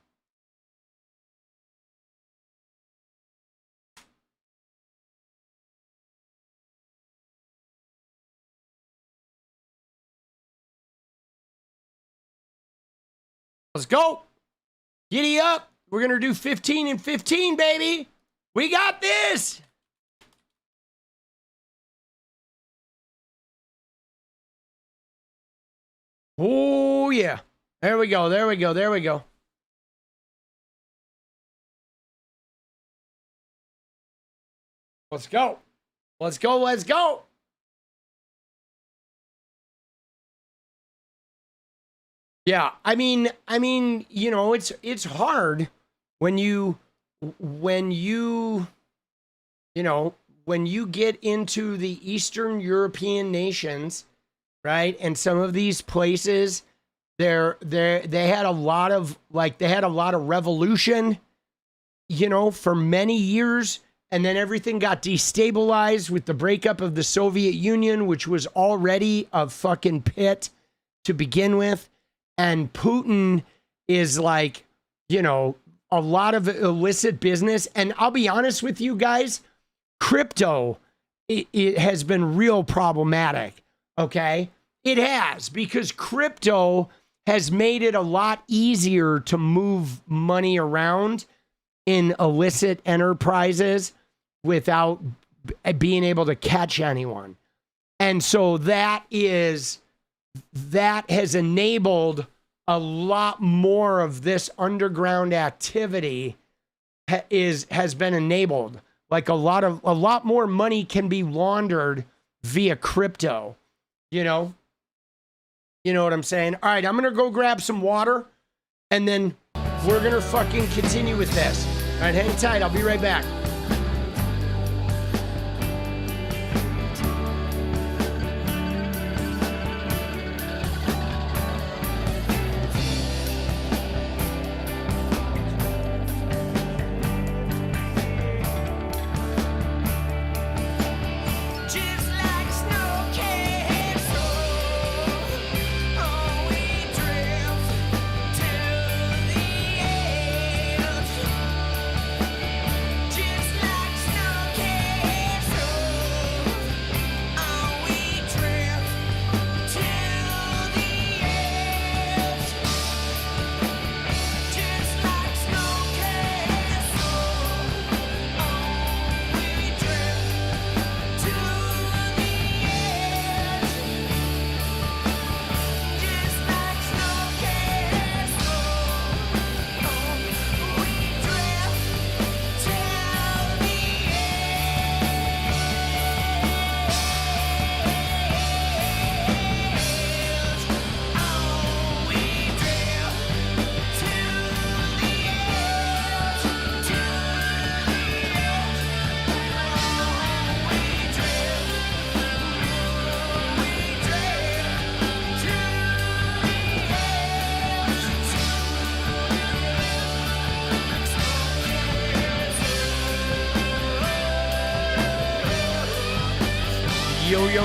Let's go. Giddy up. We're going to do 15 and 15, baby. We got this. Oh, yeah. There we go. There we go. There we go. Let's go. Let's go. Let's go. Yeah, I mean, you know, it's hard when you get into the Eastern European nations, right? And some of these places, they had a lot of revolution, you know, for many years, and then everything got destabilized with the breakup of the Soviet Union, which was already a fucking pit to begin with. And Putin is like, you know, a lot of illicit business. And I'll be honest with you guys, crypto, it has been real problematic, okay? It has, because crypto has made it a lot easier to move money around in illicit enterprises without being able to catch anyone. And so that has enabled a lot more of this underground activity has been enabled. Like a lot more money can be laundered via crypto, you know what I'm saying? All right, I'm going to go grab some water and then we're going to fucking continue with this. All right, hang tight. I'll be right back.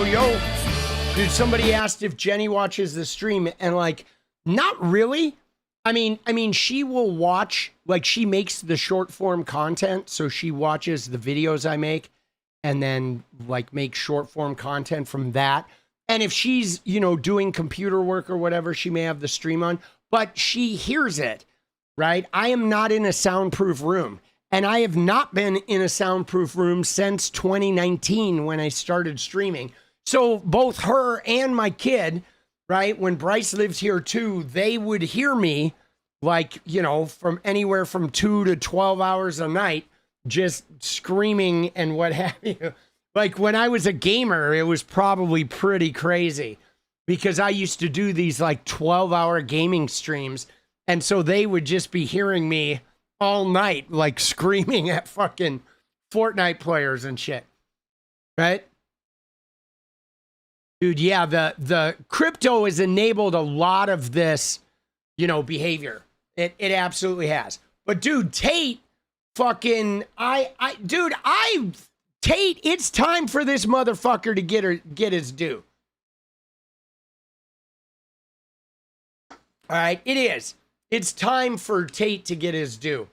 Yo. Dude, somebody asked if Jenny watches the stream, and like, not really. I mean, she will watch, like, she makes the short form content, so she watches the videos I make and then like make short form content from that. And if she's, you know, doing computer work or whatever, she may have the stream on, but she hears it, right? I am not in a soundproof room. And I have not been in a soundproof room since 2019 when I started streaming. So both her and my kid right? When Bryce lived here too, they would hear me like, you know, from anywhere from 2 to 12 hours a night, just screaming and what have you. Like when I was a gamer, it was probably pretty crazy because I used to do these like 12-hour gaming streams. And so they would just be hearing me all night, like screaming at fucking Fortnite players and shit. Right? Dude, yeah, the crypto has enabled a lot of this, you know, behavior. It absolutely has. But dude, Tate, fucking, Tate, it's time for this motherfucker to get his due. All right, it is. It's time for Tate to get his due.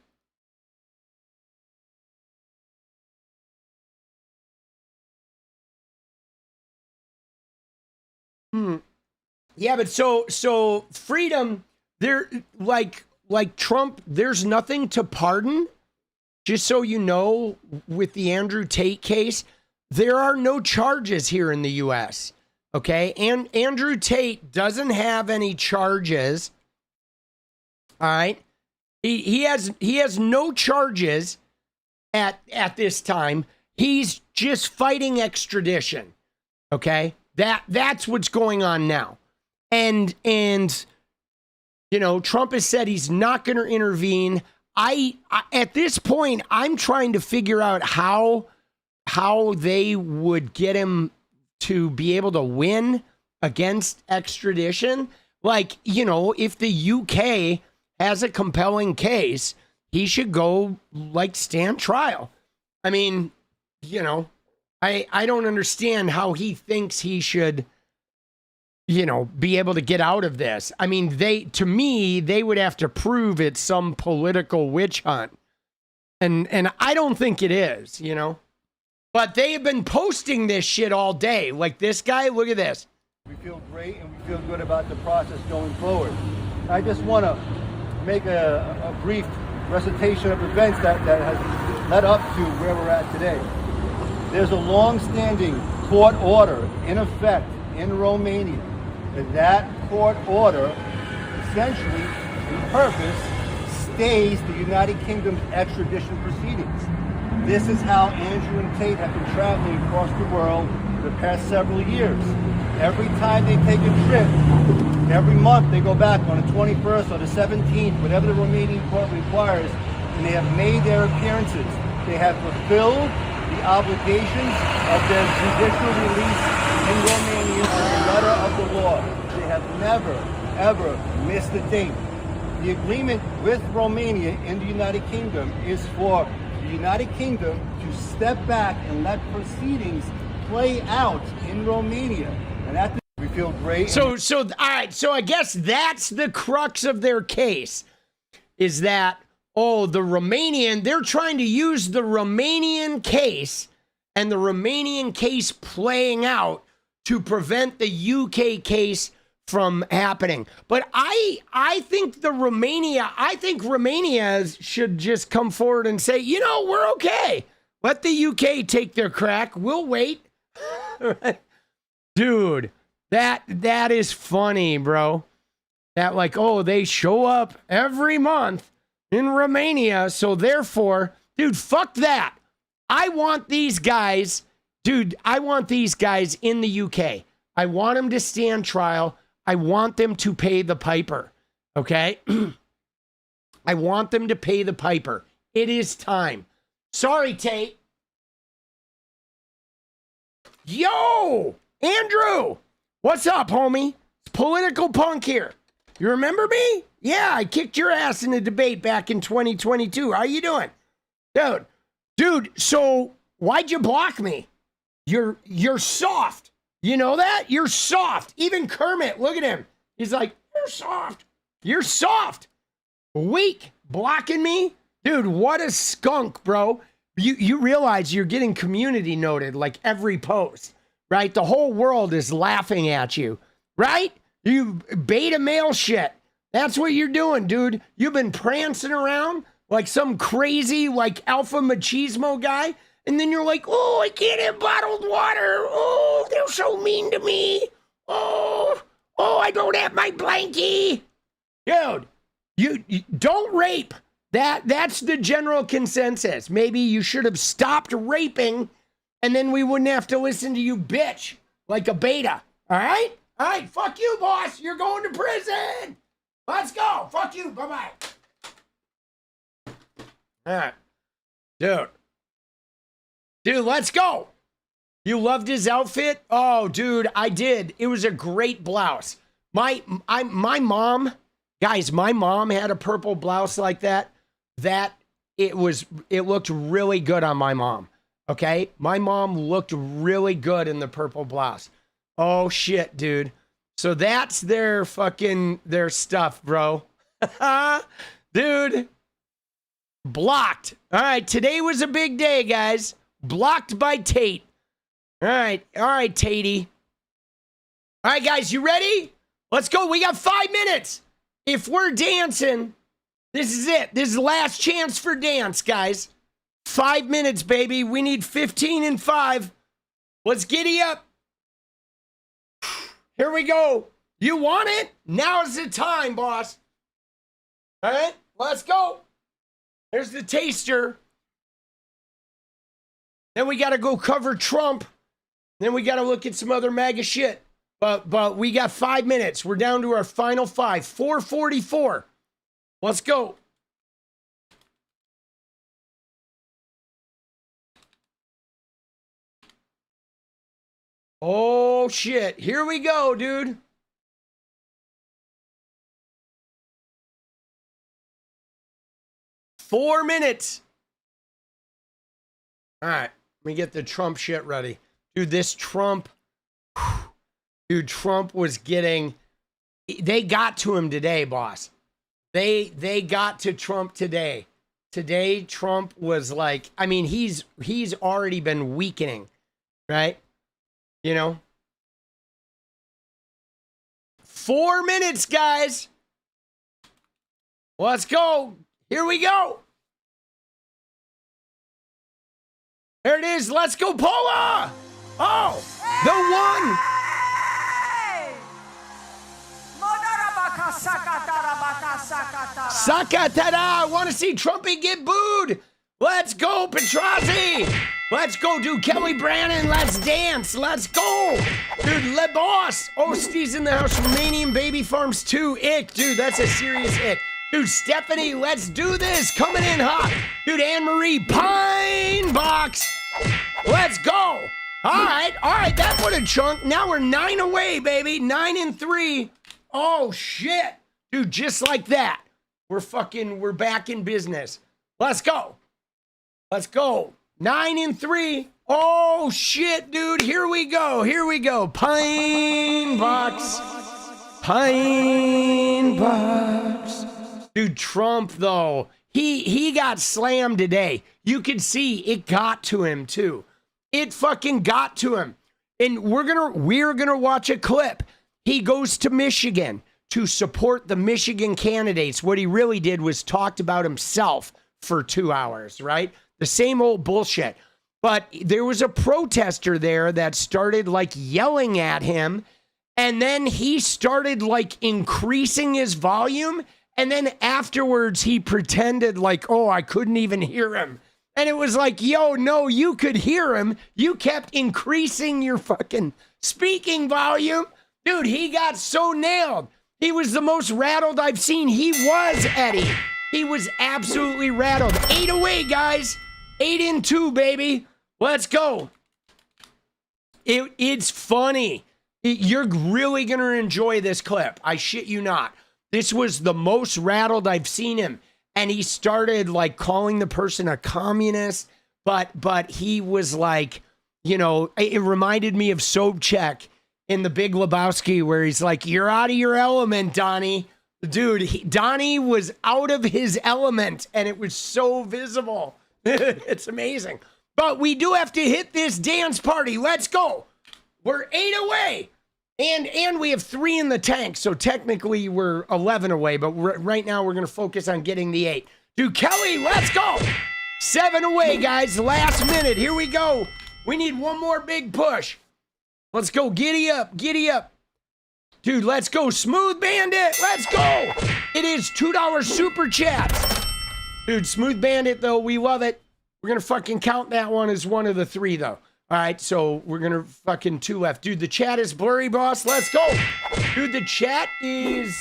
Yeah, but so freedom, there, like Trump, there's nothing to pardon. Just so you know, with the Andrew Tate case, there are no charges here in the U.S. Okay, and Andrew Tate doesn't have any charges. All right, he has no charges at this time. He's just fighting extradition. Okay, that's what's going on now, and you know, Trump has said he's not going to intervene. I at this point, I'm trying to figure out how they would get him to be able to win against extradition. Like, you know, if the UK has a compelling case, he should go like stand trial. I mean, you know, I don't understand how he thinks he should, you know, be able to get out of this. I mean, to me, they would have to prove it's some political witch hunt. And I don't think it is, you know. But they have been posting this shit all day. Like this guy, look at this. We feel great and we feel good about the process going forward. I just want to make a brief recitation of events that has led up to where we're at today. There's a long-standing court order in effect in Romania. That court order essentially, in purpose, stays the United Kingdom's extradition proceedings. This is how Andrew and Tate have been traveling across the world for the past several years. Every time they take a trip, every month they go back on the 21st or the 17th, whatever the Romanian court requires, and they have made their appearances. They have fulfilled the obligations of their judicial release in Romania to the letter of the law. They have never, ever missed a date. The agreement with Romania in the United Kingdom is for the United Kingdom to step back and let proceedings play out in Romania. And that we feel great. So all right, so I guess that's the crux of their case, is that, oh, the Romanian, they're trying to use the Romanian case and the Romanian case playing out to prevent the UK case from happening. But I think Romania should just come forward and say, you know, we're okay. Let the UK take their crack. We'll wait. Dude, that is funny, bro. That like, oh, they show up every month in Romania, so therefore, dude, fuck that. I want these guys, dude, I want these guys in the UK. I want them to stand trial. I want them to pay the piper, okay? I want them to pay the piper. It is time. Sorry, Tate. Yo, Andrew, what's up, homie? It's Political Punk here. You remember me? Yeah, I kicked your ass in a debate back in 2022. How you doing? Dude, so why'd you block me? You're soft. You know that? You're soft. Even Kermit, look at him. He's like, you're soft. You're soft. Weak. Blocking me? Dude, what a skunk, bro. You realize you're getting community noted like every post, right? The whole world is laughing at you, right? You beta male shit. That's what you're doing, dude. You've been prancing around like some crazy like alpha machismo guy. And then you're like, oh, I can't have bottled water. Oh, they're so mean to me. Oh, Oh, I don't have my blankie. Dude, you don't rape. That's the general consensus. Maybe you should have stopped raping, and then we wouldn't have to listen to you bitch like a beta. All right? All right, fuck you, boss. You're going to prison. Let's go. Fuck you. Bye-bye. All right. Dude, let's go. You loved his outfit? Oh, dude, I did. It was a great blouse. My mom, guys, my mom had a purple blouse like that. It looked really good on my mom. Okay? My mom looked really good in the purple blouse. Oh shit, dude. So that's their stuff, bro. Dude. Blocked. All right, today was a big day, guys. Blocked by Tate. All right, Tatey. All right, guys, you ready? Let's go. We got 5 minutes. If we're dancing, this is it. This is the last chance for dance, guys. 5 minutes, baby. We need 15 and 5. Let's giddy up. Here we go. You want it? Now's the time, boss. All right, let's go. There's the taster. Then we got to go cover Trump. Then we got to look at some other MAGA shit. But we got 5 minutes. We're down to our final 5. 4:44. Let's go. Oh, shit. Here we go, dude. Four minutes. All right. Let me get the Trump shit ready. Dude, this Trump. Dude, Trump was getting. They got to him today, boss. They got to Trump today. Today, Trump was like, I mean, he's already been weakening, right? You know? 4 minutes, guys. Let's go. Here we go. There it is. Let's go, Paula. Oh, the one. Sakatara. I want to see Trumpy get booed. Let's go, Petrazi. Let's go, dude. Kelly Brannon, let's dance. Let's go. Dude, Le Boss. 𝗙𝗍𝗍's in the house. Romanian Baby Farms 2. Ick. Dude, that's a serious ick. Dude, Stephanie, let's do this. Coming in hot. Dude, Anne-Marie Pine Box. Let's go. All right. That put a chunk. Now we're 9 away, baby. 9 and 3. Oh, shit. Dude, just like that. We're back in business. Let's go. 9 and 3. Oh, shit, dude. Here we go. Pine Box. Dude, Trump, though, he got slammed today. You could see it got to him, too. It fucking got to him. And we're gonna watch a clip. He goes to Michigan to support the Michigan candidates. What he really did was talked about himself for 2 hours, right? The same old bullshit. But there was a protester there that started like yelling at him. And then he started like increasing his volume. And then afterwards he pretended like, oh, I couldn't even hear him. And it was like, yo, no, you could hear him. You kept increasing your fucking speaking volume. Dude, he got so nailed. He was the most rattled I've seen. He was, Eddie. He was absolutely rattled. 8 away, guys. 8 and 2, baby. Let's go. It's funny. You're really going to enjoy this clip. I shit you not. This was the most rattled I've seen him. And he started like calling the person a communist. But he was like, you know, it reminded me of Sobchak in The Big Lebowski where he's like, you're out of your element, Donnie. Dude, Donnie was out of his element and it was so visible. It's amazing. But we do have to hit this dance party. Let's go. We're 8 away. And we have 3 in the tank. So technically we're 11 away. But right now we're going to focus on getting the 8. Dude, Kelly, let's go. 7 away, guys. Last minute. Here we go. We need one more big push. Let's go. Giddy up. Giddy up. Dude, let's go. Smooth Bandit. Let's go. It is $2 super chats. Dude, Smooth Bandit, though, we love it. We're going to fucking count that one as one of the 3, though. All right, so we're going to fucking 2 left. Dude, the chat is blurry, boss. Let's go. Dude, the chat is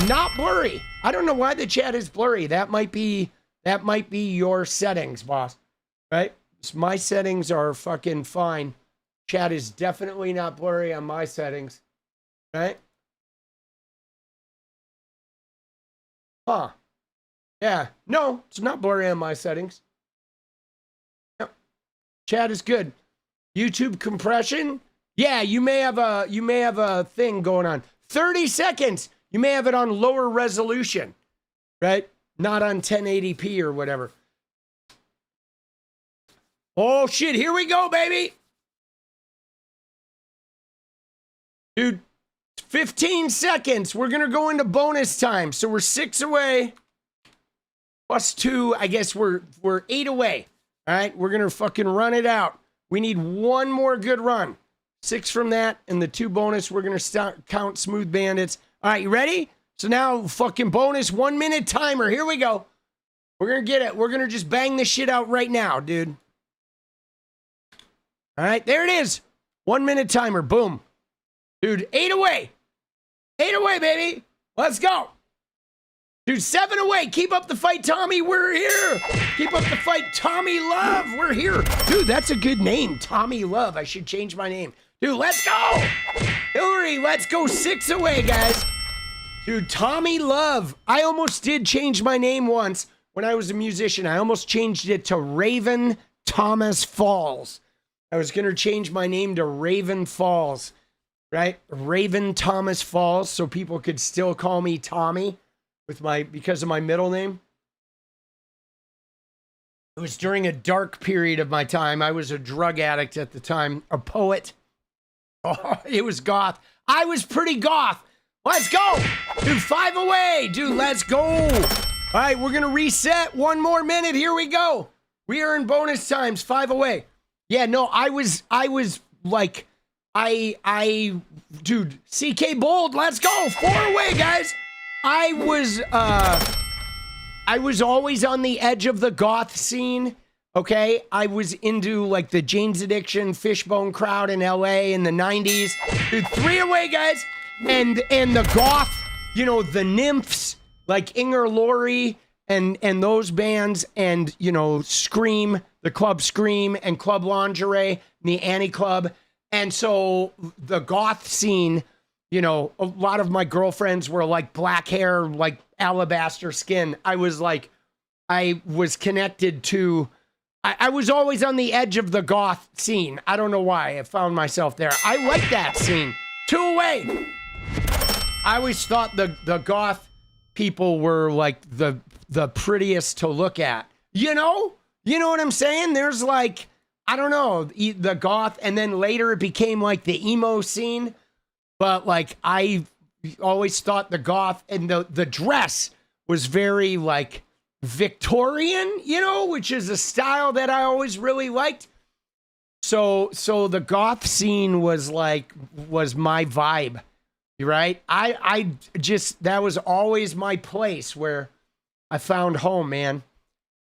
not blurry. I don't know why the chat is blurry. That might be your settings, boss. Right? My settings are fucking fine. Chat is definitely not blurry on my settings. Right? Huh. Yeah. No, it's not blurry on my settings. Yep. Chat is good. YouTube compression? Yeah, you may have a thing going on. 30 seconds. You may have it on lower resolution. Right? Not on 1080p or whatever. Oh shit, here we go, baby. Dude, 15 seconds. We're going to go into bonus time. So we're 6 away. Plus 2. I guess we're 8 away. All right, we're going to fucking run it out. We need one more good run. 6 from that and the 2 bonus. We're going to count Smooth Bandits. All right, you ready? So now fucking bonus 1 minute timer. Here we go. We're going to get it. We're going to just bang this shit out right now, dude. All right, there it is. 1 minute timer. Boom. Dude, 8 away. 8 away, baby. Let's go. Dude, 7 away. Keep up the fight, Tommy. We're here. Keep up the fight, Tommy Love. We're here. Dude, that's a good name. Tommy Love. I should change my name. Dude, let's go. Hillary, let's go. 6 away, guys. Dude, Tommy Love. I almost did change my name once when I was a musician. I almost changed it to Raven Thomas Falls. I was going to change my name to Raven Falls, right? Raven Thomas Falls, so people could still call me Tommy because of my middle name. It was during a dark period of my time. I was a drug addict at the time, a poet. Oh, it was goth. I was pretty goth. Let's go. Dude, 5 away. Dude, let's go. All right, we're going to reset. 1 more minute. Here we go. We are in bonus times. 5 away. Yeah, no, I was like, dude, CK Bold, let's go. 4 away, guys. I was always on the edge of the goth scene. Okay, I was into like the Jane's Addiction, Fishbone crowd in LA in the 90s. Dude, 3 away, guys. And the goth, you know, the nymphs like Inger Laurie and those bands, and you know, Scream, the Club Scream and Club Lingerie, and the Annie Club. And so the goth scene, you know, a lot of my girlfriends were like black hair, like alabaster skin. I was connected to, I was always on the edge of the goth scene. I don't know why I found myself there. I like that scene. 2 away. I always thought the goth people were like the prettiest to look at. You know what I'm saying? There's like, I don't know, the goth, and then later it became like the emo scene. But like, I always thought the goth and the dress was very like Victorian, you know, which is a style that I always really liked. So the goth scene was my vibe, right? I just, that was always my place where I found home, man.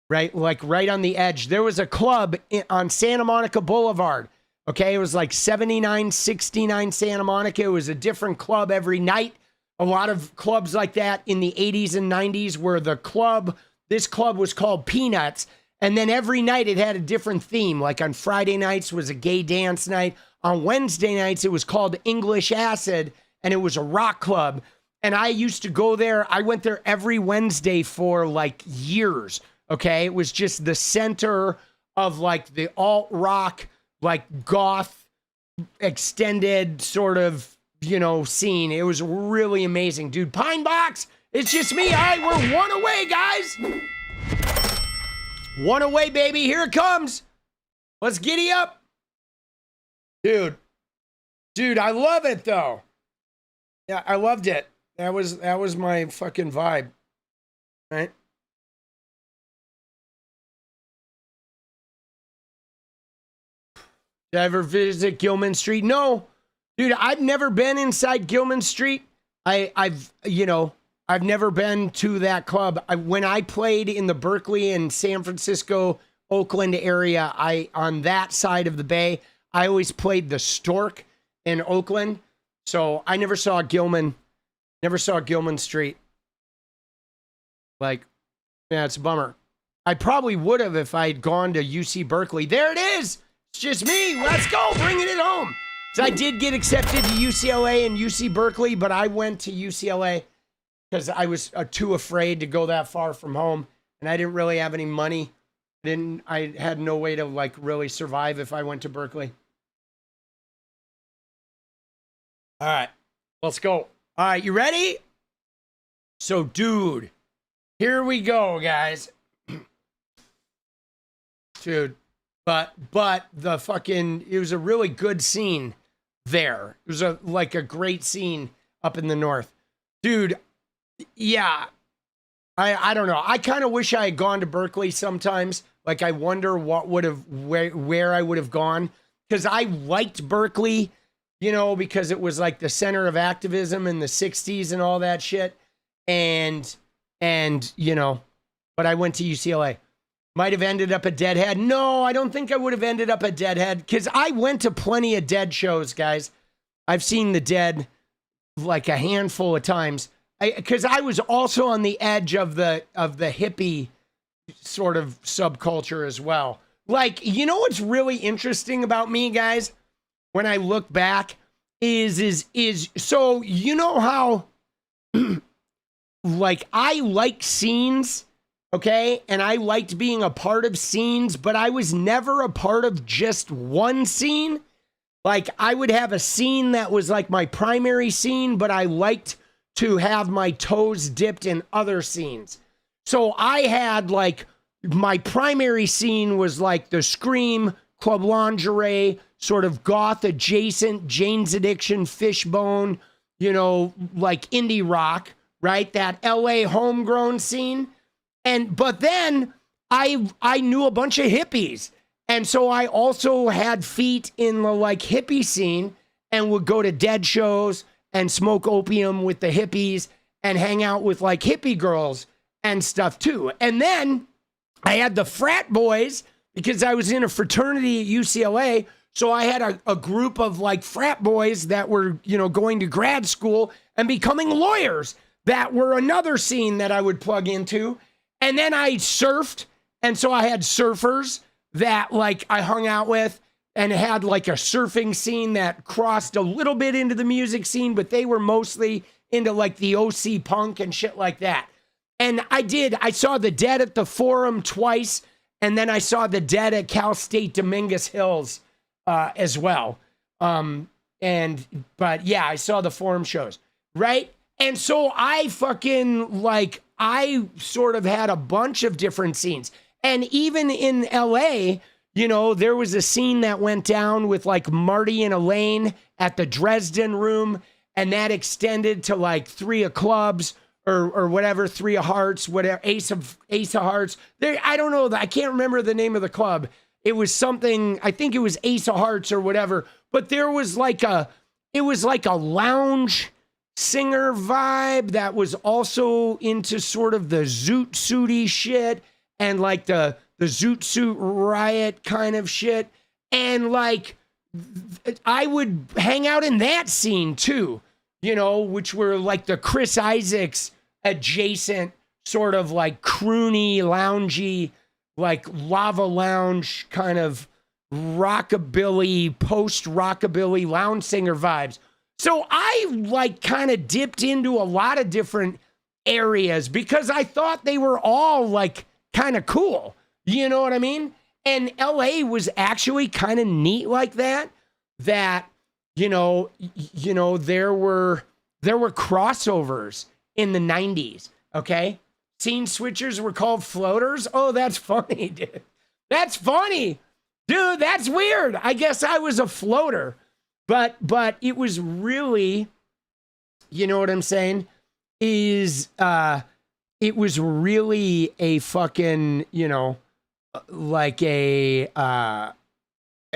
Right? Like right on the edge. There was a club on Santa Monica Boulevard. Okay. It was like 7969 Santa Monica. It was a different club every night. A lot of clubs like that in the 80s and 90s where this club was called Peanuts. And then every night it had a different theme. Like on Friday nights was a gay dance night. On Wednesday nights, it was called English Acid, and it was a rock club. And I used to go there. I went there every Wednesday for like years. Okay, it was just the center of like the alt rock, like goth, extended sort of, you know, scene. It was really amazing, dude. Pine Box, it's just me. All right, we're 1 away, guys. 1 away, baby. Here it comes. Let's giddy up, dude. I love it though. Yeah, I loved it. That was my fucking vibe, right? Did I ever visit Gilman Street? No, Dude, I've never been inside Gilman Street. I've never been to that club. When I played in the Berkeley and San Francisco, Oakland area, on that side of the bay, I always played the Stork in Oakland. So I never saw Gilman Street. Like, yeah, it's a bummer. I probably would have if I'd gone to UC Berkeley. There it is. It's just me. Let's go. Bringing it home. So I did get accepted to UCLA and UC Berkeley, but I went to UCLA because I was too afraid to go that far from home, and I didn't really have any money. I had no way to like really survive if I went to Berkeley. All right, let's go. All right, you ready? So, dude, here we go, guys. Dude, but the fucking, it was a really good scene there. It was like a great scene up in the north. Dude, yeah. I don't know. I kind of wish I had gone to Berkeley sometimes. Like, I wonder what would have, where I would have gone. Because I liked Berkeley, you know, because it was like the center of activism in the 60s and all that shit. And you know, but I went to UCLA. Might have ended up a Deadhead. No, I don't think I would have ended up a Deadhead because I went to plenty of Dead shows, guys. I've seen the Dead like a handful of times. Because I was also on the edge of the hippie sort of subculture as well. Like, you know what's really interesting about me, guys? When I look back, is so you know how like I like scenes, okay? And I liked being a part of scenes, but I was never a part of just one scene. Like, I would have a scene that was like my primary scene, but I liked to have my toes dipped in other scenes. So I had like, my primary scene was like the Scream, Club Lingerie, sort of goth adjacent, Jane's Addiction, Fishbone, you know, like indie rock, right? That LA homegrown scene. But then I knew a bunch of hippies. And so I also had feet in the like hippie scene and would go to Dead shows and smoke opium with the hippies and hang out with like hippie girls and stuff too. And then I had the frat boys because I was in a fraternity at UCLA. So I had a group of like frat boys that were, you know, going to grad school and becoming lawyers. That were another scene that I would plug into. And then I surfed. And so I had surfers that like I hung out with. And had like a surfing scene that crossed a little bit into the music scene, but they were mostly into like the OC punk and shit like that. And I saw the Dead at the Forum twice, and then I saw the Dead at Cal State Dominguez Hills as well. But yeah, I saw the Forum shows, right? And so I fucking like, I sort of had a bunch of different scenes. And even in LA, you know, there was a scene that went down with like Marty and Elaine at the Dresden Room, and that extended to like 3 of Clubs or whatever, 3 of Hearts, whatever, Ace of Hearts. There, I don't know, I can't remember the name of the club. It was something, I think it was Ace of Hearts or whatever. But there was like a lounge singer vibe that was also into sort of the Zoot Suity shit and like the Zoot Suit Riot kind of shit. And like, I would hang out in that scene too, you know, which were like the Chris Isaacs adjacent sort of like croony, loungy, like lava lounge kind of rockabilly, post-rockabilly lounge singer vibes. So I like kind of dipped into a lot of different areas because I thought they were all like kind of cool. You know what I mean? And LA was actually kind of neat like that, you know, there were crossovers in the 90s, okay? Scene switchers were called floaters. Oh, that's funny, dude. That's funny. Dude, that's weird. I guess I was a floater. But it was really, you know what I'm saying? It was really a fucking, you know, like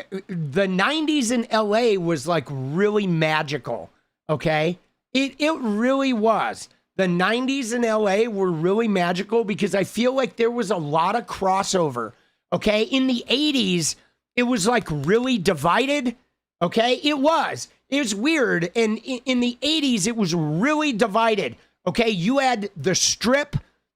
the 90s in LA was like really magical, okay? It really was. The 90s in LA were really magical because I feel like there was a lot of crossover, okay? In the 80s, it was like really divided, okay? It was weird. And in the 80s, it was really divided, okay? You had the Strip,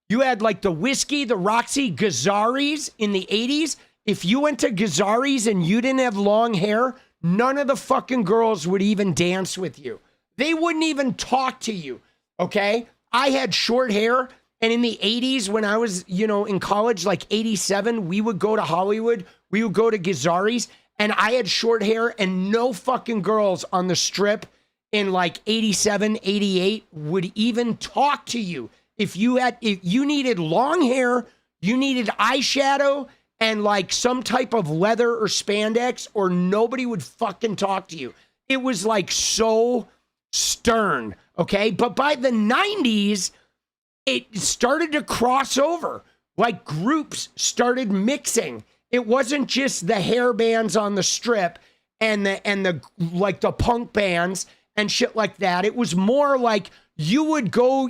you had like the whiskey, the 𝗙𝗪𝗏𝗧𝗏 in the 80s. If you went to 𝗙𝗪𝗏𝗏s and you didn't have long hair, none of the fucking girls would even dance with you. They wouldn't even talk to you, okay? I had short hair, and in the 80s when I was, in college, like 87, we would go to Hollywood, we would go to 𝗙𝗪𝗏𝗏s, and I had short hair, and no fucking girls on the Strip in like 87, 88 would even talk to you. If you needed long hair, you needed eyeshadow, and like some type of leather or spandex, or nobody would fucking talk to you. It was like so stern, okay? But by the 90s, it started to cross over. Like groups started mixing. It wasn't just the hair bands on the Strip and the like the punk bands and shit like that. It was more like you would go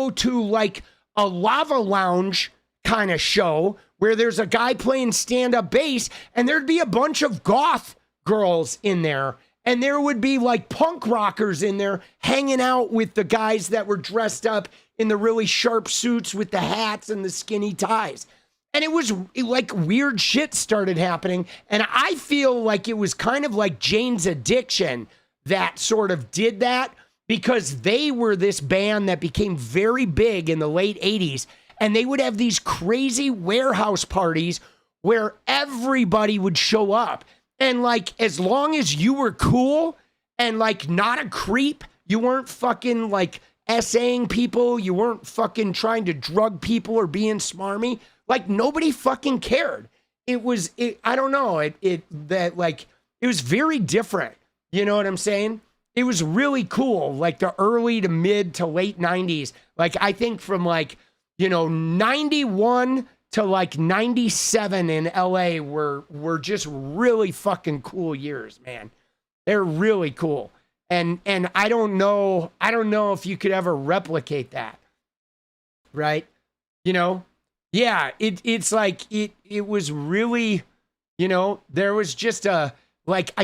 to like a lava lounge kind of show where there's a guy playing stand-up bass, and there'd be a bunch of goth girls in there, and there would be like punk rockers in there hanging out with the guys that were dressed up in the really sharp suits with the hats and the skinny ties. And it was like weird shit started happening, and I feel like it was kind of like Jane's Addiction that sort of did that, because they were this band that became very big in the late 80s. And they would have these crazy warehouse parties where everybody would show up. And like, as long as you were cool and like not a creep, you weren't fucking like essaying people, you weren't fucking trying to drug people or being smarmy, like nobody fucking cared. I don't know, it was very different. You know what I'm saying? It was really cool. Like the early to mid to late 90s. Like I think from like, 91 to like 97 in LA were just really fucking cool years, man. They're really cool. And I don't know if you could ever replicate that. Right? Yeah, it's like it was really, there was just I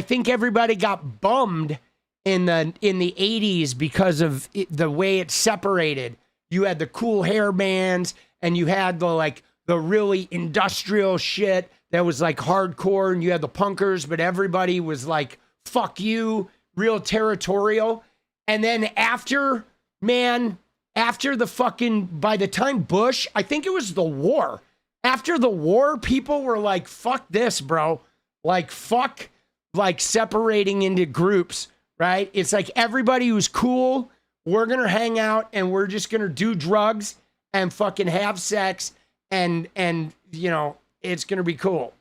think everybody got bummed in the 80s because of the way it separated. You had the cool hair bands, and you had the really industrial shit that was like hardcore, and you had the punkers, but everybody was like, fuck you, real territorial. And then after the fucking, by the time Bush, I think it was the war. After the war, people were like, fuck this, bro. Like, fuck, like separating into groups, right? It's like everybody who's cool, we're going to hang out and we're just going to do drugs and fucking have sex and it's going to be cool.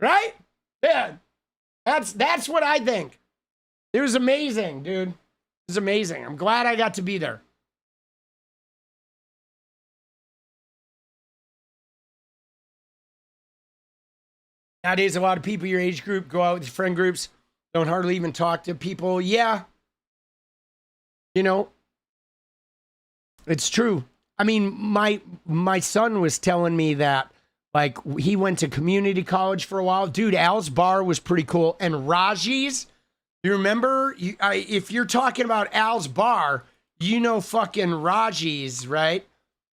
Right? Yeah. That's what I think. It was amazing, dude. It was amazing. I'm glad I got to be there. Nowadays, a lot of people your age group go out with your friend groups, don't hardly even talk to people. Yeah. It's true. I mean, my son was telling me that, like, he went to community college for a while. Dude, Al's Bar was pretty cool. And Raji's, you remember? If you're talking about Al's Bar, fucking Raji's, right?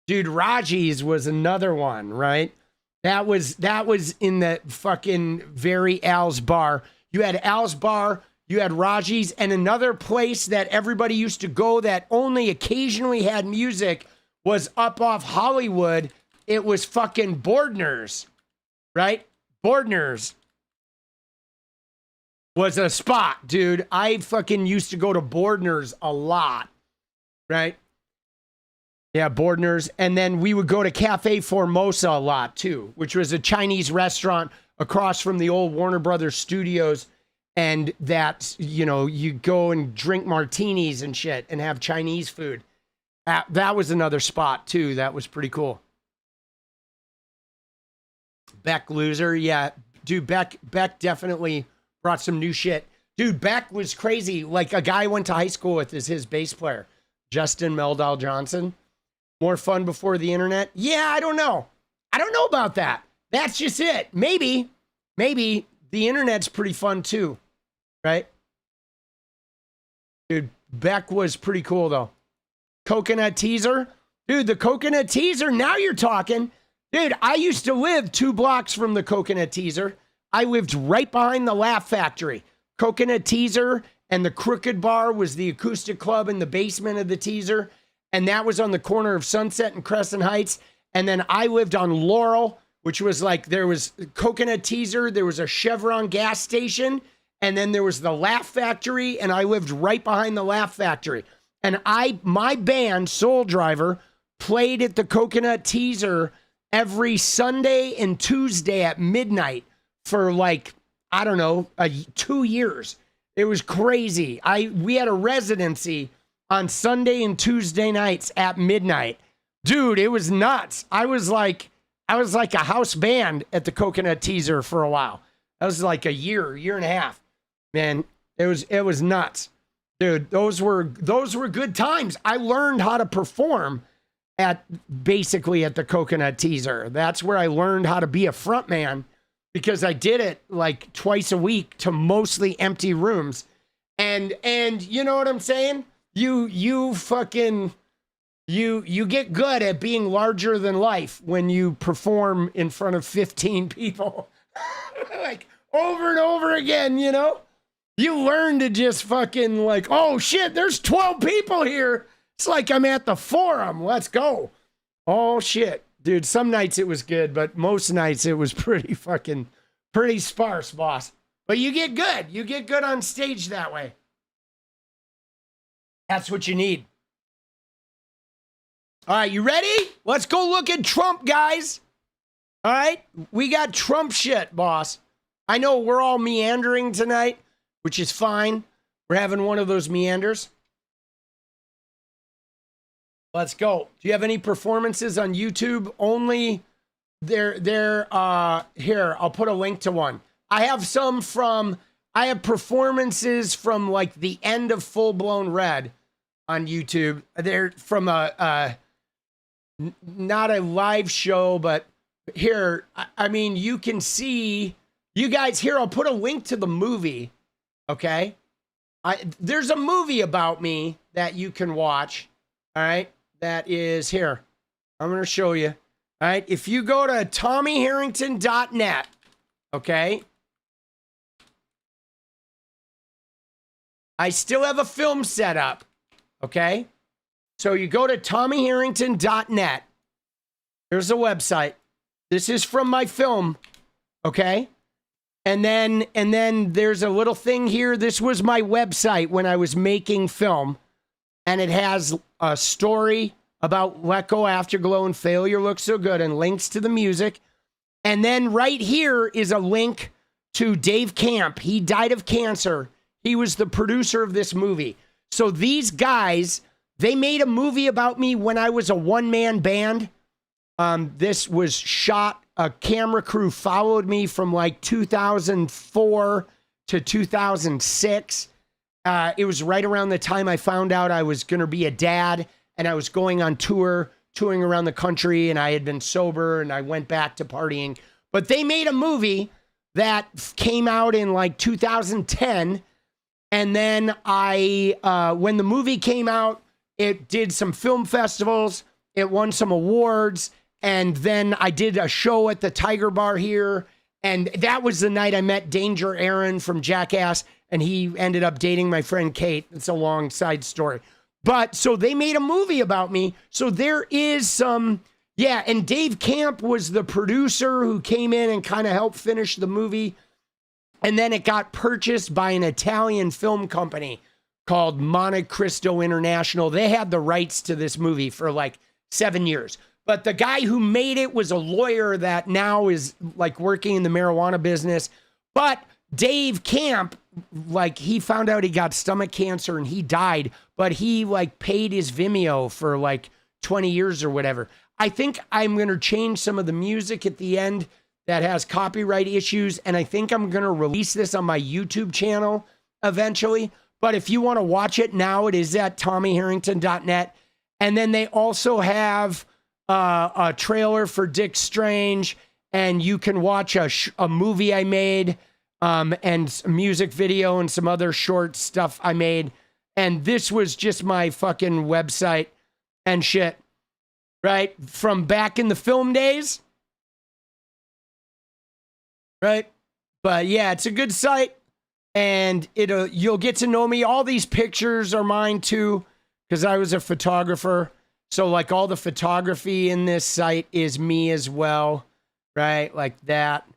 Dude, Raji's was another one, right? That was in the fucking very Al's Bar. You had Al's Bar, you had Raji's, and another place that everybody used to go that only occasionally had music was up off Hollywood. It was fucking Bordner's, right? Bordner's was a spot, dude. I fucking used to go to Bordner's a lot, right? Yeah, Bordner's. And then we would go to Cafe Formosa a lot, too, which was a Chinese restaurant across from the old Warner Brothers studios. And that, you go and drink martinis and shit and have Chinese food. That was another spot, too. That was pretty cool. Beck Loser. Yeah, dude, Beck definitely brought some new shit. Dude, Beck was crazy. Like a guy I went to high school with is his bass player, Justin Meldal Johnson. More fun before the internet? Yeah, I don't know. I don't know about that. That's just it. Maybe the internet's pretty fun too, right? Dude, Beck was pretty cool though. Coconut teaser. Dude, the coconut teaser, now you're talking. Dude, I used to live 2 blocks from the coconut teaser. I lived right behind the Laugh Factory. Coconut teaser and the Crooked Bar was the acoustic club in the basement of the teaser. And that was on the corner of Sunset and Crescent Heights. And then I lived on Laurel, which was like, there was Coconut Teaser, there was a Chevron gas station, and then there was the Laugh Factory, and I lived right behind the Laugh Factory. And my band, Soul Driver, played at the Coconut Teaser every Sunday and Tuesday at midnight for like, I don't know, 2 years. It was crazy. We had a residency on Sunday and Tuesday nights at midnight. Dude, it was nuts. I was like a house band at the Coconut Teaser for a while. That was like a year and a half. Man, it was nuts. Dude, those were good times. I learned how to perform basically at the Coconut Teaser. That's where I learned how to be a front man, because I did it like twice a week to mostly empty rooms. And you know what I'm saying? You get good at being larger than life when you perform in front of 15 people. Like over and over again, you know? You learn to just fucking like, oh shit, there's 12 people here. It's like I'm at the Forum. Let's go. Oh shit. Dude, some nights it was good, but most nights it was pretty sparse, boss. But you get good. You get good on stage that way. That's what you need. All right, you ready? Let's go look at Trump, guys. All right, we got Trump shit, boss. I know we're all meandering tonight, which is fine. We're having one of those meanders. Let's go. Do you have any performances on YouTube? Only here, I'll put a link to one. I have performances from like the end of Full Blown Red on YouTube. They're from not a live show, but here, I mean, you can see, you guys, here, I'll put a link to the movie, okay? There's a movie about me that you can watch, all right? That is here. I'm going to show you, all right? If you go to TommyHarrington.net, okay? I still have a film set up, okay? So you go to TommyHarrington.net. There's a website. This is from my film, okay? And then there's a little thing here. This was my website when I was making film. And it has a story about Let Go Afterglow and Failure Looks So Good and links to the music. And then right here is a link to Dave Camp. He died of cancer. He was the producer of this movie. So these guys, they made a movie about me when I was a one-man band. This was shot, a camera crew followed me from like 2004 to 2006. It was right around the time I found out I was going to be a dad, and I was going on touring around the country, and I had been sober, and I went back to partying. But they made a movie that came out in like 2010. And then when the movie came out, it did some film festivals. It won some awards. And then I did a show at the Tiger Bar here. And that was the night I met Danger Aaron from Jackass. And he ended up dating my friend Kate. It's a long side story. But so they made a movie about me. So there is some, yeah. And Dave Camp was the producer who came in and kind of helped finish the movie. And then it got purchased by an Italian film company called Monte Cristo International. They had the rights to this movie for like 7 years. But the guy who made it was a lawyer that now is like working in the marijuana business. But Dave Camp, like he found out he got stomach cancer and he died, but he like paid his Vimeo for like 20 years or whatever. I think I'm going to change some of the music at the end that has copyright issues, and I think I'm going to release this on my YouTube channel eventually. But if you want to watch it now, it is at TommyHarrington.net. And then they also have a trailer for Dick Strange, and you can watch a movie I made, and a music video and some other short stuff I made. And this was just my fucking website and shit, right? From back in the film days, right? But yeah, it's a good site, and you'll get to know me. All these pictures are mine too, because I was a photographer. So like all the photography in this site is me as well, right? Like that.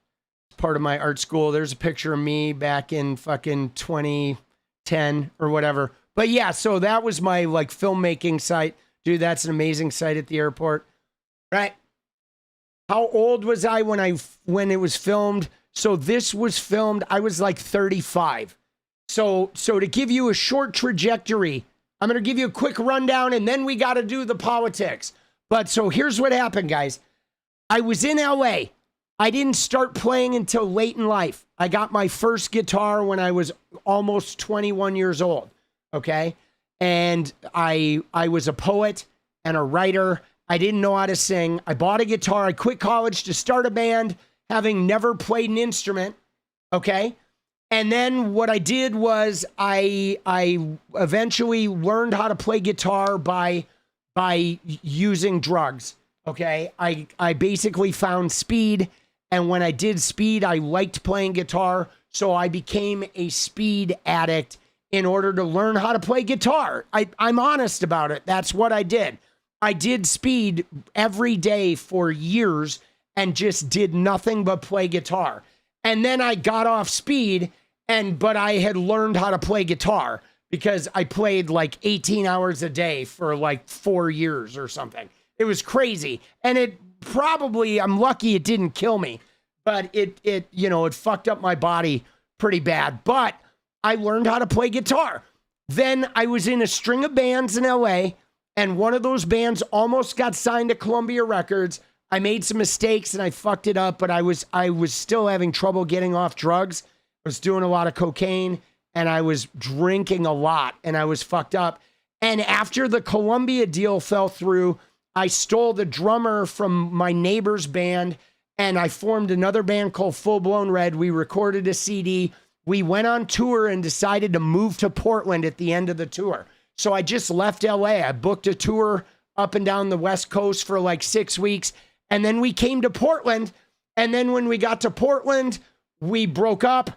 Part of my art school. There's a picture of me back in fucking 2010 or whatever. But yeah, so that was my like filmmaking site. Dude, that's an amazing site at the airport. Right? How old was I when it was filmed? So this was filmed, I was like 35. So to give you a short trajectory, I'm going to give you a quick rundown, and then we got to do the politics. But so here's what happened, guys. I was in LA. I didn't start playing until late in life. I got my first guitar when I was almost 21 years old, okay? And I was a poet and a writer. I didn't know how to sing. I bought a guitar. I quit college to start a band, having never played an instrument, okay? And then what I did was I eventually learned how to play guitar by using drugs, okay? I basically found speed. And when I did speed, I liked playing guitar. So I became a speed addict in order to learn how to play guitar. I'm honest about it. That's what I did. I did speed every day for years and just did nothing but play guitar. And then I got off speed, but I had learned how to play guitar because I played like 18 hours a day for like 4 years or something. It was crazy. And I'm lucky it didn't kill me, but it fucked up my body pretty bad. But I learned how to play guitar. Then I was in a string of bands in LA, and one of those bands almost got signed to Columbia Records. I made some mistakes and I fucked it up, but I was still having trouble getting off drugs. I was doing a lot of cocaine and I was drinking a lot and I was fucked up. And after the Columbia deal fell through, I stole the drummer from my neighbor's band and I formed another band called Full Blown Red. We recorded a CD. We went on tour and decided to move to Portland at the end of the tour. So I just left LA. I booked a tour up and down the West Coast for like 6 weeks. And then we came to Portland. And then when we got to Portland, we broke up.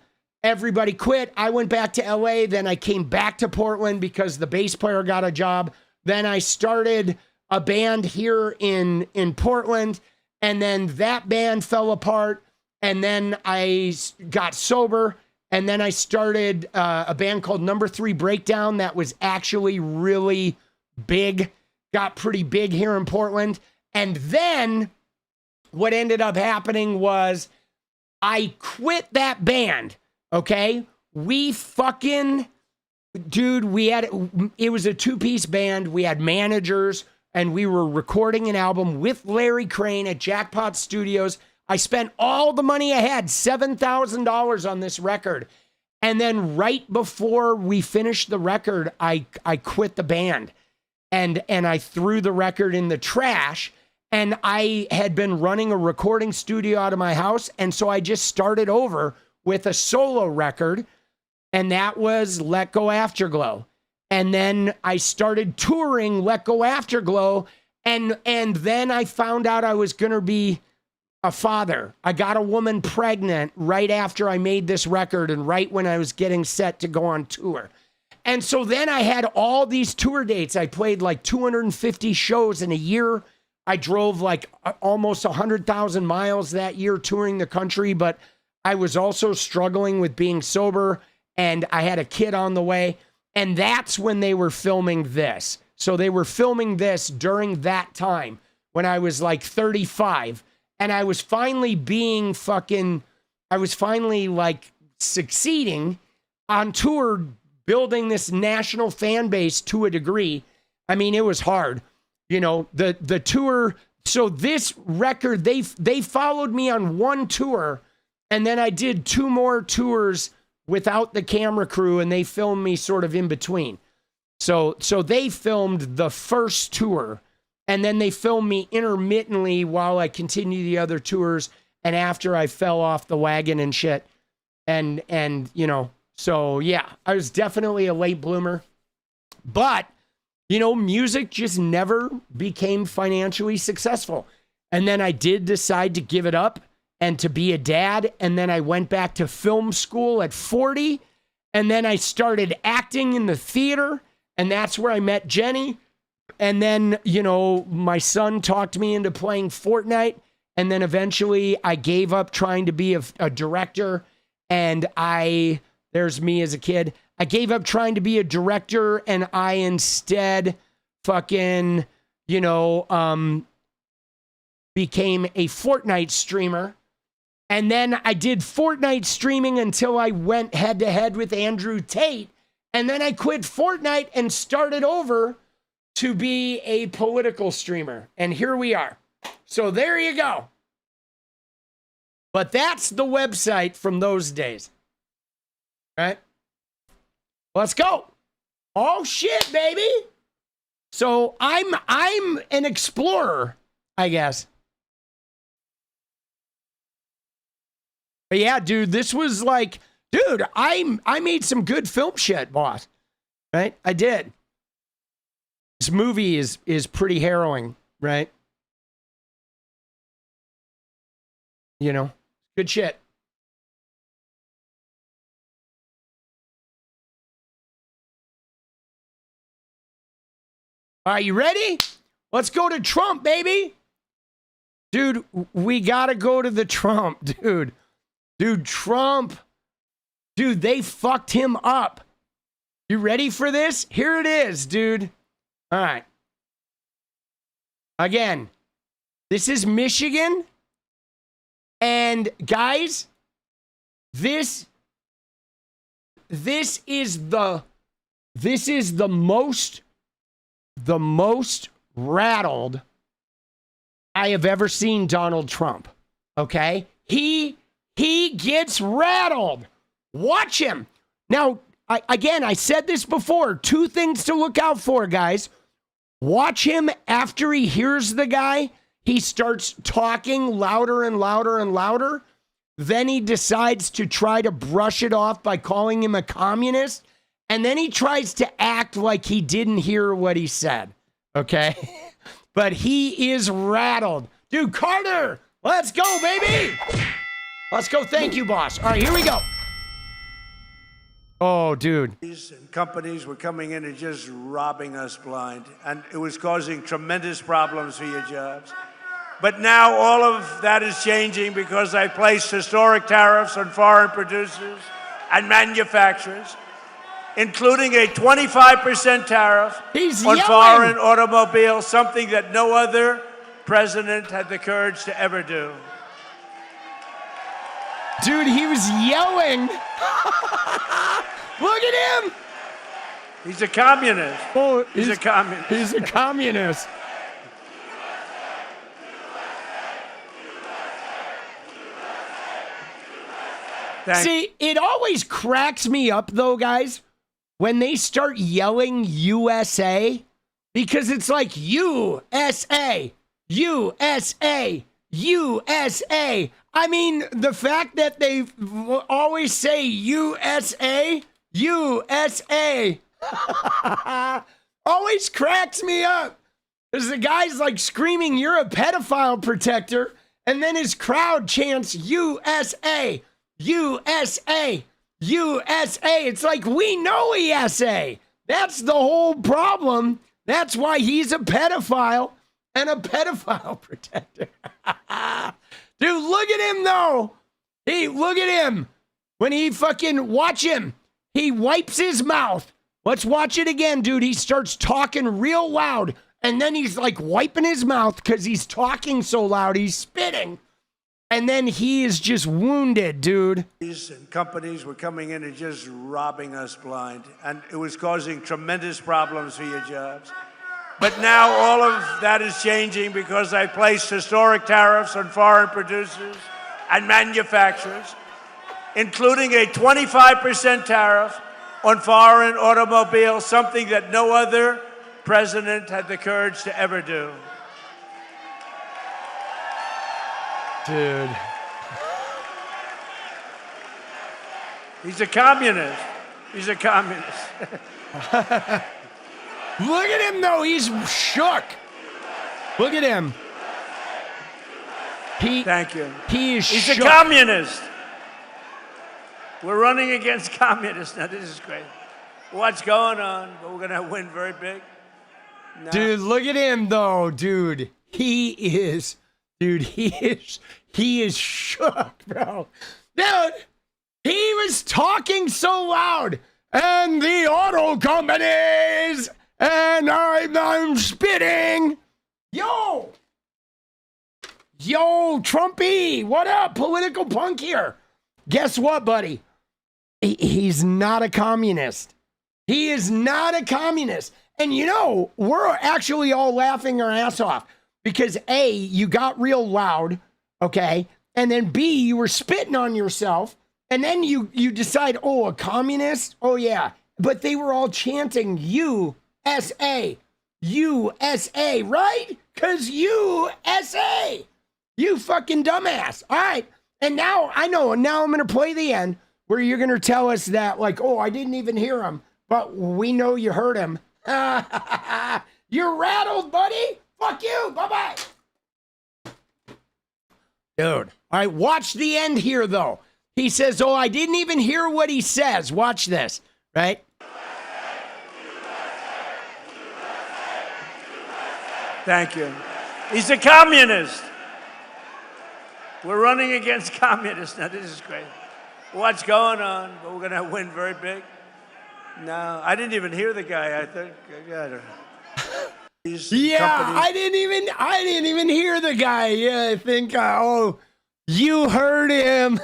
Everybody quit. I went back to LA. Then I came back to Portland because the bass player got a job. Then I started a band here in Portland. And then that band fell apart. And then I got sober. And then I started a band called Number 3 Breakdown that was actually really big, got pretty big here in Portland. And then what ended up happening was I quit that band, okay? It was a 2-piece band. We had managers, and we were recording an album with Larry Crane at Jackpot Studios. I spent all the money I had, $7,000 on this record. And then right before we finished the record, I quit the band and I threw the record in the trash. And I had been running a recording studio out of my house. And so I just started over with a solo record, and that was Let Go Afterglow. And then I started touring Let Go Afterglow. And then I found out I was going to be a father. I got a woman pregnant right after I made this record and right when I was getting set to go on tour. And so then I had all these tour dates. I played like 250 shows in a year. I drove like almost 100,000 miles that year touring the country, but I was also struggling with being sober and I had a kid on the way. And that's when they were filming this. So they were filming this during that time when I was like 35. And I was finally like succeeding on tour, building this national fan base to a degree. I mean, it was hard. You know, the tour so this record, they followed me on one tour, and then I did 2 more tours without the camera crew, and they filmed me sort of in between. So they filmed the first tour, and then they filmed me intermittently while I continued the other tours, and after I fell off the wagon and shit. And you know, so yeah, I was definitely a late bloomer. But, you know, music just never became financially successful. And then I did decide to give it up and to be a dad. And then I went back to film school at 40. And then I started acting in the theater. And that's where I met Jenny. And then, you know, my son talked me into playing Fortnite. And then eventually I gave up trying to be a director. And there's me as a kid. I gave up trying to be a director, and I instead fucking, you know, became a Fortnite streamer. And then I did Fortnite streaming until I went head to head with Andrew Tate. And then I quit Fortnite and started over to be a political streamer. And here we are. So there you go. But that's the website from those days. All right? Let's go. Oh shit, baby. So I'm an explorer, I guess. But yeah, dude, this was like, dude, I made some good film shit, boss. Right? I did. This movie is pretty harrowing, right? You know, good shit. All right, you ready? Let's go to Trump, baby. Dude, we got to go to the Trump, dude. Dude, Trump. Dude, they fucked him up. You ready for this? Here it is, dude. All right. Again, this is Michigan. And guys, this is the most rattled I have ever seen Donald Trump. Okay? He gets rattled. Watch him. Now, I said this before. 2 things to look out for, guys. Watch him after he hears the guy. He starts talking louder and louder and louder. Then he decides to try to brush it off by calling him a communist. And then he tries to act like he didn't hear what he said. Okay? But he is rattled. Dude, Carter, let's go, baby. Let's go. Thank you, boss. All right, here we go. Oh, dude. And companies were coming in and just robbing us blind. And it was causing tremendous problems for your jobs. But now all of that is changing because I placed historic tariffs on foreign producers and manufacturers, including a 25% tariff on foreign automobiles, something that no other president had the courage to ever do. Dude, he was yelling. Look at him. He's a communist. Oh, he's a communist. He's a communist. See, it always cracks me up, though, guys, when they start yelling USA, because it's like USA, USA, USA. I mean, the fact that they always say USA, USA, always cracks me up. Because the guy's like screaming, "You're a pedophile protector," and then his crowd chants USA, USA, USA. It's like, we know ESA. That's the whole problem. That's why he's a pedophile and a pedophile protector. Dude, look at him, though. Hey, look at him. When he fucking, watch him. He wipes his mouth. Let's watch it again, dude. He starts talking real loud. And then he's like wiping his mouth because he's talking so loud. He's spitting. And then he is just wounded, dude. And companies were coming in and just robbing us blind. And it was causing tremendous problems for your jobs. But now all of that is changing because I placed historic tariffs on foreign producers and manufacturers, including a 25% tariff on foreign automobiles, something that no other president had the courage to ever do. Dude. He's a communist. He's a communist. Look at him, though. He's shook. Look at him. Thank you. He's a communist. We're running against communists. Now, this is great. What's going on? But we're going to win very big. No. Dude, look at him, though, dude. He is shook, bro. Dude, he was talking so loud. And the auto companies, and I'm spitting. Yo, Trumpy, what up? Political punk here. Guess what, buddy? He's not a communist. He is not a communist. And you know, we're actually all laughing our ass off because A, you got real loud, okay? And then B, you were spitting on yourself. And then you decide, oh, a communist? Oh, yeah. But they were all chanting USA, USA, right? Because USA. You fucking dumbass. All right. And now I know, and now I'm going to play the end where you're going to tell us that, like, oh, I didn't even hear him, but we know you heard him. You're rattled, buddy. Fuck you. Bye-bye. Dude. All right, watch the end here, though. He says, oh, I didn't even hear what he says. Watch this, right? Thank you. He's a communist. We're running against communists. Now, this is great. What's going on? But we're going to win very big. No, I didn't even hear the guy, I think. I don't know. I didn't even hear the guy. Yeah, I think, you heard him.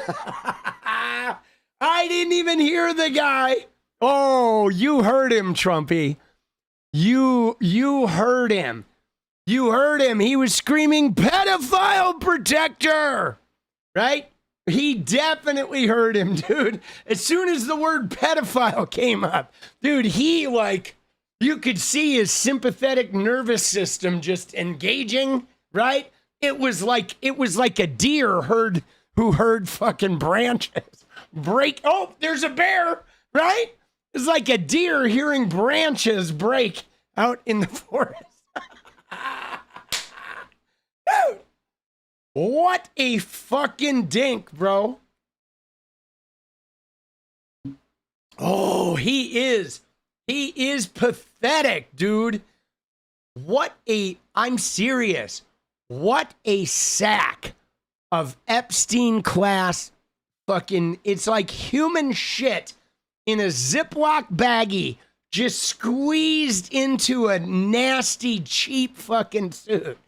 I didn't even hear the guy. Oh, you heard him, Trumpy. You heard him. You heard him. He was screaming, pedophile protector. Right? He definitely heard him, dude. As soon as the word pedophile came up, dude, he you could see his sympathetic nervous system just engaging, right? It was like a deer who heard fucking branches break. Oh, there's a bear, right? It's like a deer hearing branches break out in the forest. Dude, what a fucking dink, bro. Oh, he is pathetic, dude. I'm serious. What a sack of Epstein class fucking, it's like human shit in a Ziploc baggie just squeezed into a nasty, cheap fucking suit,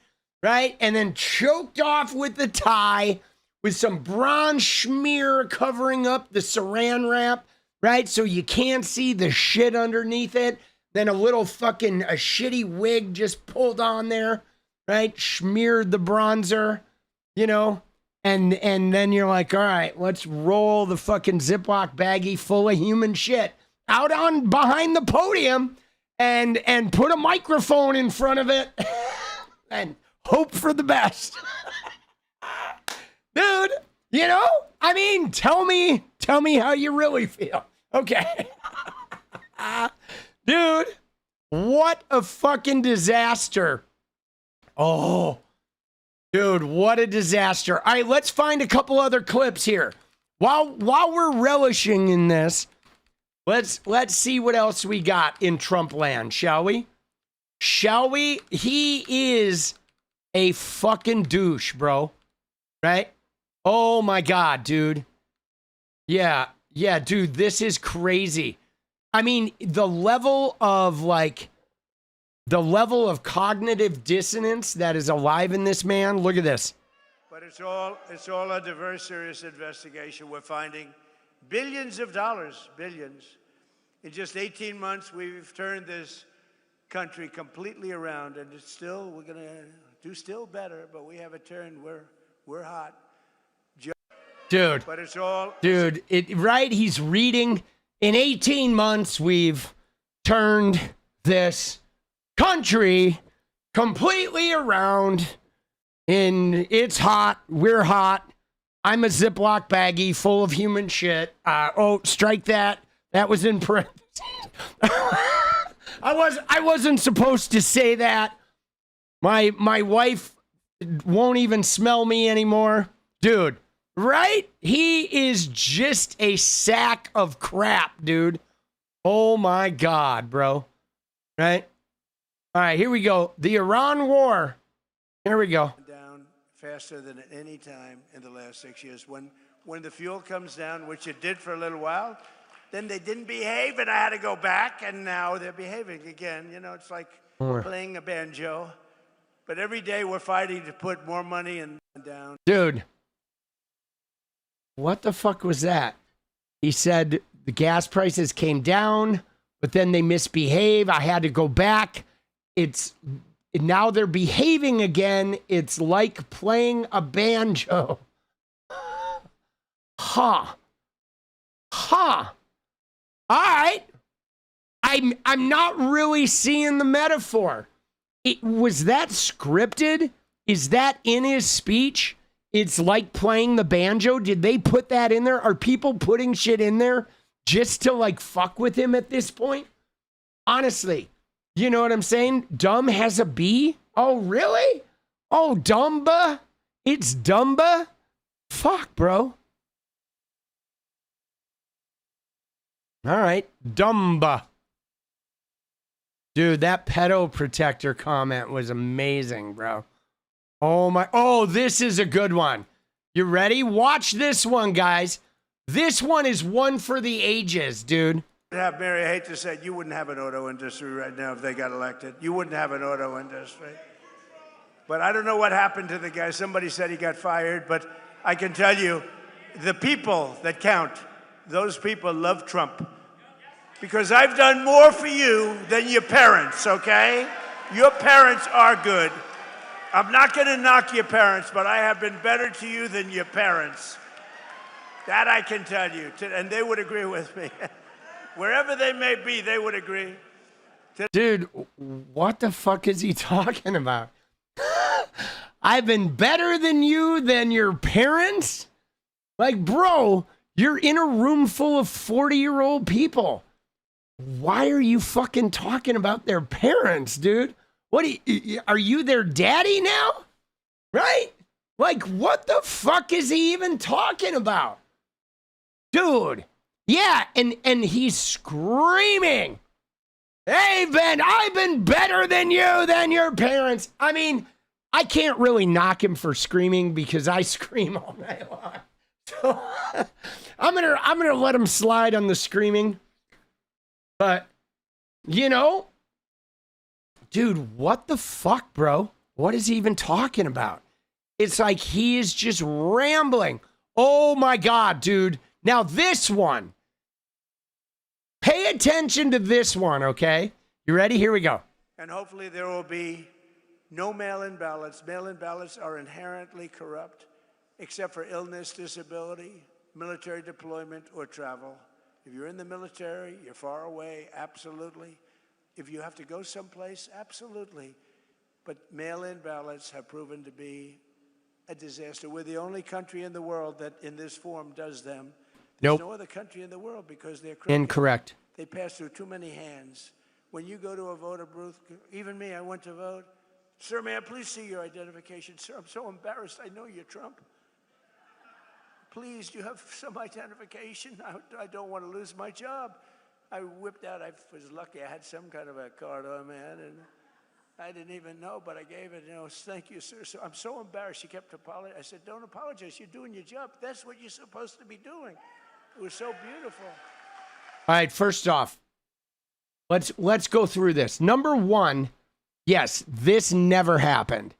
right? And then choked off with the tie with some bronze smear covering up the saran wrap, right? So you can't see the shit underneath it. Then a shitty wig just pulled on there. Right? Smeared the bronzer, and then you're like, all right, let's roll the fucking Ziploc baggie full of human shit out on behind the podium and put a microphone in front of it and hope for the best. Dude, I mean, tell me how you really feel. Okay. Dude, what a fucking disaster. Oh, dude, what a disaster. All right, let's find a couple other clips here. While we're relishing in this, let's see what else we got in Trump land, shall we? Shall we? He is a fucking douche, bro. Right? Oh my God, dude. Yeah, dude, this is crazy. I mean, the level of cognitive dissonance that is alive in this man. Look at this. But it's all under very serious investigation. We're finding billions of dollars, billions. In just 18 months, we've turned this country completely around, and it's still, we're going to do still better, but we have a turn. We're hot. Dude. But it's all... Dude, right? He's reading. In 18 months, we've turned this country completely around. And it's hot. We're hot. I'm a Ziploc baggie full of human shit. Strike that. That was in parentheses. I wasn't supposed to say that. My wife won't even smell me anymore. Dude, right? He is just a sack of crap, dude. Oh my God, bro. Right? All right, here we go. The Iran war. Here we go. Down faster than at any time in the last 6 years. When the fuel comes down, which it did for a little while, then they didn't behave, and I had to go back, and now they're behaving again. You know, it's like playing a banjo. But every day we're fighting to put more money in down. Dude, what the fuck was that? He said the gas prices came down, but then they misbehave. I had to go back. Now they're behaving again. It's like playing a banjo. Huh. All right. I'm not really seeing the metaphor. Was that scripted? Is that in his speech? It's like playing the banjo. Did they put that in there? Are people putting shit in there just to like fuck with him at this point? Honestly, you know what I'm saying? Dumb has a B? Oh, really? Oh, Dumba? It's Dumba? Fuck, bro. All right, Dumba. Dude, that pedo protector comment was amazing, bro. Oh, this is a good one. You ready? Watch this one, guys. This one is one for the ages, dude. Mary, I hate to say it, you wouldn't have an auto industry right now if they got elected. You wouldn't have an auto industry. But I don't know what happened to the guy. Somebody said he got fired, but I can tell you, the people that count, those people love Trump. Because I've done more for you than your parents, okay? Your parents are good. I'm not going to knock your parents, but I have been better to you than your parents. That I can tell you, and they would agree with me. Wherever they may be, they would agree. Dude, what the fuck is he talking about? I've been better than you than your parents? Like, bro, you're in a room full of 40-year-old people. Why are you fucking talking about their parents, dude? Are you their daddy now? Right? Like, what the fuck is he even talking about? Dude. Yeah, and he's screaming. Hey, Ben, I've been better than you than your parents. I mean, I can't really knock him for screaming because I scream all night long. So I'm gonna let him slide on the screaming. But, you know, dude, what the fuck, bro? What is he even talking about? It's like he is just rambling. Oh my God, dude. Now this one. Pay attention to this one, okay? You ready? Here we go. And hopefully there will be no mail-in ballots. Mail-in ballots are inherently corrupt, except for illness, disability, military deployment, or travel. If you're in the military, you're far away, absolutely. If you have to go someplace, absolutely. But mail-in ballots have proven to be a disaster. We're the only country in the world that in this form does them. There's no other country in the world because they're crooked. Incorrect. They pass through too many hands. When you go to a voter booth, even me, I went to vote. Sir, may I please see your identification? Sir, I'm so embarrassed. I know you're Trump. Please, do you have some identification? I don't want to lose my job. I whipped out, I was lucky, I had some kind of a card on, man, and I didn't even know, but I gave it, thank you, sir. So I'm so embarrassed. She kept apologizing. I said, don't apologize. You're doing your job. That's what you're supposed to be doing. It was so beautiful. All right, first off, let's go through this. Number one, yes, this never happened.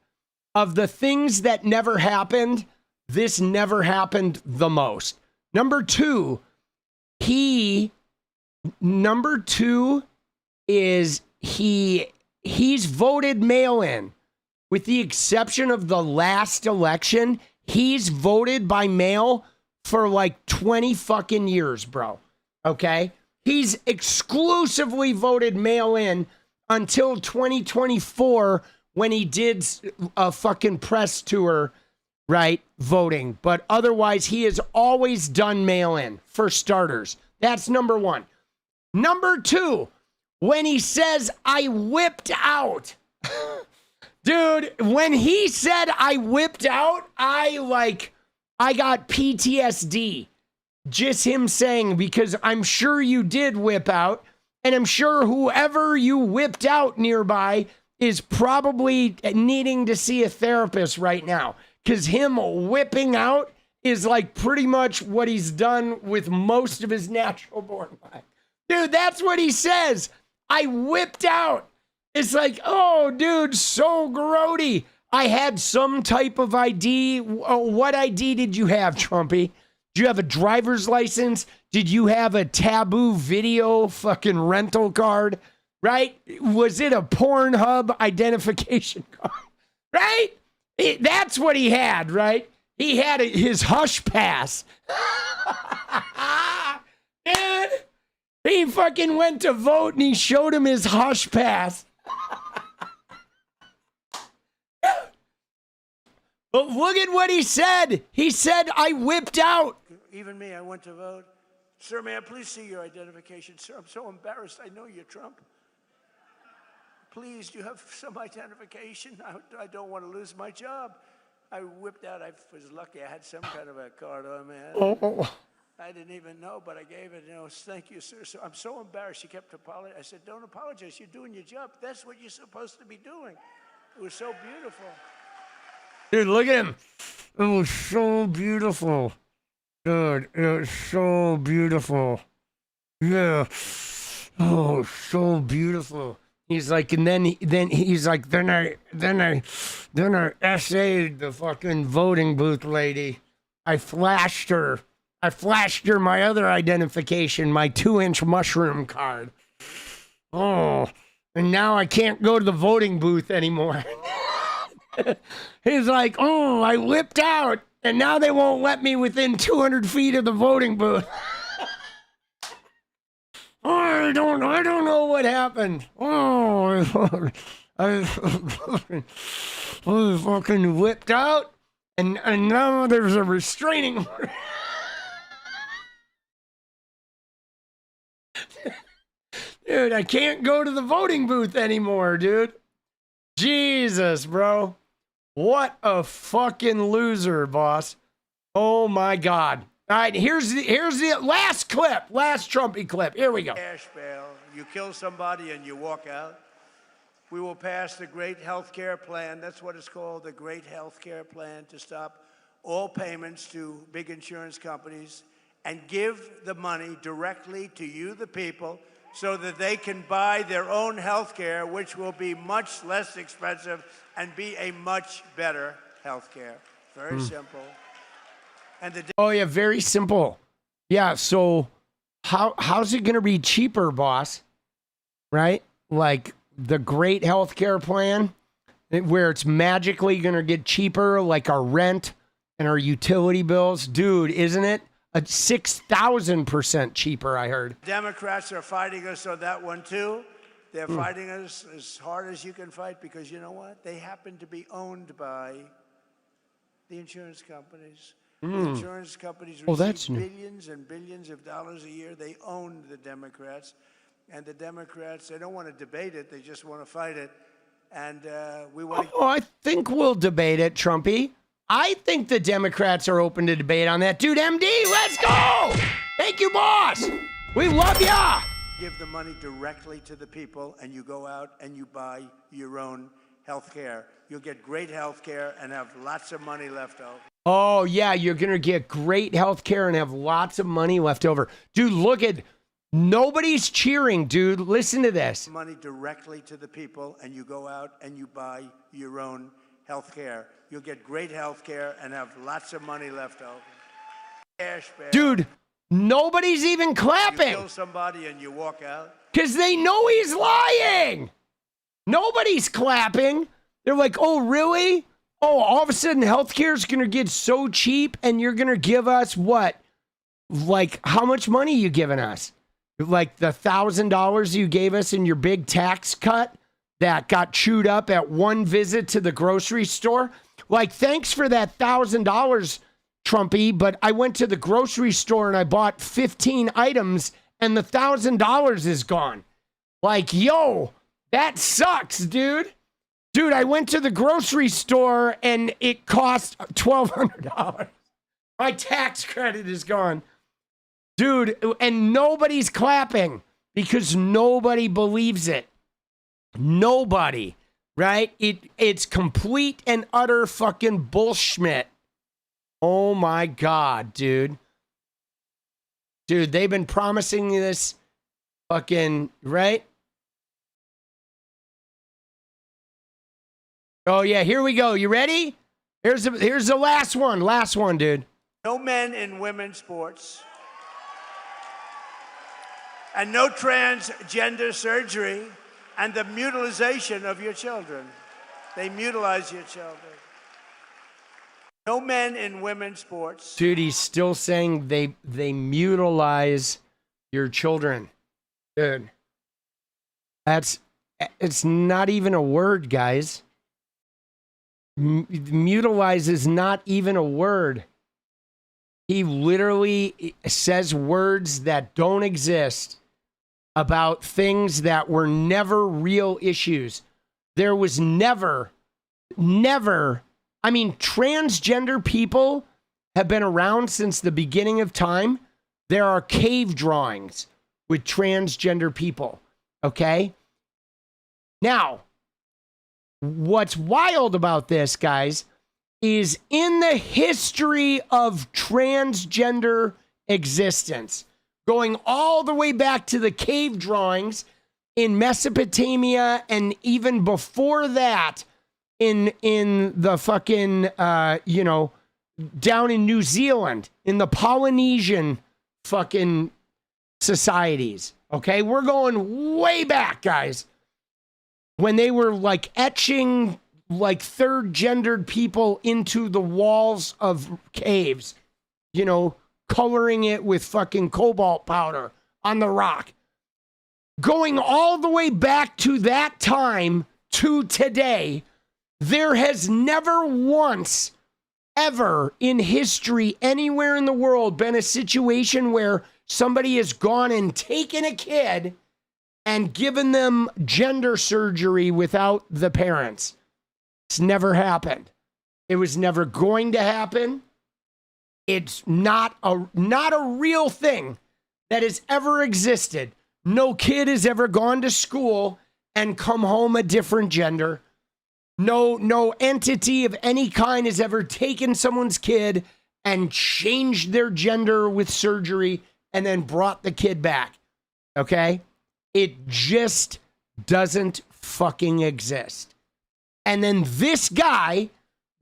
Of the things that never happened, this never happened the most. Number two is he he's voted mail-in. With the exception of the last election, he's voted by mail for like 20 fucking years, bro. Okay? He's exclusively voted mail-in until 2024 when he did a fucking press tour, right, voting. But otherwise, he has always done mail-in, for starters. That's number one. Number two, when he says, I whipped out. Dude, when he said I whipped out, I got PTSD. Just him saying, because I'm sure you did whip out, and I'm sure whoever you whipped out nearby is probably needing to see a therapist right now. Because him whipping out is like pretty much what he's done with most of his natural born life. Dude, that's what he says. I whipped out. It's like, oh, dude, so grody. I had some type of ID. Oh, what ID did you have, Trumpy? Did you have a driver's license? Did you have a taboo video fucking rental card? Right? Was it a Pornhub identification card? Right? That's what he had, right? He had his hush pass. And he fucking went to vote and he showed him his hush pass. But look at what he said. He said, I whipped out. Even me, I went to vote. Sir, may I please see your identification? Sir, I'm so embarrassed. I know you're Trump. Please, do you have some identification? I don't want to lose my job. I whipped out. I was lucky. I had some kind of a card on me. I didn't even know, but I gave it. Thank you, sir. So I'm so embarrassed. She kept apologizing. I said, don't apologize. You're doing your job. That's what you're supposed to be doing. It was so beautiful. Dude, look at him. It was so beautiful. Dude, it was so beautiful. Yeah. Oh, so beautiful. He's like, and then he's like, then I essayed the fucking voting booth lady. I flashed her my other identification, my 2-inch mushroom card. Oh, and now I can't go to the voting booth anymore. He's like, oh, I whipped out, and now they won't let me within 200 feet of the voting booth. I don't know what happened. Oh, I fucking whipped out, and now there's a restraining order. Dude, I can't go to the voting booth anymore, dude. Jesus, bro. What a fucking loser, boss. Oh my God. All right, here's the last clip, last Trumpy clip. Here we go. Cash bail. You kill somebody and you walk out. We will pass the Great Health Care Plan. That's what it's called, the Great Health Care Plan, to stop all payments to big insurance companies and give the money directly to you, the people, so that they can buy their own health care, which will be much less expensive and be a much better health care. Very simple. And oh, yeah, very simple. Yeah, so how's it going to be cheaper, boss? Right? Like the great healthcare plan, where it's magically going to get cheaper, like our rent and our utility bills. Dude, isn't it? 6,000% cheaper, I heard. Democrats are fighting us on that one, too. They're fighting us as hard as you can fight because, you know what? They happen to be owned by the insurance companies. The insurance companies receive billions and billions of dollars a year. They own the Democrats. And the Democrats, they don't want to debate it. They just want to fight it. And we want to... Oh, I think we'll debate it, Trumpy. I think the Democrats are open to debate on that. Dude, MD, let's go! Thank you, boss! We love ya! Give the money directly to the people, and you go out and you buy your own health care. You'll get great health care and have lots of money left over. Oh, yeah, you're going to get great health care and have lots of money left over. Dude, look at... Nobody's cheering, dude. Listen to this. Money directly to the people, and you go out and you buy your own health care. You'll get great health care and have lots of money left over. Cash bail. Dude, nobody's even clapping. You kill somebody and you walk out. Because they know he's lying. Nobody's clapping. They're like, oh, really? Oh, all of a sudden healthcare is going to get so cheap and you're going to give us what? Like, how much money you giving us? Like the $1,000 you gave us in your big tax cut that got chewed up at one visit to the grocery store? Like, thanks for that $1,000, Trumpy, but I went to the grocery store and I bought 15 items and the $1,000 is gone. Like, yo, that sucks, dude. Dude, I went to the grocery store and it cost $1,200. My tax credit is gone. Dude, and nobody's clapping because nobody believes it. Nobody, right? It's complete and utter fucking bullshit. Oh my God, dude. Dude, they've been promising this fucking, right? Oh yeah, here we go. You ready? Here's the last one. Last one, dude. No men in women's sports. And no transgender surgery and the mutilization of your children. They mutilize your children. No men in women's sports. Dude, he's still saying they mutilize your children. Dude. It's not even a word, guys. Mutilize is not even a word. He literally says words that don't exist about things that were never real issues. There was never, I mean, transgender people have been around since the beginning of time. There are cave drawings with transgender people, okay? Now, what's wild about this, guys, is in the history of transgender existence, going all the way back to the cave drawings in Mesopotamia and even before that in the fucking, down in New Zealand, in the Polynesian fucking societies, okay? We're going way back, guys. When they were like etching like third gendered people into the walls of caves, coloring it with fucking cobalt powder on the rock. Going all the way back to that time to today, there has never once, ever in history, anywhere in the world, been a situation where somebody has gone and taken a kid and given them gender surgery without the parents. It's never happened. It was never going to happen. It's not a real thing that has ever existed. No kid has ever gone to school and come home a different gender. No entity of any kind has ever taken someone's kid and changed their gender with surgery and then brought the kid back. Okay? It just doesn't fucking exist. And then this guy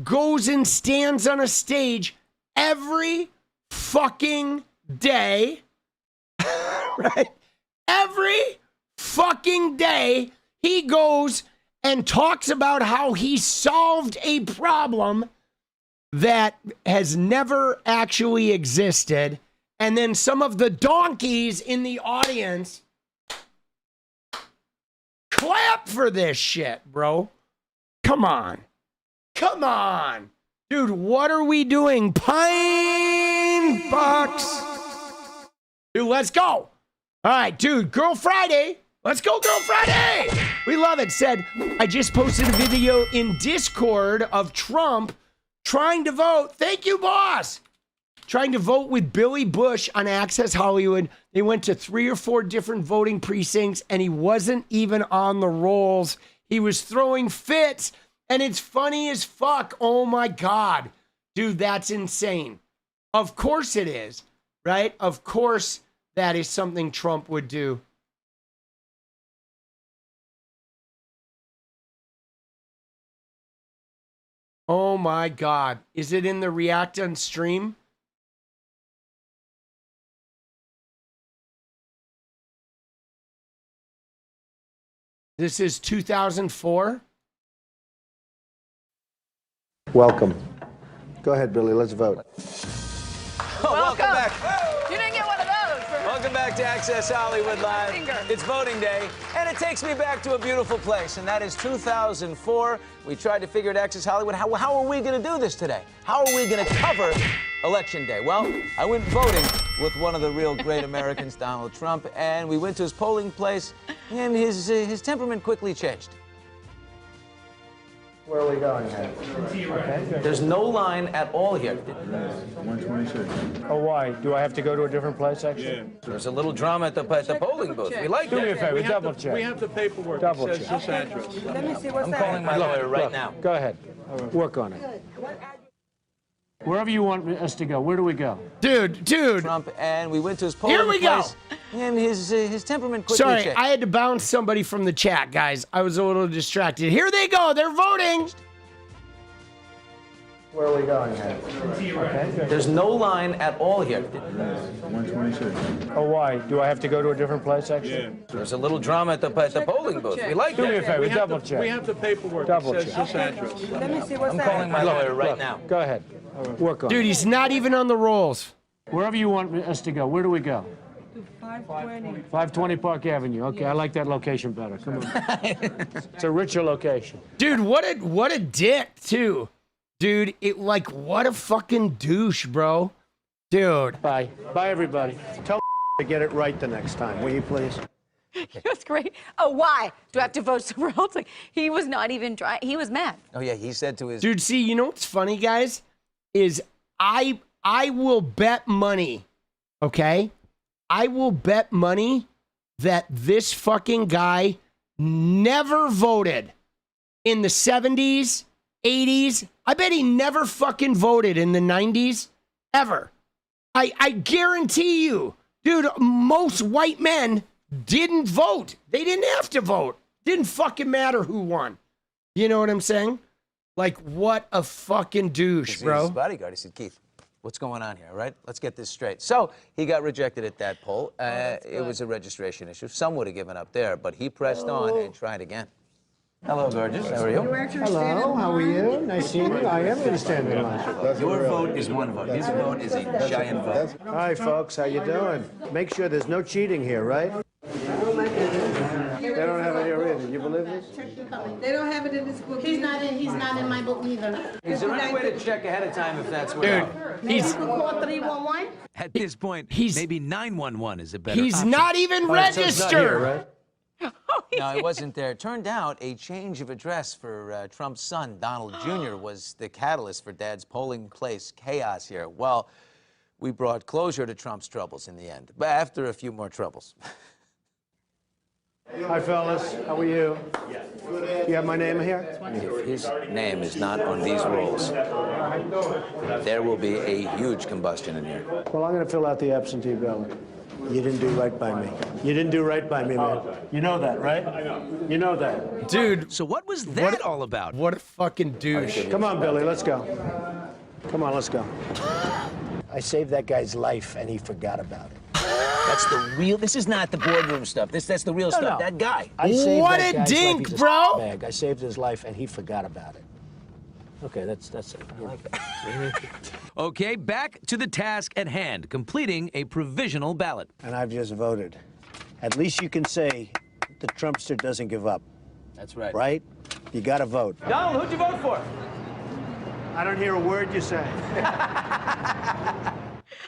goes and stands on a stage every fucking day, right? Every fucking day, he goes and talks about how he solved a problem that has never actually existed. And then some of the donkeys in the audience clap for this shit, bro. Come on. Come on. Dude, what are we doing? Pine Box. Dude, let's go. All right, dude, Girl Friday. Let's go, Girl Friday. We love it. Said, I just posted a video in Discord of Trump trying to vote. Thank you, boss. Trying to vote with Billy Bush on Access Hollywood. They went to 3 or 4 different voting precincts and he wasn't even on the rolls. He was throwing fits and it's funny as fuck. Oh my God. Dude, that's insane. Of course it is, right? Of course that is something Trump would do. Oh my God. Is it in the React on stream? This is 2004. Welcome. Go ahead, Billy. Let's vote. Welcome back. You didn't get one of those. Welcome back to Access Hollywood Live. It's voting day, and it takes me back to a beautiful place, and that is 2004. We tried to figure at Access Hollywood, how are we going to do this today? How are we going to cover Election Day? Well, I went voting with one of the real great Americans, Donald Trump, and we went to his polling place, and his temperament quickly changed. Where are we going here? Okay. There's no line at all here. 126. Oh, why? Do I have to go to a different place, actually? There's a little drama at the polling booth. We like Do me a that. favor, double check. We have the paperwork. Double that says check. this address. Let me see what's I'm calling my lawyer right Look, now. Go ahead. Work on it. Wherever you want us to go, where do we go? Dude. Trump, and we went to his polling Here we go. place, and his temperament quickly Sorry, changed. I had to bounce somebody from the chat, guys. I was a little distracted. Here they go. They're voting. Where are we going here? Okay. There's no line at all here. 126. Oh, why? Do I have to go to a different place, actually? There's a little drama at the polling booth. We like Do me a that. favor, double check. We have the paperwork Double that says check. this address. Let me see what's I'm calling my lawyer right Look, now. Go ahead. Work on Dude, it. he's not even on the rolls. Wherever you want us to go, where do we go? 520. 520 Park Avenue. Okay, I like that location better. Come on. It's a richer location. Dude, what a dick, too. Dude, what a fucking douche, bro. Dude. Bye. Bye, everybody. Tell to get it right the next time, will you please? It was great. Oh, why? Do I have to vote somewhere else? Like, he was not even trying. He was mad. Oh yeah, he said to his. Dude, see, you know what's funny, guys? Is I will bet money, okay? I will bet money that this fucking guy never voted in the 70s, 80s. I bet he never fucking voted in the 90s, ever. I guarantee you, dude, most white men didn't vote. They didn't have to vote. Didn't fucking matter who won. You know what I'm saying? Like, what a fucking douche, bro. His bodyguard. He said, Keith, what's going on here, all right? Let's get this straight. So he got rejected at that poll. It was a registration issue. Some would have given up there, but he pressed on and tried again. Hello, gorgeous. How are you? Hello, how are you? Nice seeing you. I am going to stand in line. Your vote is one vote. His vote is a giant vote. Hi, folks. How you doing? Make sure there's no cheating here, right? They don't have it here either. You believe this? They don't have it in this book. He's not in my book either. Is there any way to check ahead of time if that's where? Dude, he's Call 311. At this point, maybe 911 is a better he's option. not even registered. No, it wasn't there. It turned out a change of address for Trump's son, Donald Jr., was the catalyst for Dad's polling place chaos here. Well, we brought closure to Trump's troubles in the end, but after a few more troubles. Hi, fellas. How are you? You have my name here? If his name is not on these rolls, there will be a huge combustion in here. Well, I'm going to fill out the absentee ballot. You didn't do right by me. You didn't do right by me, man. You know that, right? I know. You know that. Dude. So what was that all about? What a fucking douche. Come on, Billy, let's go. Come on, let's go. I saved that guy's life, and he forgot about it. That's the real. This is not the boardroom stuff. That's the real stuff. No. That guy. I saved What that a guy's dink, life. He's a bro. scumbag. I saved his life, and he forgot about it. Okay, that's it. I like that. Okay, back to the task at hand, completing a provisional ballot. And I've just voted. At least you can say the Trumpster doesn't give up, That's right. right? You got to vote. Donald, who'd you vote for? I don't hear a word you say.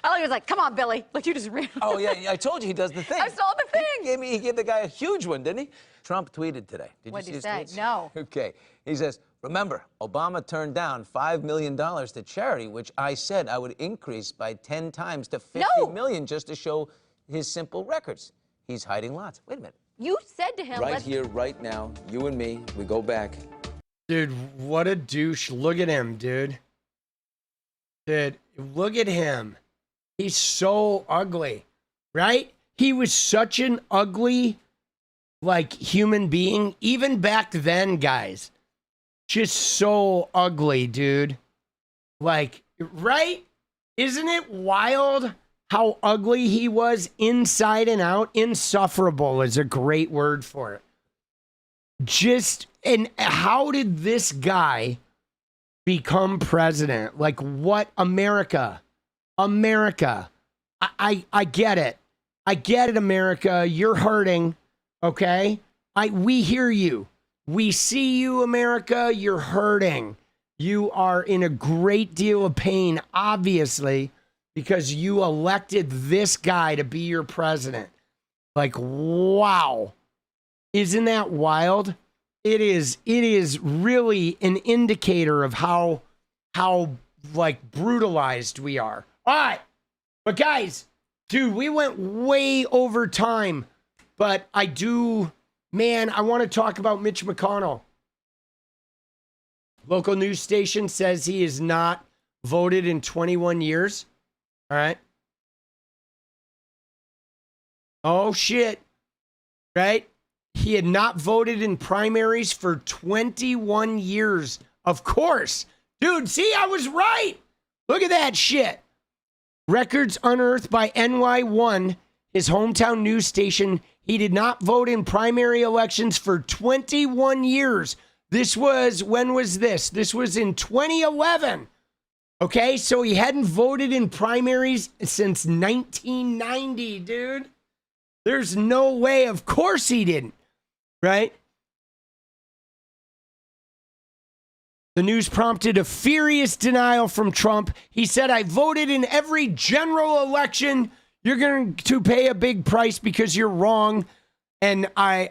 I like, he was like, come on, Billy. Like, you just ran. Oh yeah, I told you he does the thing. I saw the thing. He gave the guy a huge one, didn't he? Trump tweeted today. Did What you did see he his say? tweets? No. Okay. He says, remember, Obama turned down $5 million to charity, which I said I would increase by 10 times to 50 million just to show his simple records. He's hiding lots. Wait a minute. You said to him, Right here, right now, you and me, we go back. Dude, what a douche. Look at him, dude. Dude, look at him. He's so ugly, right? He was such an ugly, like, human being. Even back then, guys. Just so ugly, dude. Like, right? Isn't it wild how ugly he was inside and out? Insufferable is a great word for it. and how did this guy become president? Like, what? America. I get it. I get it, America. You're hurting. Okay? We hear you. We see you, America. You're hurting. You are in a great deal of pain, obviously, because you elected this guy to be your president. Like, wow. Isn't that wild? It is really an indicator of how like brutalized we are. All right. But guys, dude, we went way over time, but I want to talk about Mitch McConnell. Local news station says he is not voted in 21 years. All right. Oh, shit. Right? He had not voted in primaries for 21 years. Of course. Dude, see, I was right. Look at that shit. Records unearthed by NY1, his hometown news station. He did not vote in primary elections for 21 years. When was this? This was in 2011. Okay, so he hadn't voted in primaries since 1990, dude. There's no way. Of course he didn't, right? The news prompted a furious denial from Trump. He said, I voted in every general election. You're going to pay a big price because you're wrong. And they're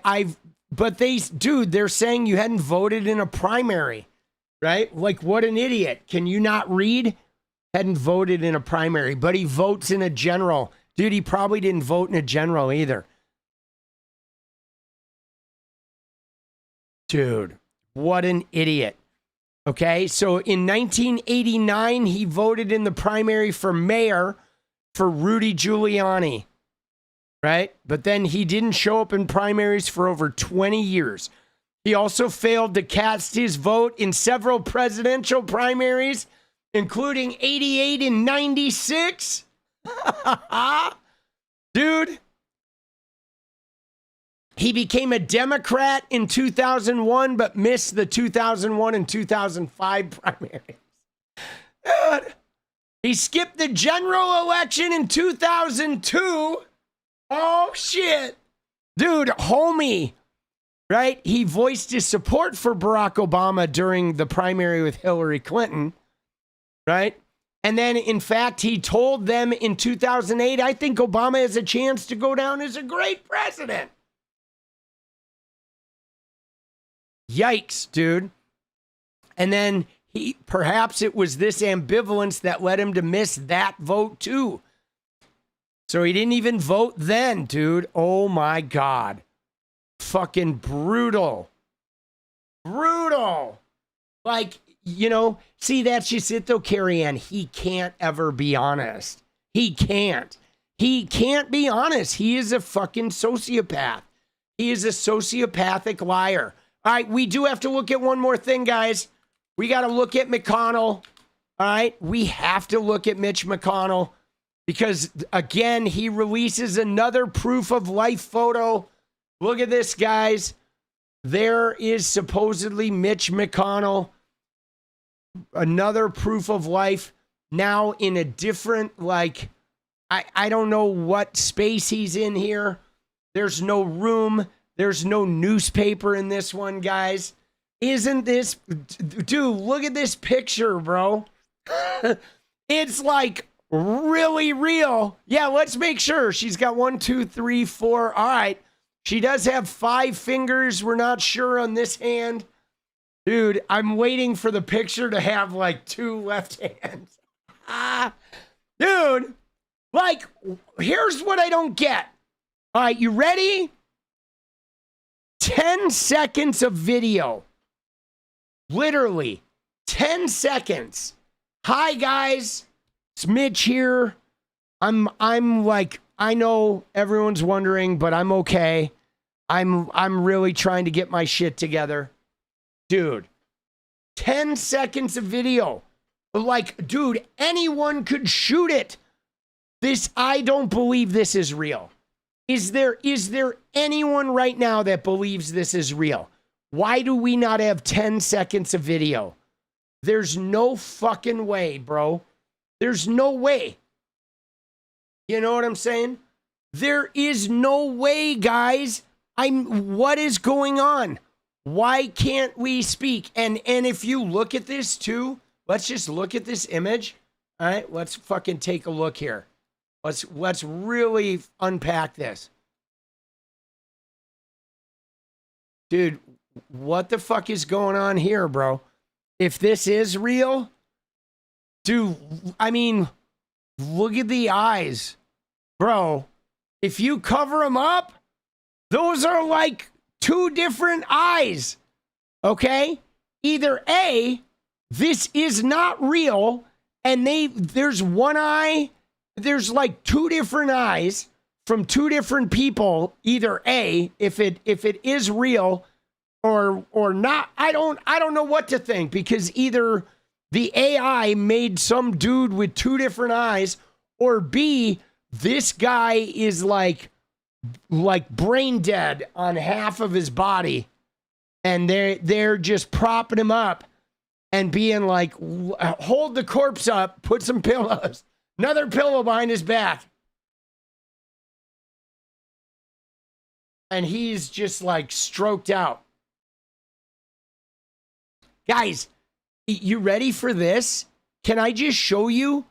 saying you hadn't voted in a primary, right? Like, what an idiot. Can you not read? Hadn't voted in a primary, but he votes in a general. Dude, he probably didn't vote in a general either. Dude, what an idiot. Okay, so in 1989, he voted in the primary for mayor for Rudy Giuliani, right? But then he didn't show up in primaries for over 20 years. He also failed to cast his vote in several presidential primaries, including 88 and 96. Dude. He became a Democrat in 2001, but missed the 2001 and 2005 primaries. Dude. He skipped the general election in 2002. Oh, shit. Dude, homie. Right? He voiced his support for Barack Obama during the primary with Hillary Clinton. Right? And then, in fact, he told them in 2008, I think Obama has a chance to go down as a great president. Yikes, dude. And then perhaps it was this ambivalence that led him to miss that vote too. So he didn't even vote then, dude. Oh my God. Fucking brutal. Brutal. Like, see, that's just it though, Carrie Ann. He can't ever be honest. He can't. He can't be honest. He is a fucking sociopath. He is a sociopathic liar. All right, we do have to look at one more thing, guys. We got to look at McConnell. All right, we have to look at Mitch McConnell because, again, he releases another proof of life photo. Look at this, guys. There is supposedly Mitch McConnell, another proof of life, now in a different, I don't know what space he's in here. There's no room. There's no newspaper in this one, guys. Isn't this... Dude, look at this picture, bro. It's like really real. Yeah, let's make sure. She's got 1, 2, 3, 4. All right. She does have 5 fingers. We're not sure on this hand. Dude, I'm waiting for the picture to have 2 left hands. Dude, here's what I don't get. All right, you ready? 10 seconds of video. Literally 10 seconds. Hi guys, it's Mitch here. I'm I know everyone's wondering, but I'm okay. I'm really trying to get my shit together. Dude, 10 seconds of video. Dude, anyone could shoot it. I don't believe this is real. Is there anyone right now that believes this is real? Why do we not have 10 seconds of video? There's no fucking way, bro. There's no way. You know what I'm saying? There is no way, guys. What is going on? Why can't we speak? And if you look at this too, let's just look at this image. All right, let's fucking take a look here. Let's really unpack this. Dude, what the fuck is going on here, bro? If this is real, dude, I mean, look at the eyes. Bro, if you cover them up, those are like two different eyes, okay? Either A, this is not real, and there's one eye, there's like two different eyes from two different people. Either A, if it is real or not, I don't know what to think, because either the AI made some dude with two different eyes, or B, this guy is like brain dead on half of his body, and they're just propping him up and being like, hold the corpse up, put some pillows, another pillow behind his back. And he's just like stroked out. Guys, you ready for this? Can I just show you?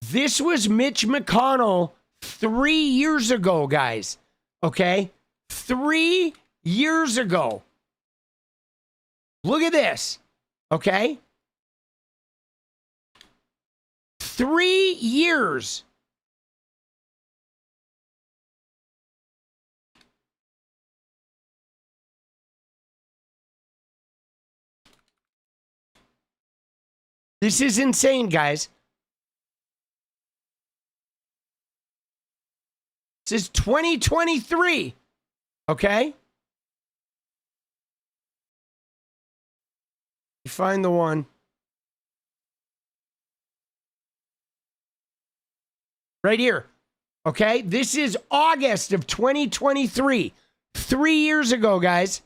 This was Mitch McConnell 3 years ago, guys. Okay? 3 years ago. Look at this. Okay? 3 years. This is insane, guys. This is 2023. Okay? You find the one. Right here. Okay? This is August of 2023. 3 years ago, guys.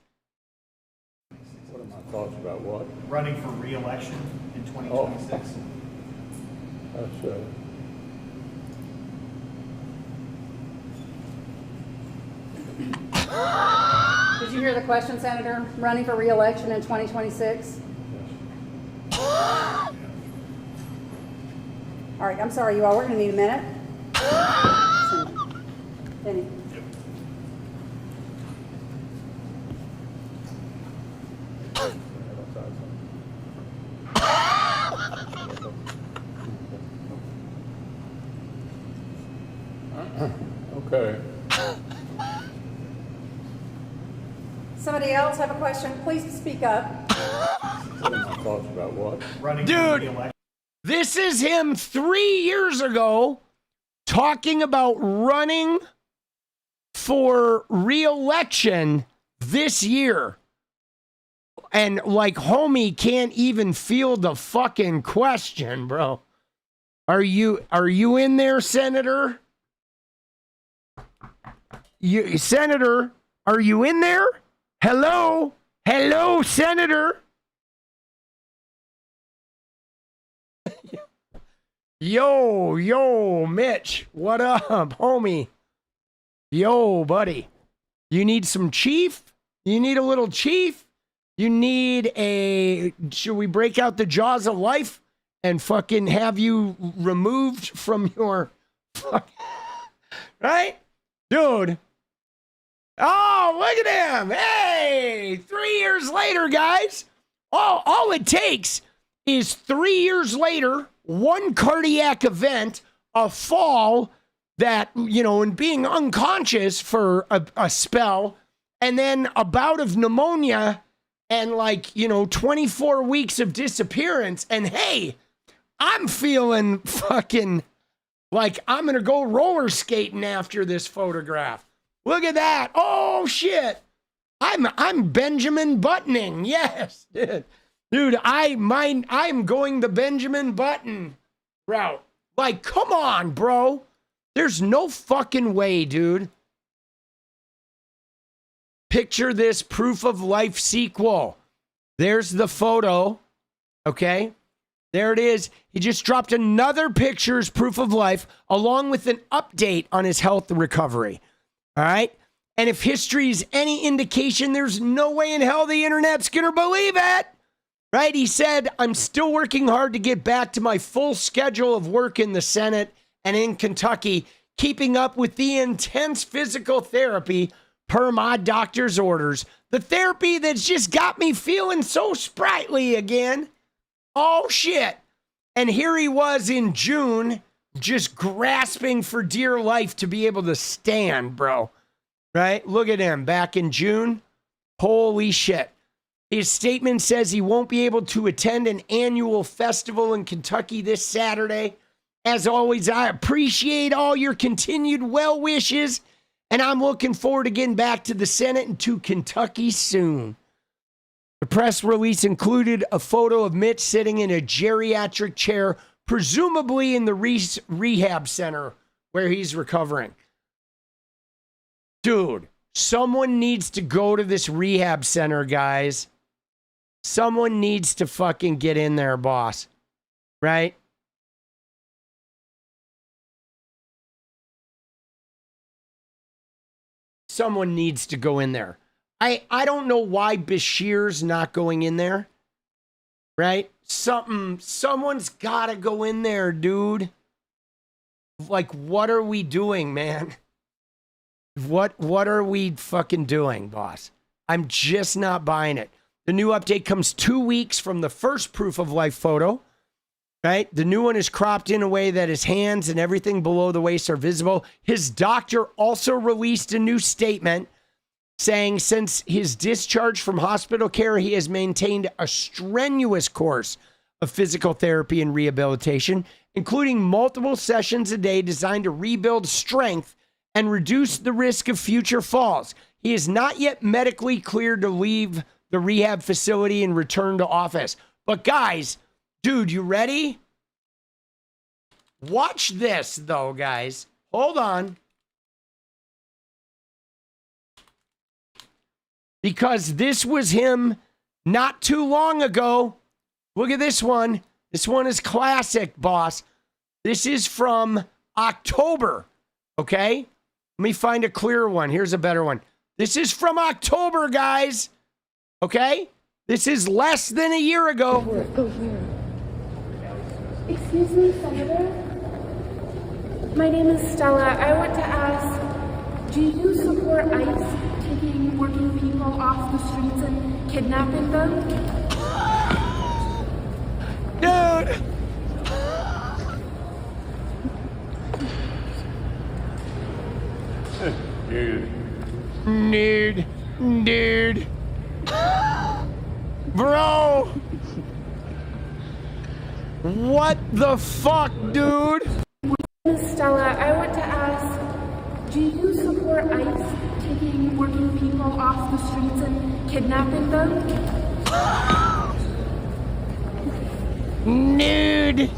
What are my thoughts about what? Running for re-election in 2026. That's Did you hear the question, Senator? Running for re-election in 2026? All right, I'm sorry, you all. We're going to need a minute. Benny. okay. Somebody else have a question? Please speak up. What are my thoughts about what? Running Dude. for re-election. This is him 3 years ago talking about running for re-election this year. And like, homie can't even field the fucking question, bro. Are you in there, Senator? Senator, are you in there? Hello? Hello, Senator? Yo, Mitch. What up, homie? Yo, buddy. You need some chief? You need a little chief? You need should we break out the jaws of life and fucking have you removed from your right? Dude. Oh, look at him. Hey, 3 years later, guys. All it takes is 3 years later, one cardiac event, a fall that, and being unconscious for a spell, and then a bout of pneumonia and 24 weeks of disappearance. And hey, I'm feeling fucking like I'm going to go roller skating after this photograph. Look at that. Oh shit. I'm Benjamin Buttoning. Yes, dude. I'm going the Benjamin Button route. Like, come on, bro. There's no fucking way, dude. Picture this proof of life sequel. There's the photo. Okay. There it is. He just dropped another picture's proof of life along with an update on his health recovery. All right. And if history is any indication, there's no way in hell the internet's going to believe it. Right? He said, I'm still working hard to get back to my full schedule of work in the Senate and in Kentucky, keeping up with the intense physical therapy per my doctor's orders. The therapy that's just got me feeling so sprightly again. Oh, shit. And here he was in June, just grasping for dear life to be able to stand, bro. Right? Look at him back in June. Holy shit. His statement says he won't be able to attend an annual festival in Kentucky this Saturday. As always, I appreciate all your continued well wishes, and I'm looking forward to getting back to the Senate and to Kentucky soon. The press release included a photo of Mitch sitting in a geriatric chair, presumably in the rehab center where he's recovering. Dude, someone needs to go to this rehab center, guys. Someone needs to fucking get in there, boss. Right? Someone needs to go in there. I don't know why Bashir's not going in there. Right? Someone's got to go in there, dude. Like, what are we doing, man? What are we fucking doing, boss? I'm just not buying it. The new update comes 2 weeks from the first proof of life photo, right? The new one is cropped in a way that his hands and everything below the waist are visible. His doctor also released a new statement saying since his discharge from hospital care, he has maintained a strenuous course of physical therapy and rehabilitation, including multiple sessions a day designed to rebuild strength and reduce the risk of future falls. He is not yet medically cleared to leave the rehab facility and return to office. But guys, dude, you ready? Watch this, though, guys. Hold on. Because this was him not too long ago. Look at this one. This one is classic, boss. This is from October, okay? Let me find a clearer one. Here's a better one. This is from October, guys. Okay? This is less than a year ago. Excuse me, Senator? My name is Stella. I want to ask, do you support ICE taking working people off the streets and kidnapping them? Dude! Dude. Bro! What the fuck, dude? Miss Stella, I want to ask, do you support ICE taking working people off the streets and kidnapping them? Nude.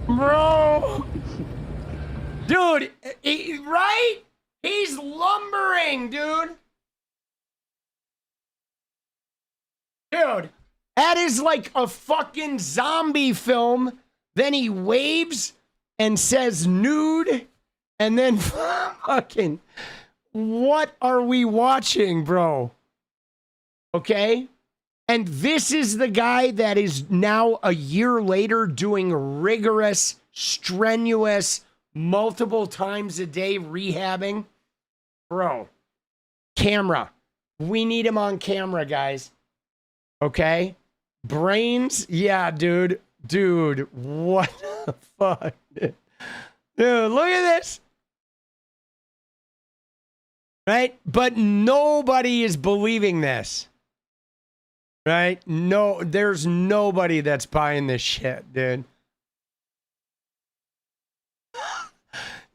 Bro. Dude, right? He's lumbering, dude. Dude, that is like a fucking zombie film. Then he waves and says nude. And then fucking, what are we watching, bro? Okay? And this is the guy that is now a year later doing rigorous, strenuous, multiple times a day rehabbing. Bro, camera. We need him on camera, guys. Okay? Brains? Yeah, dude. Dude, what the fuck? Dude, look at this. Right? But nobody is believing this. Right? No, there's nobody that's buying this shit, dude.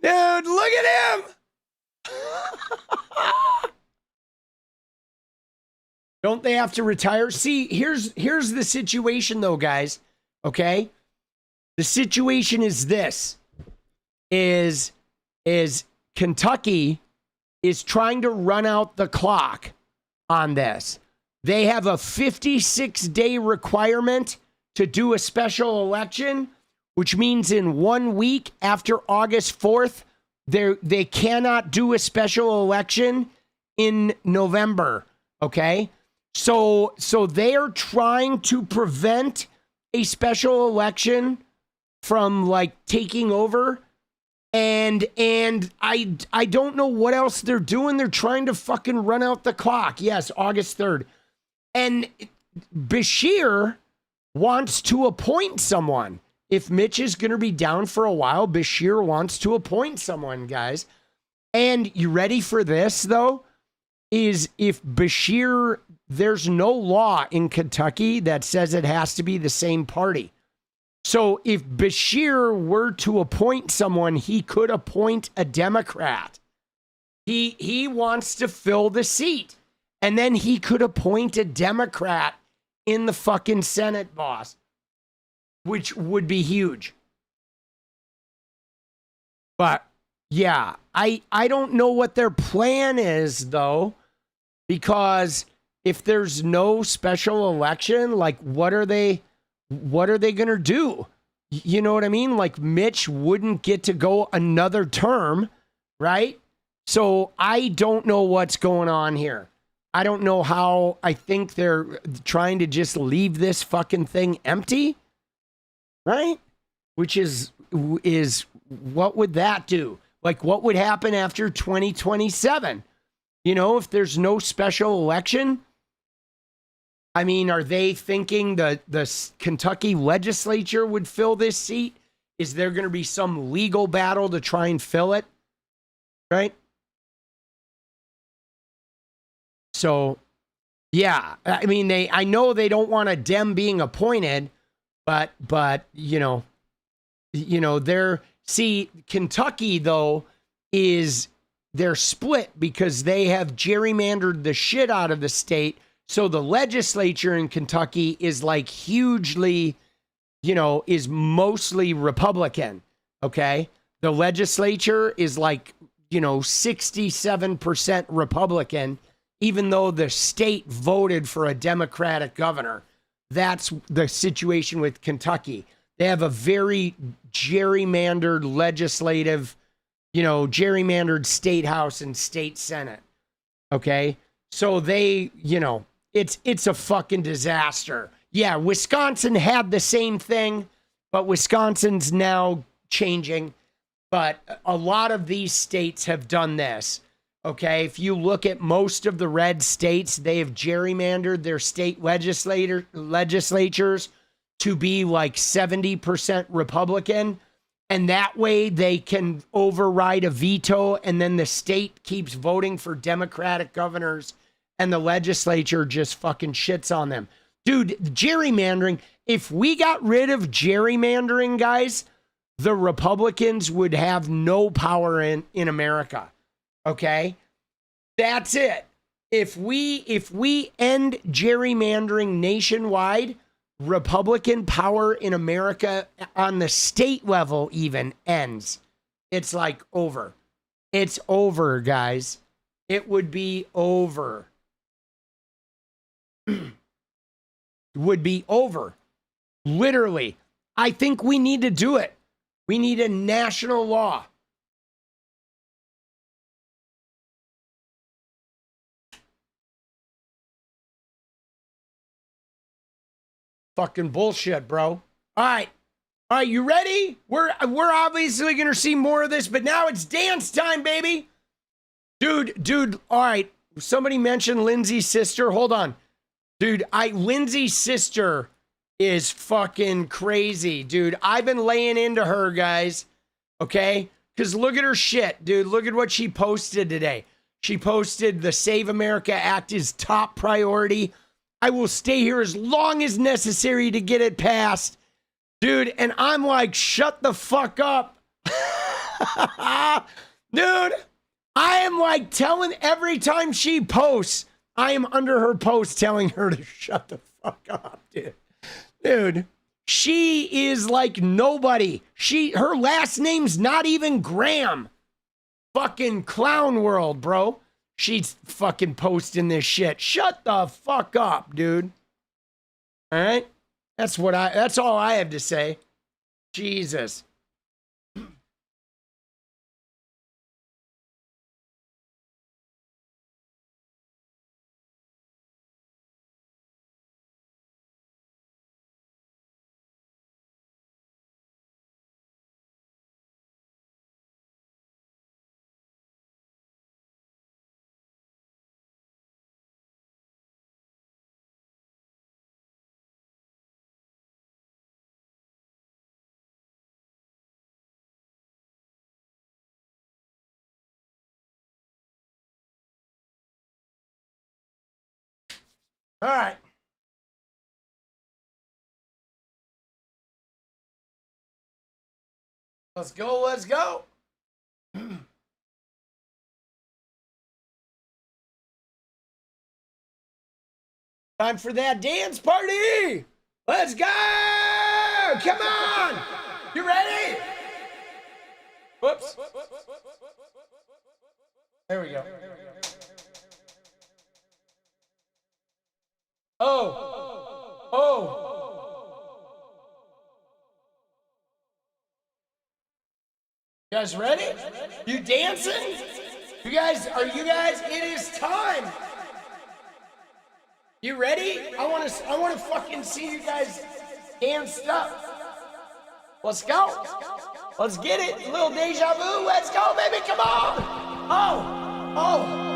Dude, look at him! Don't they have to retire? See, here's the situation though, guys. Okay? The situation is this, is Kentucky is trying to run out the clock on this. They have a 56-day requirement to do a special election, which means in 1 week after August 4th, they cannot do a special election in November, okay? So they are trying to prevent a special election from like taking over, and I don't know what else they're doing. They're trying to fucking run out the clock. Yes, August 3rd. And 𝗙𝗍𝗍 wants to appoint someone. If Mitch is going to be down for a while, 𝗙𝗍𝗍 wants to appoint someone, guys. And you ready for this, though? Is if 𝗙𝗍𝗍, there's no law in Kentucky that says it has to be the same party. So if 𝗙𝗍𝗍 were to appoint someone, he could appoint a Democrat. He wants to fill the seat. And then he could appoint a Democrat in the fucking Senate, boss, which would be huge. But yeah, I don't know what their plan is, though, because if there's no special election, like what are they going to do? You know what I mean? Like Mitch wouldn't get to go another term, right? So I don't know what's going on here. I don't know how. I think they're trying to just leave this fucking thing empty, right? Which is what would that do? Like, what would happen after 2027? You know, if there's no special election? I mean, are they thinking the Kentucky legislature would fill this seat? Is there going to be some legal battle to try and fill it? Right? So, yeah, I mean, I know they don't want a Dem being appointed, but Kentucky, though, they're split because they have gerrymandered the shit out of the state. So the legislature in Kentucky is like hugely, is mostly Republican. Okay. The legislature is like, 67% Republican, even though the state voted for a Democratic governor. That's the situation with Kentucky. They have a very gerrymandered legislative, gerrymandered state house and state senate. Okay. So they, it's a fucking disaster. Yeah. Wisconsin had the same thing, but Wisconsin's now changing. But a lot of these states have done this. Okay. If you look at most of the red states, they have gerrymandered their state legislatures to be like 70% Republican. And that way they can override a veto, and then the state keeps voting for Democratic governors and the legislature just fucking shits on them. Dude, gerrymandering, if we got rid of gerrymandering, guys, the Republicans would have no power in America. Okay? That's it. If we end gerrymandering nationwide, Republican power in America on the state level even ends. It's like over. It's over, guys. It would be over. Would be over. Literally. I think we need to do it. We need a national law. Fucking bullshit, bro. All right, you ready? We're obviously gonna see more of this, but now it's dance time, baby. Dude. All right. Somebody mentioned Lindsay's sister. Hold on, dude. Lindsay's sister is fucking crazy, dude. I've been laying into her, guys. Okay, because look at her shit, dude. Look at what she posted today. She posted the Save America Act is top priority. I will stay here as long as necessary to get it passed. Dude, and I'm like, shut the fuck up. Dude, I am like telling every time she posts, I am under her post telling her to shut the fuck up, dude. Dude, She is like nobody. Her last name's not even Graham. Fucking clown world, bro. She's fucking posting this shit. Shut the fuck up, dude. All right? That's all I have to say. Jesus. All right. Let's go, let's go. Time for that dance party. Let's go. Come on. You ready? Whoops. There we go. Oh. You guys ready? You dancing? Are you guys, it is time. You ready? I want to fucking see you guys danced up. Let's go. Let's get it. A little deja vu. Let's go, baby. Come on. Oh.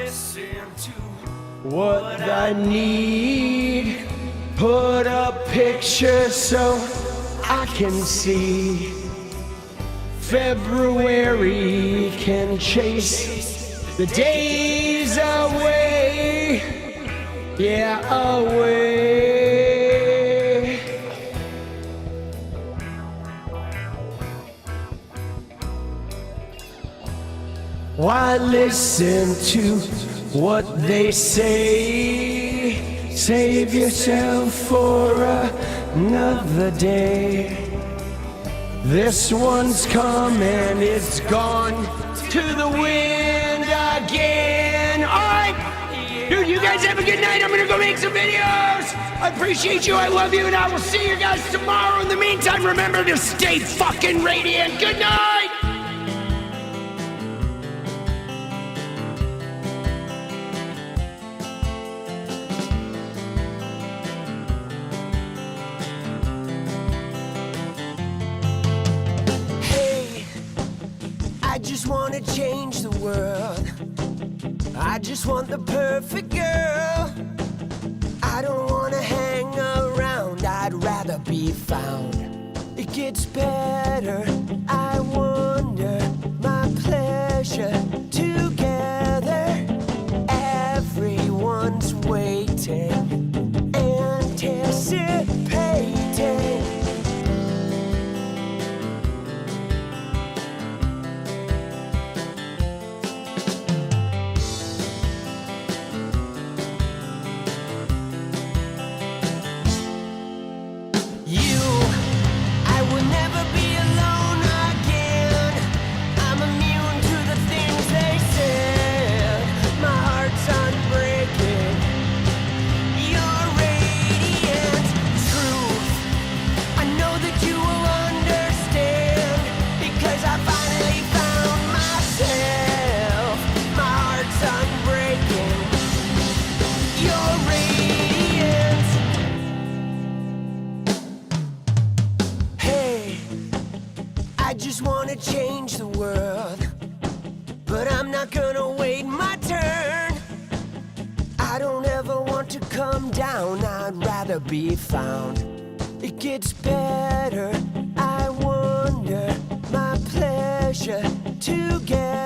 listen to what I need. Put a picture so I can see. February can chase the days away. Yeah, away. Why listen to what they say? Save yourself for another day. This one's come and it's gone to the wind again. All right, dude, you guys have a good night. I'm gonna go make some videos. I appreciate you, I love you, and I will see you guys tomorrow. In the meantime, remember to stay fucking radiant. Good night. I just wanna change the world. I just want the perfect girl. I don't wanna hang around, I'd rather be found. It gets better, I wonder, my pleasure together. Everyone's waiting, anticipating. Change the world, but I'm not gonna wait my turn. I don't ever want to come down, I'd rather be found. It gets better, I wonder, my pleasure together.